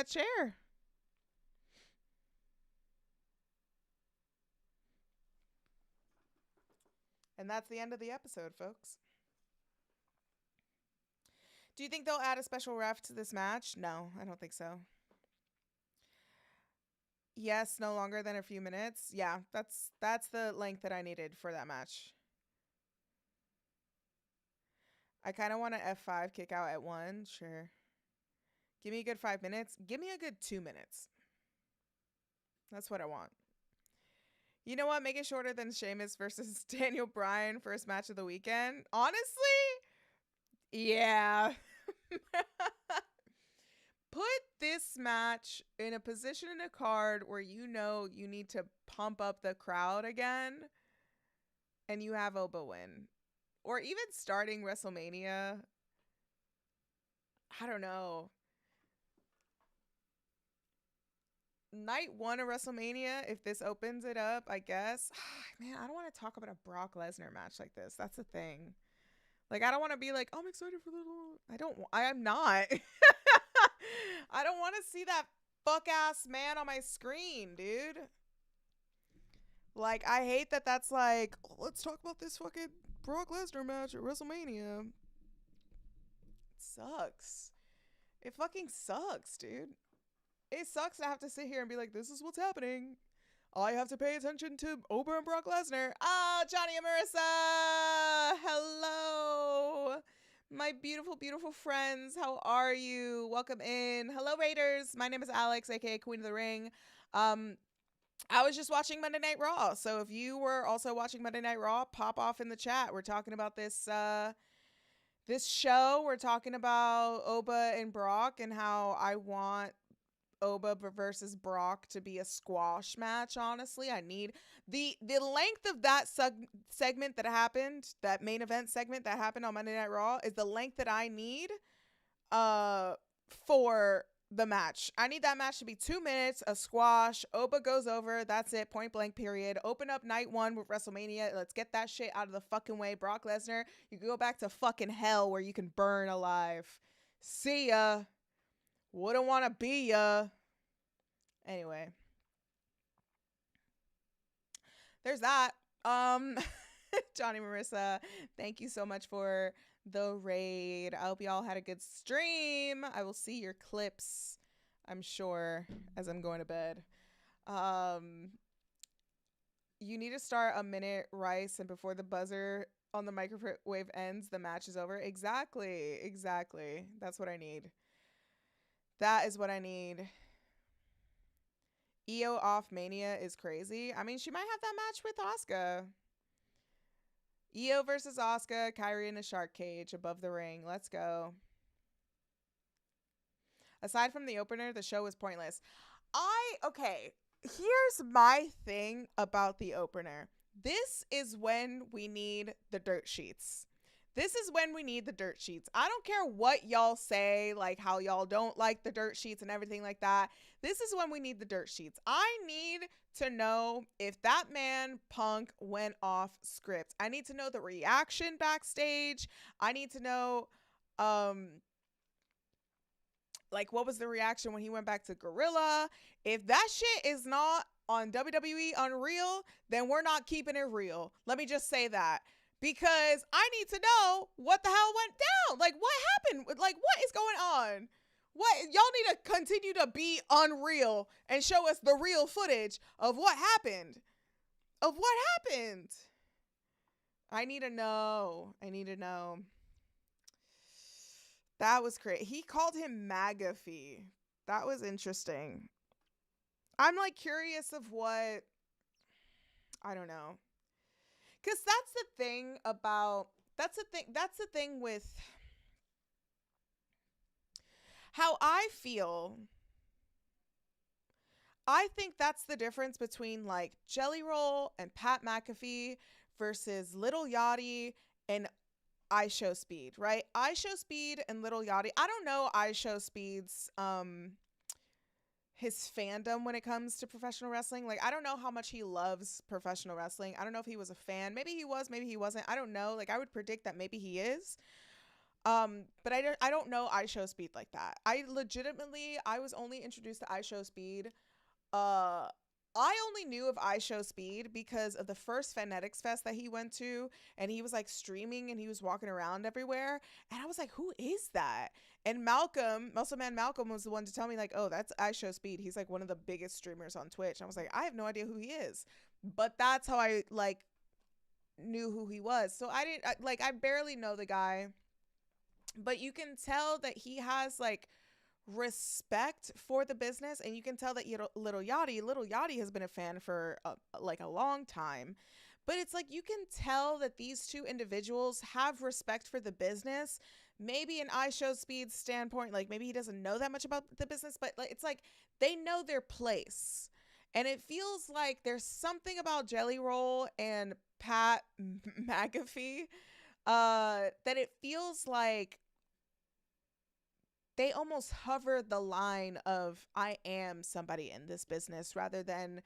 chair. And that's the end of the episode, folks. Do you think they'll add a special ref to this match? No, I don't think so. Yes, no longer than a few minutes. Yeah, that's the length that I needed for that match. I kind of want an F5 kick out at 1. Sure. Give me a good 5 minutes. Give me a good 2 minutes. That's what I want. You know what? Make it shorter than Sheamus versus Daniel Bryan first match of the weekend. Honestly, yeah. Put this match in a position in a card where you know you need to pump up the crowd again and you have Oba win. Or even starting WrestleMania. I don't know. Night 1 of WrestleMania, if this opens it up, I guess. Man, I don't want to talk about a Brock Lesnar match like this. That's the thing. Like, I don't want to be like, oh, I'm excited for the... I am not. I don't want to see that fuck ass man on my screen, dude. Like, I hate that that's like, oh, let's talk about this fucking Brock Lesnar match at WrestleMania. It sucks. It fucking sucks, dude. It sucks to have to sit here and be like, this is what's happening. I have to pay attention to Oba and Brock Lesnar. Ah, Johnny and Marissa. Hello. My beautiful, beautiful friends. How are you? Welcome in. Hello, Raiders. My name is Alex, aka Queen of the Ring. I was just watching Monday Night Raw. So if you were also watching Monday Night Raw, pop off in the chat. We're talking about this this show. We're talking about Oba and Brock and how I want Oba versus Brock to be a squash match. Honestly, I need the length of that segment that happened, that main event segment that happened on Monday Night Raw, is the length that I need for the match. I need that match to be 2 minutes, a squash. Oba goes over. That's it. Point blank, period. Open up night one with WrestleMania. Let's get that shit out of the fucking way. Brock Lesnar, you can go back to fucking hell where you can burn alive. See ya. Wouldn't want to be ya. Anyway. There's that. Johnny Marissa, thank you so much for the raid. I hope y'all had a good stream. I will see your clips, I'm sure, as I'm going to bed. You need to start a minute, Rice, and before the buzzer on the microwave ends, the match is over. Exactly. That's what I need. That is what I need. EO off Mania is crazy. I mean, she might have that match with Asuka. EO versus Asuka, Kyrie in a shark cage above the ring. Let's go. Aside from the opener, the show was pointless. Okay, here's my thing about the opener. This is when we need the dirt sheets. I don't care what y'all say, like how y'all don't like the dirt sheets and everything like that. This is when we need the dirt sheets. I need to know if that man Punk went off script. I need to know the reaction backstage. I need to know, like, what was the reaction when he went back to Gorilla? If that shit is not on WWE Unreal, then we're not keeping it real. Let me just say that. Because I need to know what the hell went down. Like, what happened? Like, what is going on? What? Y'all need to continue to be unreal and show us the real footage of what happened. I need to know. That was crazy. He called him MAGAFee. That was interesting. I'm, like, curious of what... I don't know. Because that's the thing with how I feel. I think that's the difference between, like, Jelly Roll and Pat McAfee versus Little Yachty and IShowSpeed, right? IShowSpeed and Little Yachty. I don't know IShowSpeed's his fandom when it comes to professional wrestling. Like, I don't know how much he loves professional wrestling. I don't know if he was a fan. Maybe he was, maybe he wasn't. I don't know. Like, I would predict that maybe he is. But I don't know IShowSpeed like that. I was only introduced to IShowSpeed. I only knew of IShowSpeed because of the first Fanatics Fest that he went to, and he was like streaming and he was walking around everywhere, and I was like, who is that? And Muscle Man Malcolm was the one to tell me, like, oh, that's IShowSpeed. He's like one of the biggest streamers on Twitch. I was like, I have no idea who he is, but that's how I like knew who he was. So I barely know the guy, but you can tell that he has like respect for the business, and you can tell that Little Yachty has been a fan for like a long time. But it's like you can tell that these two individuals have respect for the business. Maybe in IShowSpeed's standpoint, like maybe he doesn't know that much about the business, but like it's like they know their place. And it feels like there's something about Jelly Roll and Pat McAfee that it feels like they almost hover the line of I am somebody in this business rather than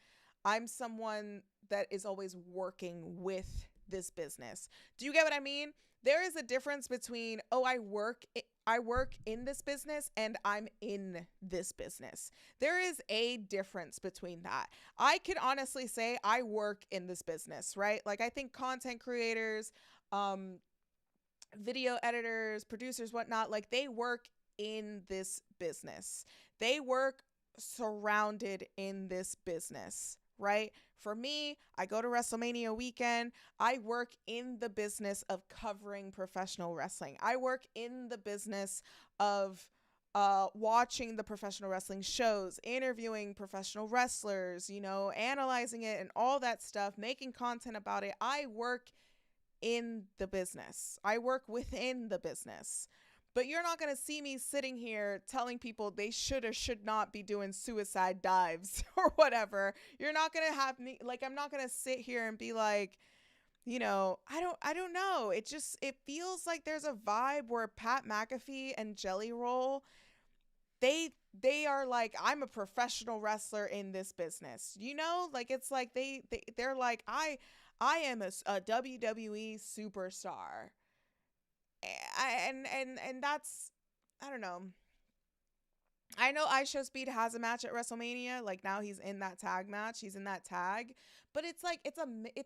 I'm someone that is always working with this business. Do you get what I mean? There is a difference between, oh, I work work in this business and I'm in this business. There is a difference between that. I could honestly say I work in this business, right? Like I think content creators, video editors, producers, whatnot, like they work in this business. They work surrounded in this business, right? For me, I go to WrestleMania weekend. I work in the business of covering professional wrestling. I work in the business of watching the professional wrestling shows, interviewing professional wrestlers, you know, analyzing it and all that stuff, making content about it. I work in the business. I work within the business. But you're not going to see me sitting here telling people they should or should not be doing suicide dives or whatever. You're not going to have me, like, I'm not going to sit here and be like, you know, I don't know. It feels like there's a vibe where Pat McAfee and Jelly Roll, they are like, I'm a professional wrestler in this business, you know, like it's like they're like, I am a WWE superstar. And that's, I don't know. I know IShowSpeed has a match at WrestleMania. Like now he's in that tag match. He's in that tag, but it's like it's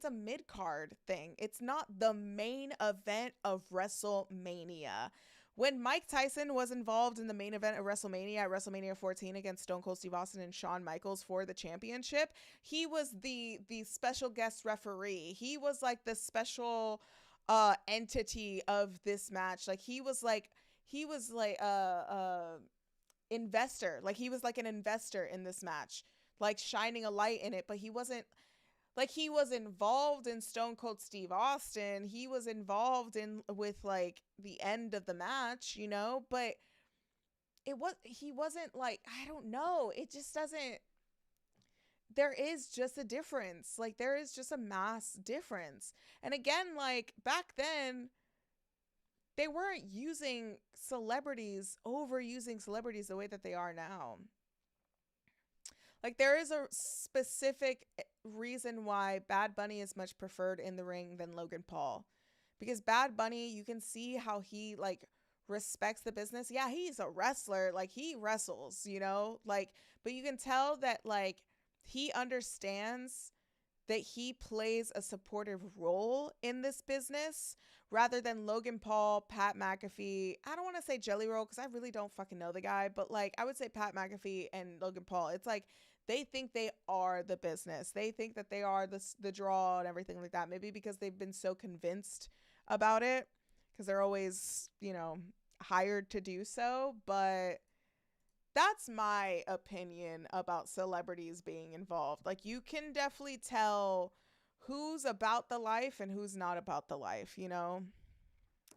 a mid card thing. It's not the main event of WrestleMania. When Mike Tyson was involved in the main event of WrestleMania at WrestleMania 14 against Stone Cold Steve Austin and Shawn Michaels for the championship, he was the special guest referee. He was like the special entity of this match. Like he was like investor. Like he was like an investor in this match, like shining a light in it, but he wasn't like, he was involved in Stone Cold Steve Austin. He was involved with like the end of the match, you know, but he wasn't like, I don't know. It just doesn't, there is just a difference. Like there is just a mass difference. And again, like back then, they weren't using overusing celebrities the way that they are now. Like there is a specific reason why Bad Bunny is much preferred in the ring than Logan Paul. Because Bad Bunny, you can see how he like respects the business. Yeah, he's a wrestler. Like he wrestles, you know, like, but you can tell that like he understands that he plays a supportive role in this business rather than Logan Paul, Pat McAfee. I don't want to say Jelly Roll because I really don't fucking know the guy, but like I would say Pat McAfee and Logan Paul. It's like they think they are the business. They think that they are the draw and everything like that. Maybe because they've been so convinced about it because they're always, you know, hired to do so. But that's my opinion about celebrities being involved. Like you can definitely tell who's about the life and who's not about the life, you know?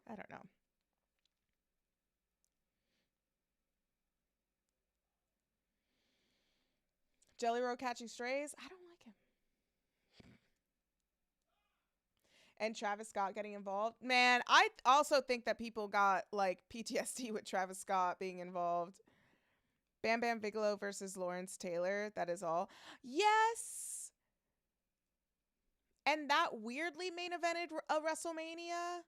I don't know. Jelly Roll catching strays? I don't like him. And Travis Scott getting involved? Man, I also think that people got like PTSD with Travis Scott being involved. Bam Bam Bigelow versus Lawrence Taylor. That is all. Yes. And that weirdly main evented a WrestleMania.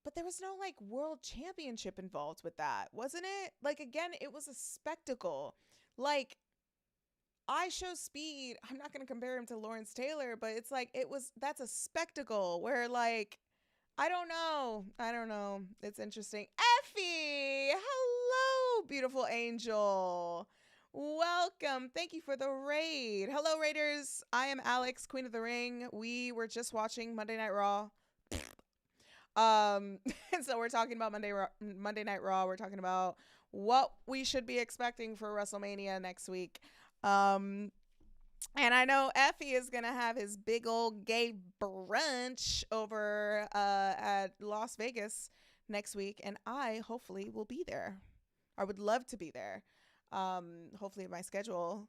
But there was no like world championship involved with that, wasn't it? Like again, it was a spectacle. Like IShowSpeed, I'm not going to compare him to Lawrence Taylor, but it's like that's a spectacle where like I don't know. It's interesting. Effie, hello, beautiful angel. Welcome. Thank you for the raid. Hello, Raiders. I am Alex, Queen of the Ring. We were just watching Monday Night Raw. And so we're talking about Monday Night Raw. We're talking about what we should be expecting for WrestleMania next week. And I know Effie is gonna have his big old gay brunch over at Las Vegas next week, and I hopefully will be there. I would love to be there. Hopefully my schedule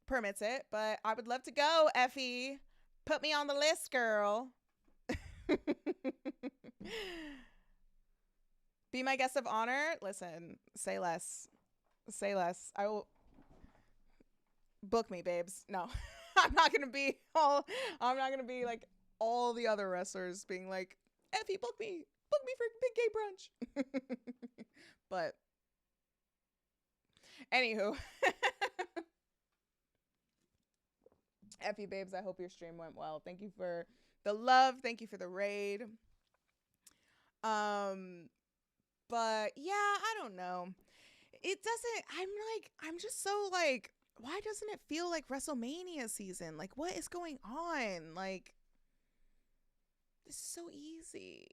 permits it, but I would love to go, Effie. Put me on the list, girl. Be my guest of honor. Listen, say less. Say less. I will book me, babes. No. I'm not gonna be like all the other wrestlers being like, Effie, book me. Book me for big gay brunch. But anywho. F you, babes. I hope your stream went well. Thank you for the love. Thank you for the raid. But yeah, I don't know. It doesn't, I'm just so like, why doesn't it feel like WrestleMania season? Like, what is going on? Like, this is so easy.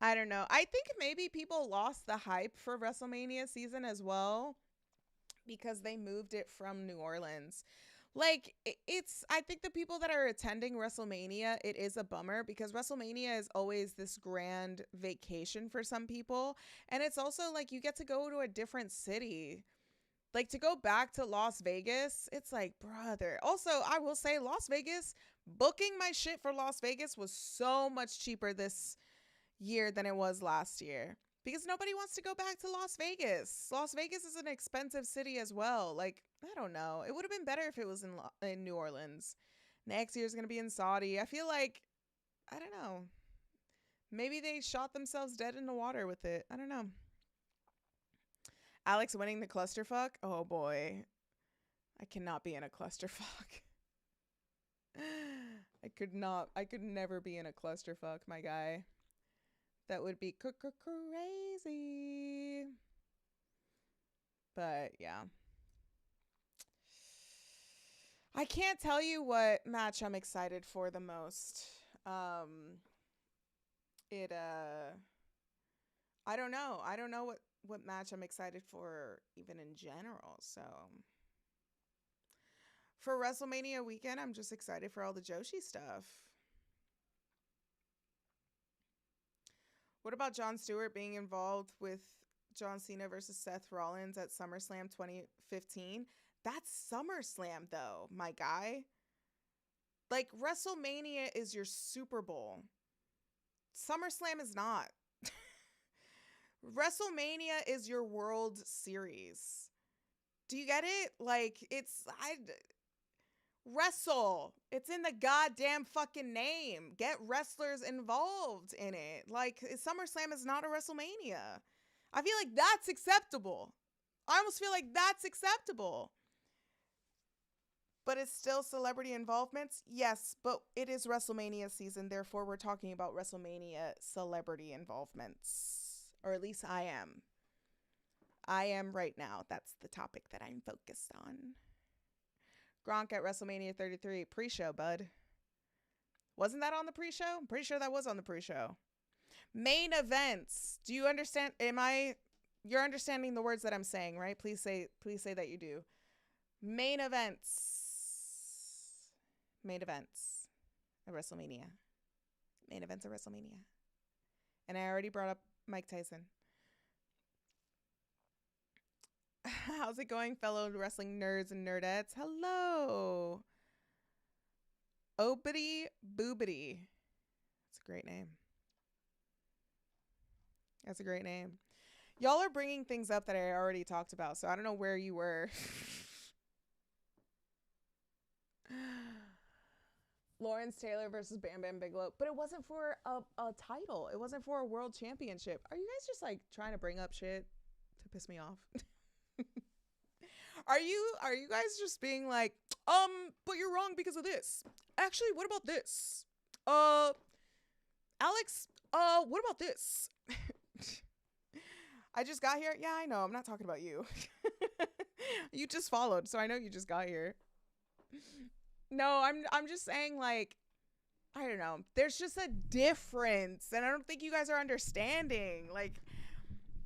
I don't know. I think maybe people lost the hype for WrestleMania season as well because they moved it from New Orleans. Like, I think the people that are attending WrestleMania, it is a bummer because WrestleMania is always this grand vacation for some people. And it's also like you get to go to a different city. Like, to go back to Las Vegas, it's like, brother. Also, I will say Las Vegas, booking my shit for Las Vegas was so much cheaper this year than it was last year. Because nobody wants to go back to Las Vegas. Las Vegas is an expensive city as well. Like, I don't know. It would have been better if it was in New Orleans. Next year's going to be in Saudi. I feel like, I don't know. Maybe they shot themselves dead in the water with it. I don't know. Alex winning the clusterfuck? Oh, boy. I cannot be in a clusterfuck. I could never be in a clusterfuck, my guy. That would be crazy. But yeah. I can't tell you what match I'm excited for the most. I don't know. I don't know what match I'm excited for even in general. So for WrestleMania weekend, I'm just excited for all the Joshi stuff. What about Jon Stewart being involved with John Cena versus Seth Rollins at SummerSlam 2015? That's SummerSlam, though, my guy. Like, WrestleMania is your Super Bowl. SummerSlam is not. WrestleMania is your World Series. Do you get it? Like, wrestle. It's in the goddamn fucking name. Get wrestlers involved in it. Like, SummerSlam is not a WrestleMania. I feel like that's acceptable. I almost feel like that's acceptable. But it's still celebrity involvements? Yes, but it is WrestleMania season. Therefore, we're talking about WrestleMania celebrity involvements. Or at least I am. I am right now. That's the topic that I'm focused on. Gronk at WrestleMania 33. Pre-show, bud. Wasn't that on the pre-show? I'm pretty sure that was on the pre-show. Main events. Do you understand? You're understanding the words that I'm saying, right? Please say that you do. Main events. Main events at WrestleMania. Main events at WrestleMania. And I already brought up Mike Tyson. How's it going, fellow wrestling nerds and nerdettes? Hello. Obity Boobity. That's a great name. That's a great name. Y'all are bringing things up that I already talked about, so I don't know where you were. Lawrence Taylor versus Bam Bam Bigelow. But it wasn't for a title. It wasn't for a world championship. Are you guys just like trying to bring up shit to piss me off? Are you guys just being like, but you're wrong because of this? Actually, what about this? Alex, what about this? I just got here. Yeah, I know. I'm not talking about you. You just followed, so I know you just got here. No, I'm just saying, like, I don't know. There's just a difference, and I don't think you guys are understanding. Like,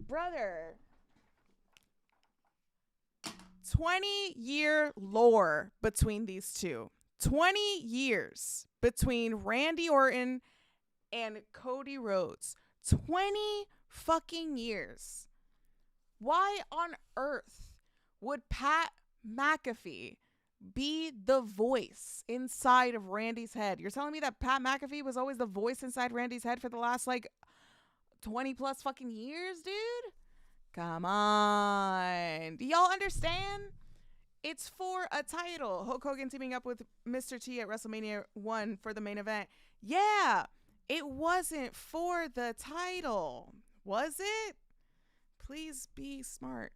brother, 20-year lore between these two. 20 years between Randy Orton and Cody Rhodes. 20 fucking years. Why on earth would Pat McAfee be the voice inside of Randy's head? You're telling me that Pat McAfee was always the voice inside Randy's head for the last, like, 20 plus fucking years, dude? Come on. Do y'all understand? It's for a title. Hulk Hogan teaming up with Mr. T at WrestleMania 1 for the main event. Yeah. It wasn't for the title, was it? Please be smart.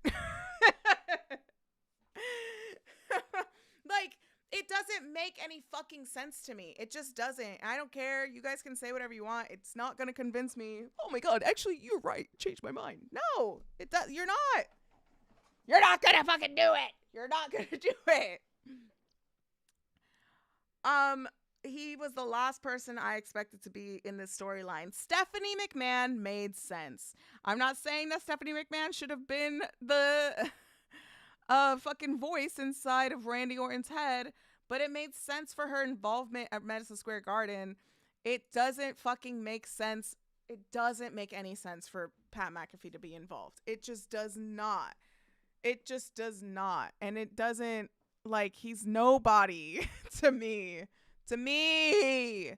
Like, it doesn't make any fucking sense to me. It just doesn't. I don't care. You guys can say whatever you want. It's not going to convince me. Oh my God, actually, you're right. Changed my mind. No, it does. You're not. You're not going to fucking do it. You're not going to do it. He was the last person I expected to be in this storyline. Stephanie McMahon made sense. I'm not saying that Stephanie McMahon should have been the fucking voice inside of Randy Orton's head, but it made sense for her involvement at Madison Square Garden. It doesn't fucking make sense. It doesn't make any sense for Pat McAfee to be involved. It just does not. It just does not. And it doesn't, like, he's nobody to me. To me.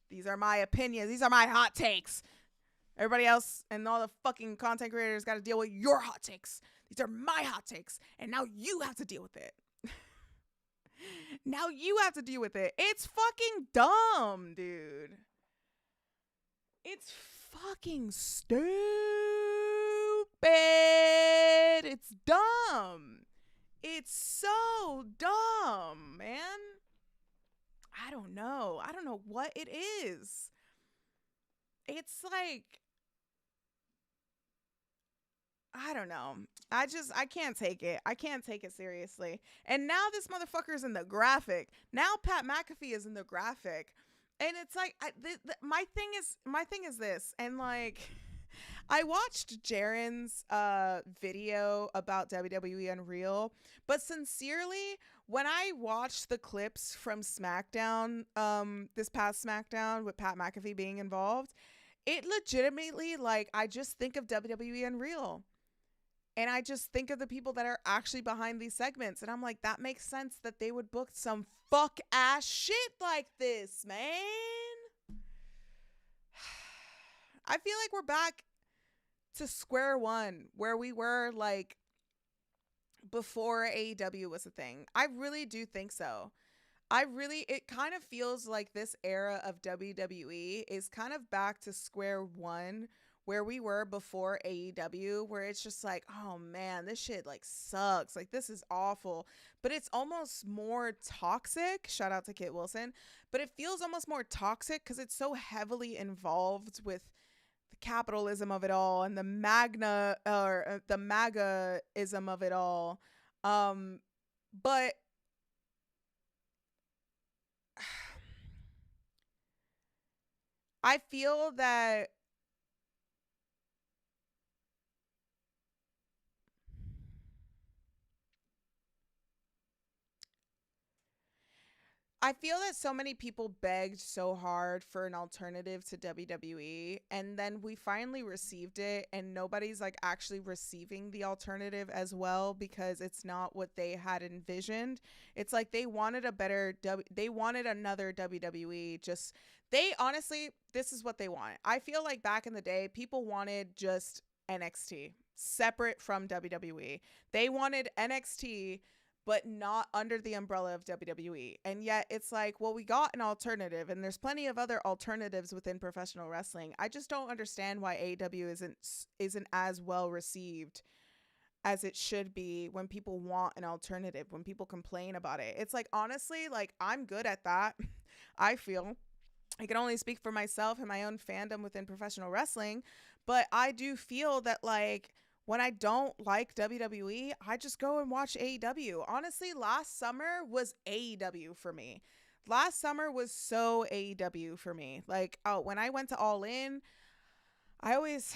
These are my opinions. These are my hot takes. Everybody else and all the fucking content creators got to deal with your hot takes. These are my hot takes. And now you have to deal with it. Now you have to deal with it. It's fucking dumb, dude. It's fucking stupid. It's dumb. It's so dumb, man. I don't know. I don't know what it is. It's like, I don't know. I can't take it. I can't take it seriously. And now this motherfucker's in the graphic. Now Pat McAfee is in the graphic. And it's like, my thing is this. And like, I watched Jaren's video about WWE Unreal, but sincerely, when I watched the clips from SmackDown, this past SmackDown with Pat McAfee being involved, it legitimately, like, I just think of WWE Unreal. And I just think of the people that are actually behind these segments. And I'm like, that makes sense that they would book some fuck ass shit like this, man. I feel like we're back to square one where we were, like, before AEW was a thing. I really do think so. It kind of feels like this era of WWE is kind of back to square one where we were before AEW, where it's just like, oh man, this shit like sucks. Like, this is awful. But it's almost more toxic. Shout out to Kit Wilson. But it feels almost more toxic because it's so heavily involved with the capitalism of it all and the the MAGA-ism of it all. But I feel that so many people begged so hard for an alternative to WWE, and then we finally received it, and nobody's like actually receiving the alternative as well because it's not what they had envisioned. It's like they wanted they wanted another WWE. They honestly, this is what they want. I feel like back in the day, people wanted just NXT separate from WWE. They wanted NXT but not under the umbrella of WWE. And yet it's like, well, we got an alternative, and there's plenty of other alternatives within professional wrestling. I just don't understand why AEW isn't as well received as it should be when people want an alternative, when people complain about it. It's like, honestly, like, I'm good at that. I feel I can only speak for myself and my own fandom within professional wrestling, but I do feel that, like, when I don't like WWE, I just go and watch AEW. Honestly, last summer was AEW for me. Last summer was so AEW for me. Like, when I went to All In, I always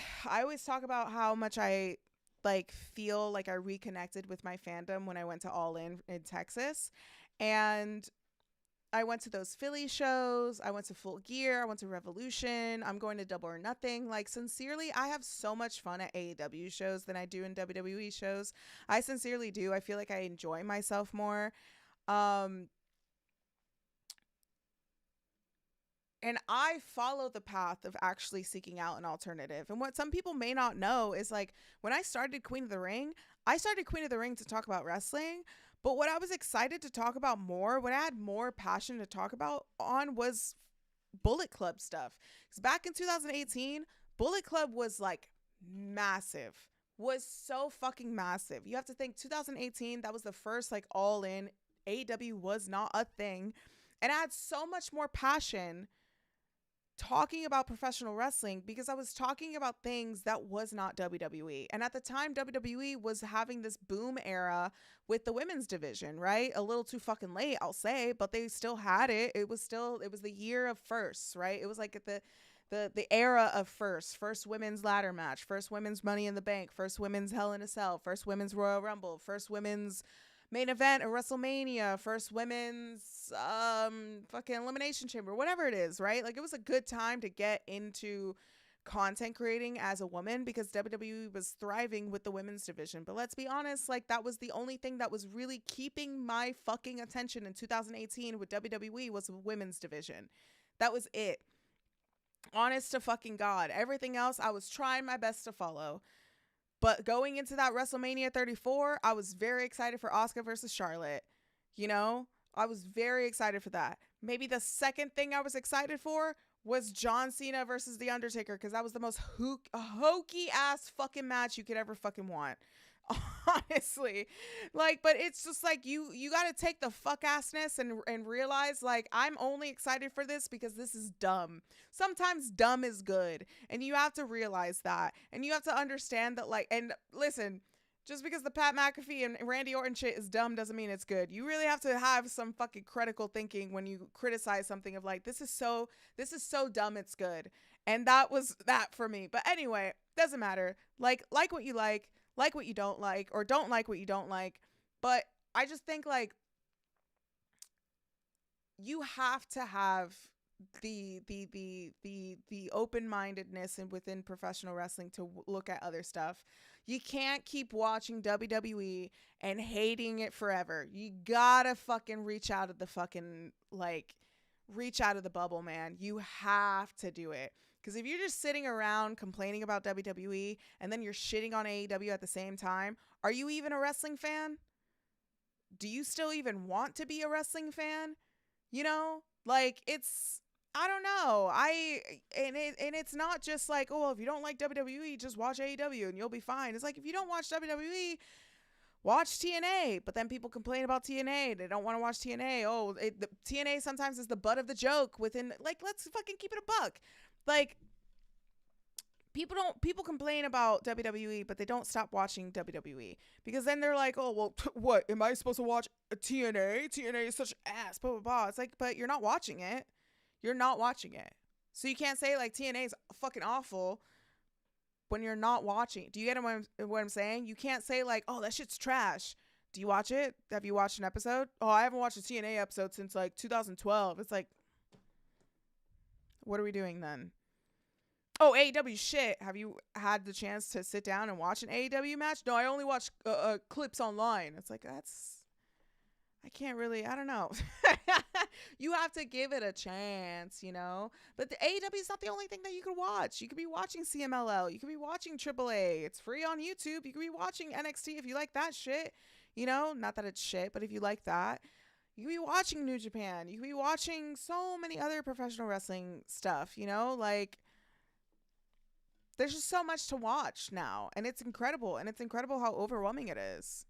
talk about how much I like feel like I reconnected with my fandom when I went to All In Texas. And I went to those Philly shows. I went to Full Gear. I went to Revolution. I'm going to Double or Nothing. Like, sincerely, I have so much fun at AEW shows than I do in WWE shows. I sincerely do. I feel like I enjoy myself more. And I follow the path of actually seeking out an alternative. And what some people may not know is, like, when I started Queen of the Ring, to talk about wrestling. But what I was excited to talk about more, what I had more passion to talk about on, was Bullet Club stuff. Because back in 2018, Bullet Club was like massive, was so fucking massive. You have to think 2018, that was the first like all in. AEW was not a thing. And I had so much more passion talking about professional wrestling because I was talking about things that was not WWE. And at the time, WWE was having this boom era with the women's division, right? A little too fucking late, I'll say, but they still had it. It was the year of firsts, right? It was like at the era of first women's ladder match, first women's Money in the Bank, first women's Hell in a Cell, first women's Royal Rumble, first women's main event of WrestleMania, first women's fucking Elimination Chamber, whatever it is, right? Like, it was a good time to get into content creating as a woman because WWE was thriving with the women's division. But let's be honest, like, that was the only thing that was really keeping my fucking attention in 2018 with WWE was the women's division. That was it. Honest to fucking God. Everything else, I was trying my best to follow. But going into that WrestleMania 34, I was very excited for Asuka versus Charlotte. You know, I was very excited for that. Maybe the second thing I was excited for was John Cena versus The Undertaker, because that was the most hokey ass fucking match you could ever fucking want. Honestly, like, but it's just like you got to take the fuck assness and realize, like, I'm only excited for this because this is dumb. Sometimes dumb is good, and you have to realize that, and you have to understand that, like, and listen, just because the Pat McAfee and Randy Orton shit is dumb doesn't mean it's good. You really have to have some fucking critical thinking when you criticize something of like, this is so dumb it's good. And that was that for me. But anyway, doesn't matter. Like what you like what you don't like, or don't like what you don't like. But I just think, like, you have to have the open-mindedness and within professional wrestling to look at other stuff. You can't keep watching WWE and hating it forever. You gotta fucking reach out of the fucking, like, reach out of the bubble, man. You have to do it. Because if you're just sitting around complaining about WWE and then you're shitting on AEW at the same time, are you even a wrestling fan? Do you still even want to be a wrestling fan? You know, like, it's, I don't know. And it's not just like, oh, if you don't like WWE, just watch AEW and you'll be fine. It's like, if you don't watch WWE, watch TNA. But then people complain about TNA. They don't want to watch TNA. Oh, the TNA sometimes is the butt of the joke within, like, let's fucking keep it a buck. Like, people complain about WWE, but they don't stop watching WWE, because then they're like, oh, well, what, am I supposed to watch TNA? TNA is such ass, blah, blah, blah. It's like, but you're not watching it. You're not watching it. So you can't say, like, TNA is fucking awful when you're not watching. Do you get what I'm saying? You can't say, like, oh, that shit's trash. Do you watch it? Have you watched an episode? Oh, I haven't watched a TNA episode since, like, 2012. It's like, what are we doing then? Oh, AEW shit. Have you had the chance to sit down and watch an AEW match? No, I only watch clips online. It's like, I can't really, I don't know. You have to give it a chance, you know? But the AEW is not the only thing that you could watch. You could be watching CMLL. You could be watching AAA. It's free on YouTube. You could be watching NXT if you like that shit. You know? Not that it's shit, but if you like that. You could be watching New Japan. You could be watching so many other professional wrestling stuff, you know? Like, there's just so much to watch now. And it's incredible. And it's incredible how overwhelming it is.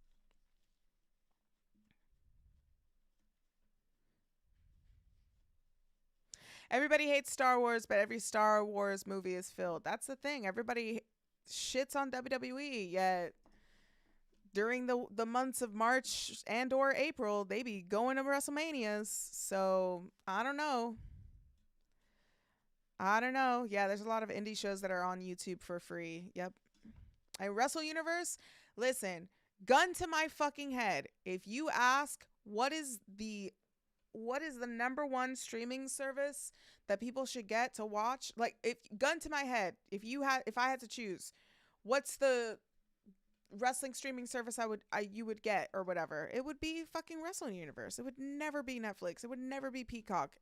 Everybody hates Star Wars, but every Star Wars movie is filled. That's the thing. Everybody shits on WWE, yet during the months of March and or April, they be going to WrestleManias. So, I don't know. Yeah, there's a lot of indie shows that are on YouTube for free. Yep. And Wrestle Universe, listen, gun to my fucking head. If you ask what is the number one streaming service that people should get to watch, like, if gun to my head, if I had to choose, what's the wrestling streaming service you would get or whatever, it would be fucking Wrestling Universe. It would never be Netflix. It would never be Peacock.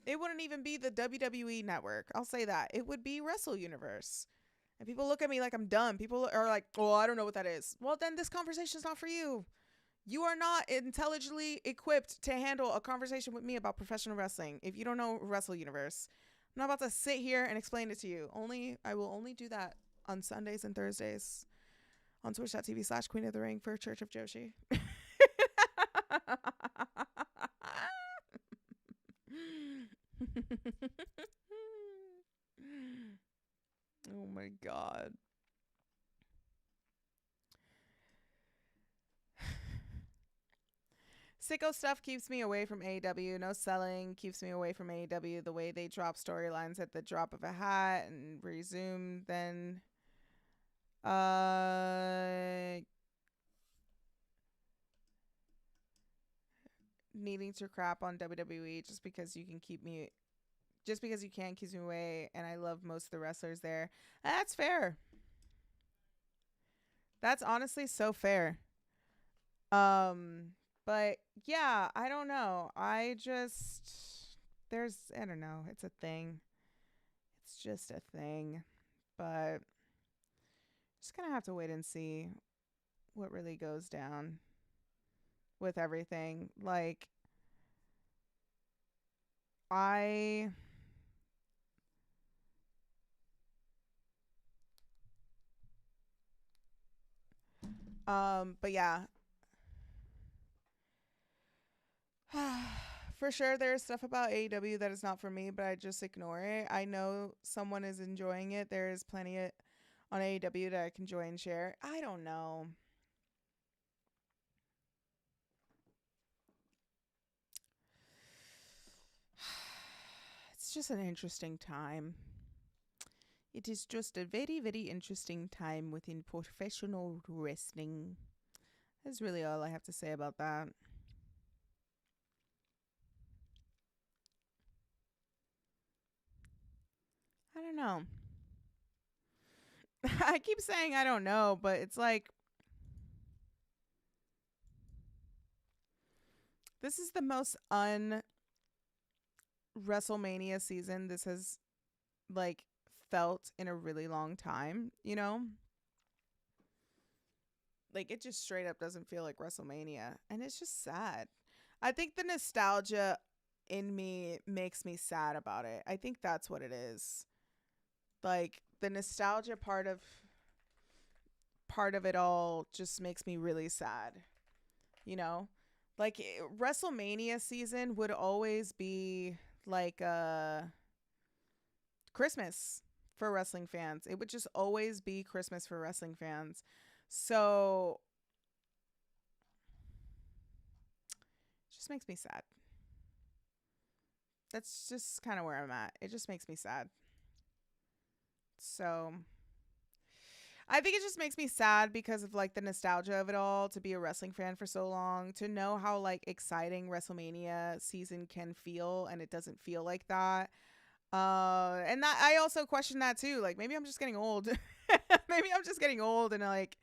It wouldn't even be the WWE network. I'll say that. It would be Wrestle Universe. And people look at me like I'm dumb. People are like, oh, I don't know what that is. Well, then this conversation's not for you. You are not intelligently equipped to handle a conversation with me about professional wrestling. If you don't know Wrestle Universe, I'm not about to sit here and explain it to you. I will only do that on Sundays and Thursdays on twitch.tv/Queen of the Ring for Church of Joshi. Oh my God. Sicko stuff keeps me away from AEW. No selling keeps me away from AEW. The way they drop storylines at the drop of a hat and resume then needing to crap on WWE just because you can keeps me away, and I love most of the wrestlers there. That's fair. That's honestly so fair. But yeah, I don't know. I don't know. It's a thing. It's just a thing. But just gonna have to wait and see what really goes down with everything. Like, but yeah. For sure, there's stuff about AEW that is not for me, but I just ignore it. I know someone is enjoying it. There is plenty on AEW that I can join and share. I don't know. It's just an interesting time. It is just a very, very interesting time within professional wrestling. That's really all I have to say about that. I don't know. I keep saying I don't know, but it's like, this is the most WrestleMania season this has like felt in a really long time, you know? Like, it just straight up doesn't feel like WrestleMania, and it's just sad. I think the nostalgia in me makes me sad about it. I think that's what it is. Like, the nostalgia part of it all just makes me really sad, you know? Like, WrestleMania season would always be like Christmas for wrestling fans. It would just always be Christmas for wrestling fans. So it just makes me sad. That's just kind of where I'm at. It just makes me sad. So I think it just makes me sad because of like the nostalgia of it all, to be a wrestling fan for so long, to know how like exciting WrestleMania season can feel, and it doesn't feel like that. And that I also question that too. Like, maybe I'm just getting old. Maybe I'm just getting old, and like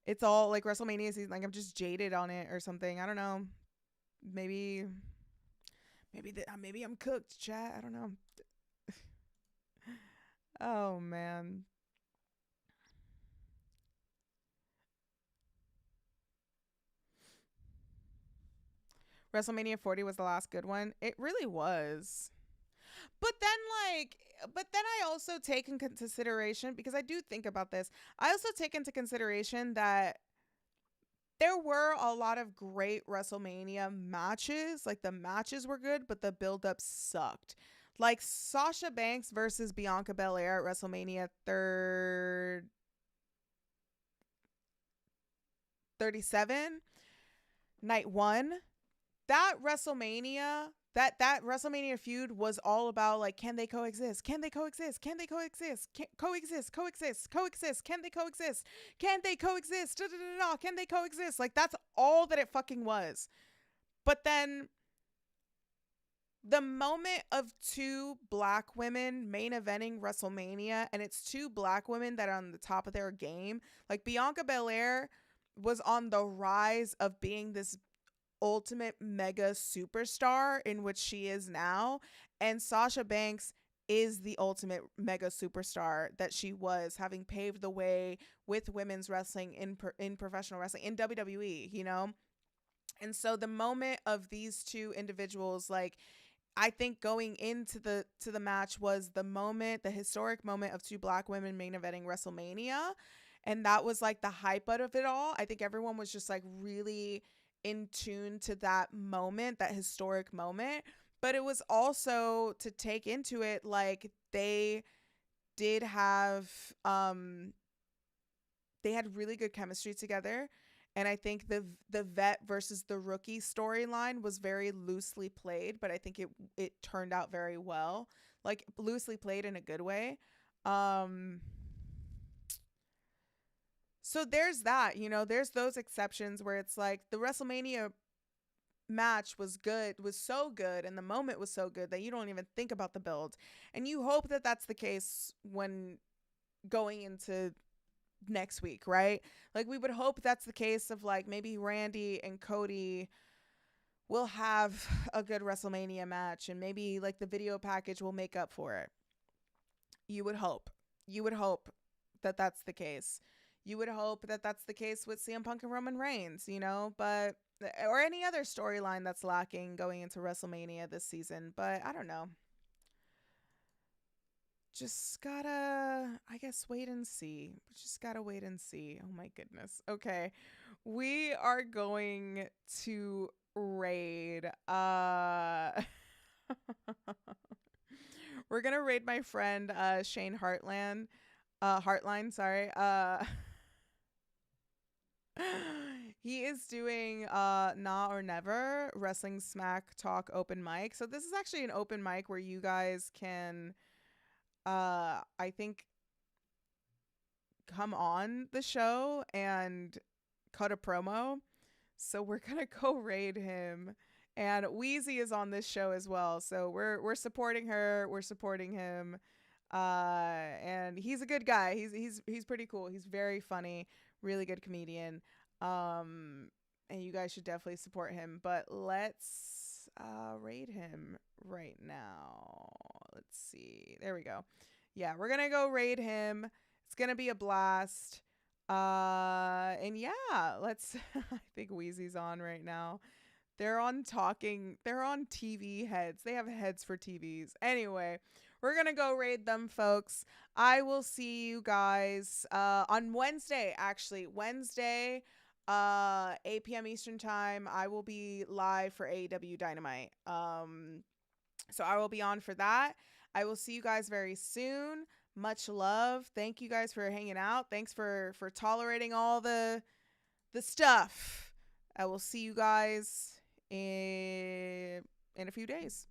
it's all like WrestleMania season. Like, I'm just jaded on it or something. I don't know. Maybe I'm cooked, chat. I don't know. Oh man. WrestleMania 40 was the last good one. It really was. But then I also take in consideration, because I do think about this, I also take into consideration that there were a lot of great WrestleMania matches. Like, the matches were good, but the build-up sucked. Like, Sasha Banks versus Bianca Belair at WrestleMania 37, night 1. That WrestleMania, that WrestleMania feud was all about like, can they coexist? Can they coexist? Can they coexist? Coexist? Can they coexist? Can they coexist? Can they coexist? Like, that's all that it fucking was. But then the moment of two black women main eventing WrestleMania, and it's two black women that are on the top of their game. Like, Bianca Belair was on the rise of being this ultimate mega superstar, in which she is now, and Sasha Banks is the ultimate mega superstar that she was, having paved the way with women's wrestling in professional wrestling in WWE, you know? And so the moment of these two individuals, like, I think going into the match was the moment, the historic moment of two black women main eventing WrestleMania. And that was like the hype out of it all. I think everyone was just like really in tune to that moment, that historic moment. But it was also to take into it, like, they did have they had really good chemistry together. And I think the vet versus the rookie storyline was very loosely played, but I think it turned out very well. Like, loosely played in a good way. Um so there's that, there's those exceptions where it's like the WrestleMania match was good, was so good, and the moment was so good that you don't even think about the build. And you hope that that's the case when going into next week, right? Like, we would hope that's the case of, like, maybe Randy and Cody will have a good WrestleMania match, and maybe like the video package will make up for it. You would hope. You would hope that that's the case. You would hope that that's the case with CM Punk and Roman Reigns, but or any other storyline that's lacking going into WrestleMania this season. But I don't know. Just gotta, I guess, wait and see. Just gotta wait and see. Oh my goodness. Okay. We are going to raid. We're gonna raid my friend Shane Heartline, sorry. He is doing Nah or Never Wrestling Smack Talk open mic. So this is actually an open mic where you guys can I think come on the show and cut a promo. So we're gonna go raid him. And Wheezy is on this show as well. So we're supporting her, we're supporting him. And he's a good guy. He's pretty cool. He's very funny, really good comedian. And you guys should definitely support him. But let's raid him right now. Let's see. There we go. Yeah, we're gonna go raid him. It's gonna be a blast. And yeah, let's I think Wheezy's on right now. They're on TV heads. They have heads for TVs. Anyway, we're going to go raid them, folks. I will see you guys on Wednesday, actually. Wednesday, 8 p.m. Eastern time. I will be live for AEW Dynamite. So I will be on for that. I will see you guys very soon. Much love. Thank you guys for hanging out. Thanks for tolerating all the stuff. I will see you guys in a few days.